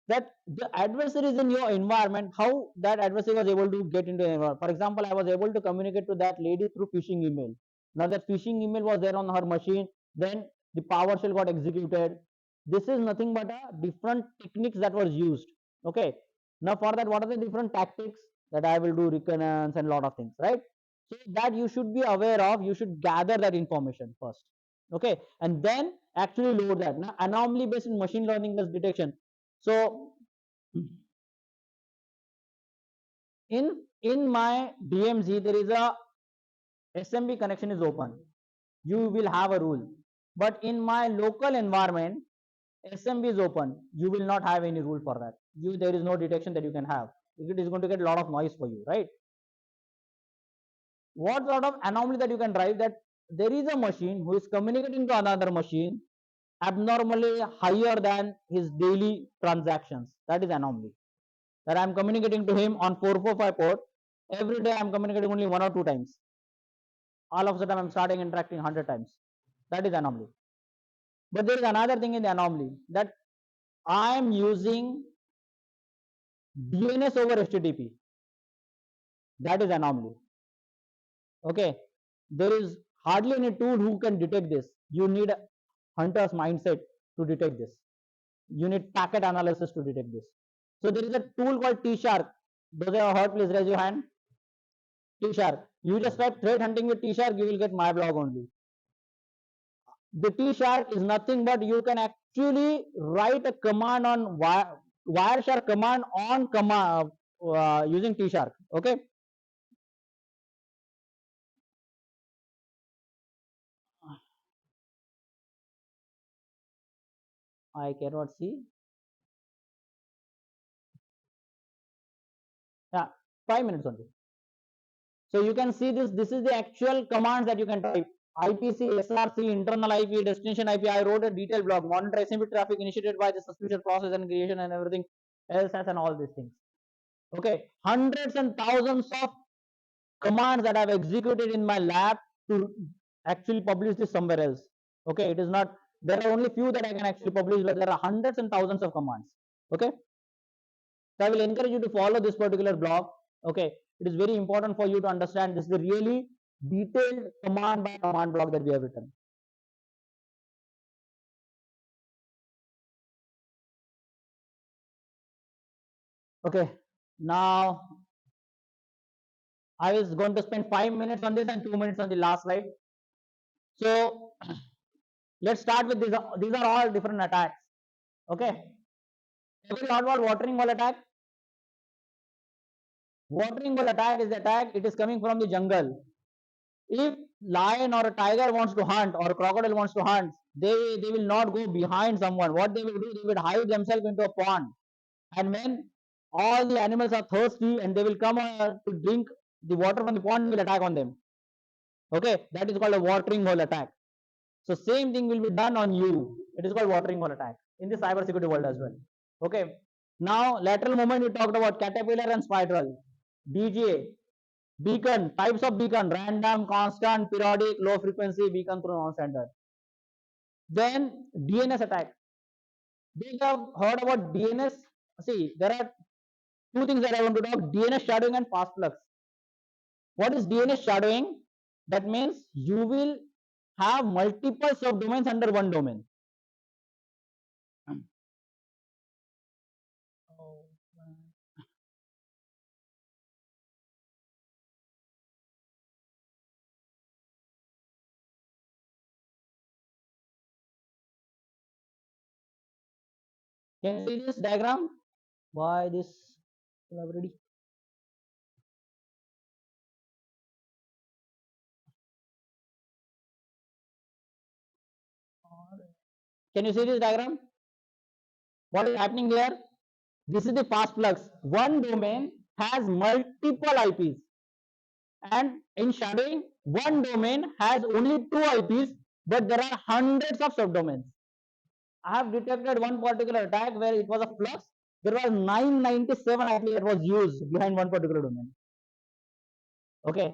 That the adversary is in your environment, how that adversary was able to get into the environment. For example, I was able to communicate to that lady through phishing email. Now that phishing email was there on her machine, then the PowerShell got executed. This is nothing but a different techniques that was used. Okay. Now for that, what are the different tactics that I will do reconnaissance and a lot of things, right? So that you should be aware of, you should gather that information first. Okay, and then actually load that. Now anomaly based in machine learning based detection. So in my DMZ there is a SMB connection is open. You will have a rule. But in my local environment, SMB is open. You will not have any rule for that. There is no detection that you can have. It is going to get a lot of noise for you, right? What sort of anomaly that you can drive? That there is a machine who is communicating to another machine abnormally higher than his daily transactions. That is anomaly. That I am communicating to him on 445 port. Every day I am communicating only 1 or 2 times. All of a sudden I am starting interacting 100 times. That is anomaly. But there is another thing in the anomaly, that I am using DNS over HTTP. That is anomaly. Okay. There is hardly any tool who can detect this. You need a hunter's mindset to detect this. You need packet analysis to detect this. So there is a tool called T-Shark. Those who have heard, please raise your hand. T-Shark. You just type threat hunting with T-Shark, you will get my blog only. The T-Shark is nothing but you can actually write a command on Wireshark command on command using T-Shark. Okay. I cannot see. Yeah, 5 minutes only. So you can see this. This is the actual commands that you can type. IPC, SRC, internal IP, destination IP. I wrote a detailed blog. Monitor SMB traffic initiated by the suspicious process and creation and everything else and all these things. Okay, hundreds and thousands of commands that I've executed in my lab to actually publish this somewhere else. Okay, it is not. There are only few that I can actually publish, but there are hundreds and thousands of commands. Okay. So I will encourage you to follow this particular blog. Okay, it is very important for you to understand this is a really detailed command by command blog that we have written. Okay, now I was going to spend 5 minutes on this and 2 minutes on the last slide. So let's start with this. These are all different attacks. Okay, have you heard about watering hole attack? Watering hole attack is the attack. It is coming from the jungle. If lion or a tiger wants to hunt or a crocodile wants to hunt, they will not go behind someone. What they will do, they will hide themselves into a pond. And when all the animals are thirsty and they will come to drink the water from the pond, will attack on them. Okay, that is called a watering hole attack. So same thing will be done on you. It is called watering hole attack in the cybersecurity world as well. Okay. Now lateral movement, we talked about caterpillar and spiral. DGA, beacon, types of beacon, random, constant, periodic, low frequency, beacon through non-standard. Then DNS attack. They have heard about DNS. See, there are two things that I want to talk: DNS shadowing and fast flux. What is DNS shadowing? That means you will have multiple subdomains under one domain. Can you see this diagram? Why this already? Can you see this diagram? What is happening here? This is the fast flux. One domain has multiple IPs. And in shadowing, one domain has only two IPs, but there are hundreds of subdomains. I have detected one particular attack where it was a flux. there was 997 IP that was used behind one particular domain. Okay.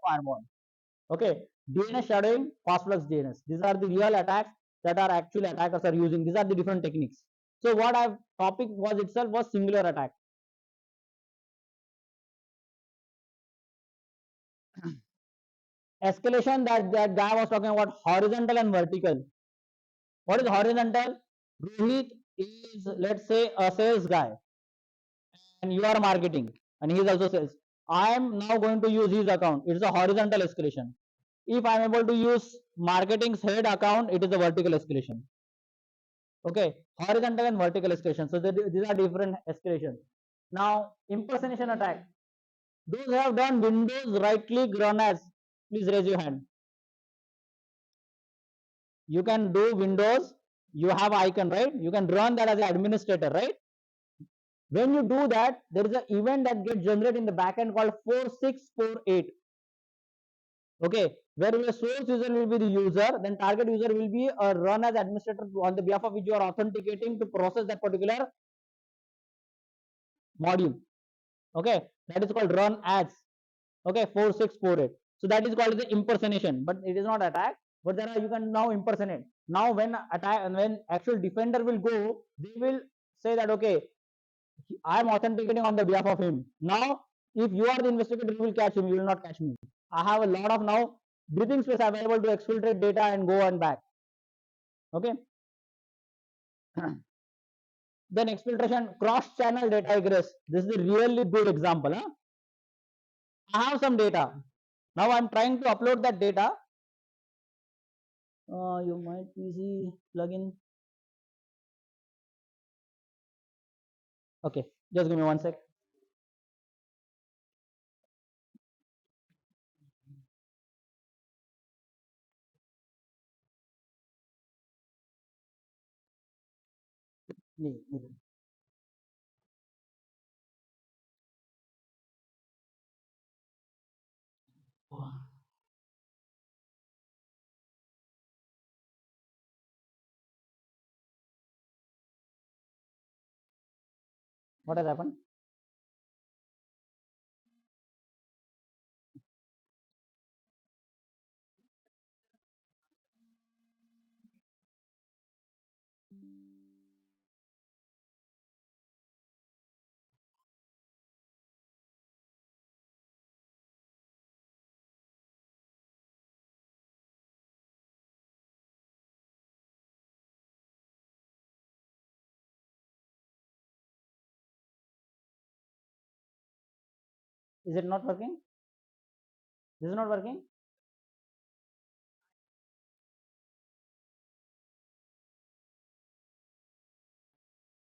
Firewall. Okay. DNS shadowing, fastflux DNS. These are the real attacks that are actually attackers are using. These are the different techniques. So what I've topic was itself was singular attack. Escalation, that guy was talking about horizontal and vertical. What is horizontal? Rohit is, let's say, a sales guy, and you are marketing, and he is also sales. I am now going to use his account. It is a horizontal escalation. If I am able to use marketing's head account, it is a vertical escalation. Okay, horizontal and vertical escalation. So these are different escalations. Now, impersonation attack. Those who have done Windows right click run as, please raise your hand. You can do Windows, you have icon, right? You can run that as an administrator, right? When you do that, there is an event that gets generated in the backend called 4648. Okay, where the source user will be the user, then target user will be run as administrator on the behalf of which you are authenticating to process that particular module. Okay, that is called run as. Okay, 4648. So that is called the impersonation, but it is not attack. But there are, you can now impersonate. Now when attack and when actual defender will go, they will say that okay, I am authenticating on the behalf of him. Now, if you are the investigator, you will catch him. You will not catch me. I have a lot of now breathing space available to exfiltrate data and go and back. Okay. Then exfiltration, cross-channel data egress. This is a really good example. Huh? I have some data. Now I'm trying to upload that data. You might PC plugin. Okay, just give me 1 sec. What has happened? Is it not working? This is not working.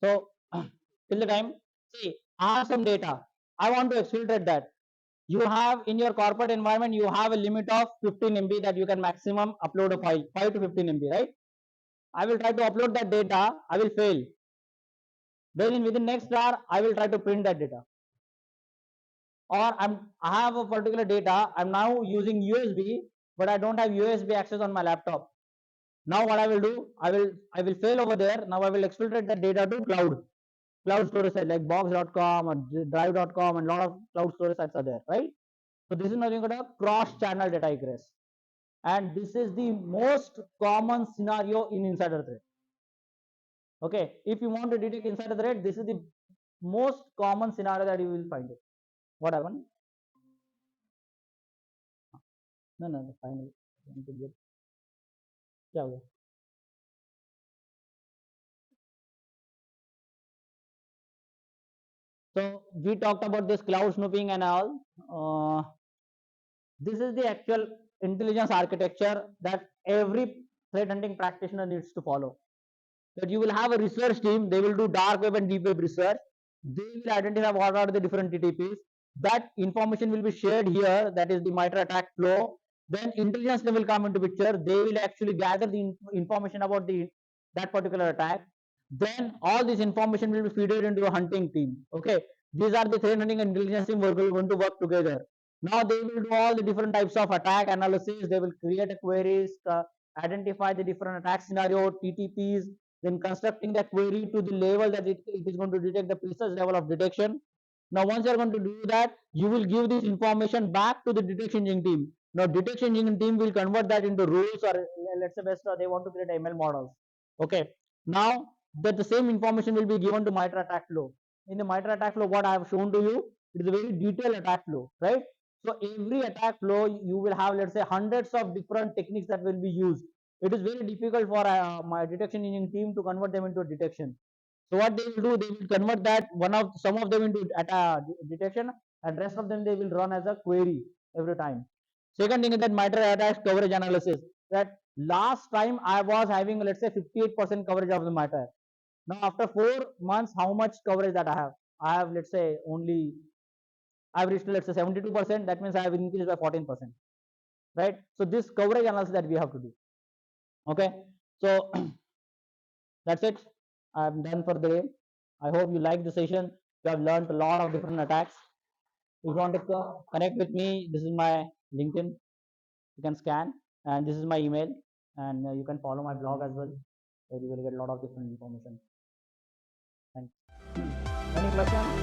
So till the time, see, I have some data. I want to exfiltrate that. You have in your corporate environment, you have a limit of 15 MB that you can maximum upload a file, 5 to 15 MB, right? I will try to upload that data. I will fail. Then in within next hour, I will try to print that data. Or I have a particular data. I'm now using USB, but I don't have USB access on my laptop. Now what I will do, I will fail over there. Now I will exfiltrate that data to cloud storage site like box.com or drive.com, and a lot of cloud storage sites are there, right? So this is nothing but a cross-channel data egress, and this is the most common scenario in insider threat. Okay, if you want to detect insider threat, this is the most common scenario that you will find it. What happened? No, finally. क्या हो गया? So we talked about this cloud snooping and all. This is the actual intelligence architecture that every threat hunting practitioner needs to follow. That you will have a research team, they will do dark web and deep web research. They will identify what are the different TTPs. That information will be shared here, that is the MITRE attack flow. Then intelligence team will come into picture. They will actually gather the information about that particular attack. Then all this information will be fed into a hunting team. Okay, these are the threat hunting and intelligence team who are going to work together. Now they will do all the different types of attack analysis. They will create a queries, identify the different attack scenario, TTPs. then constructing the query to the level that it is going to detect the precise level of detection. Now, once you're going to do that, you will give this information back to the detection engineering team. Now, detection engineering team will convert that into rules, or let's say best they want to create ML models. Okay. Now, that the same information will be given to MITRE attack flow. In the MITRE attack flow, what I have shown to you, it is a very detailed attack flow, right? So every attack flow, you will have, let's say, hundreds of different techniques that will be used. It is very difficult for my detection engineering team to convert them into a detection. So what they will do, they will convert that some of them into detection, and rest of them they will run as a query every time. Second thing is that MITRE attacks coverage analysis. That last time I was having, let's say, 58% coverage of the MITRE. Now after 4 months, how much coverage that I have? I have, let's say, only I've reached, let's say, 72%. That means I have increased by 14%. Right? So this coverage analysis that we have to do. Okay. So that's it. I'm done for the day. I hope you liked the session. You have learned a lot of different attacks. If you want to connect with me, this is my LinkedIn. You can scan, and this is my email, and you can follow my blog as well, where you will get a lot of different information. Thanks. Any questions?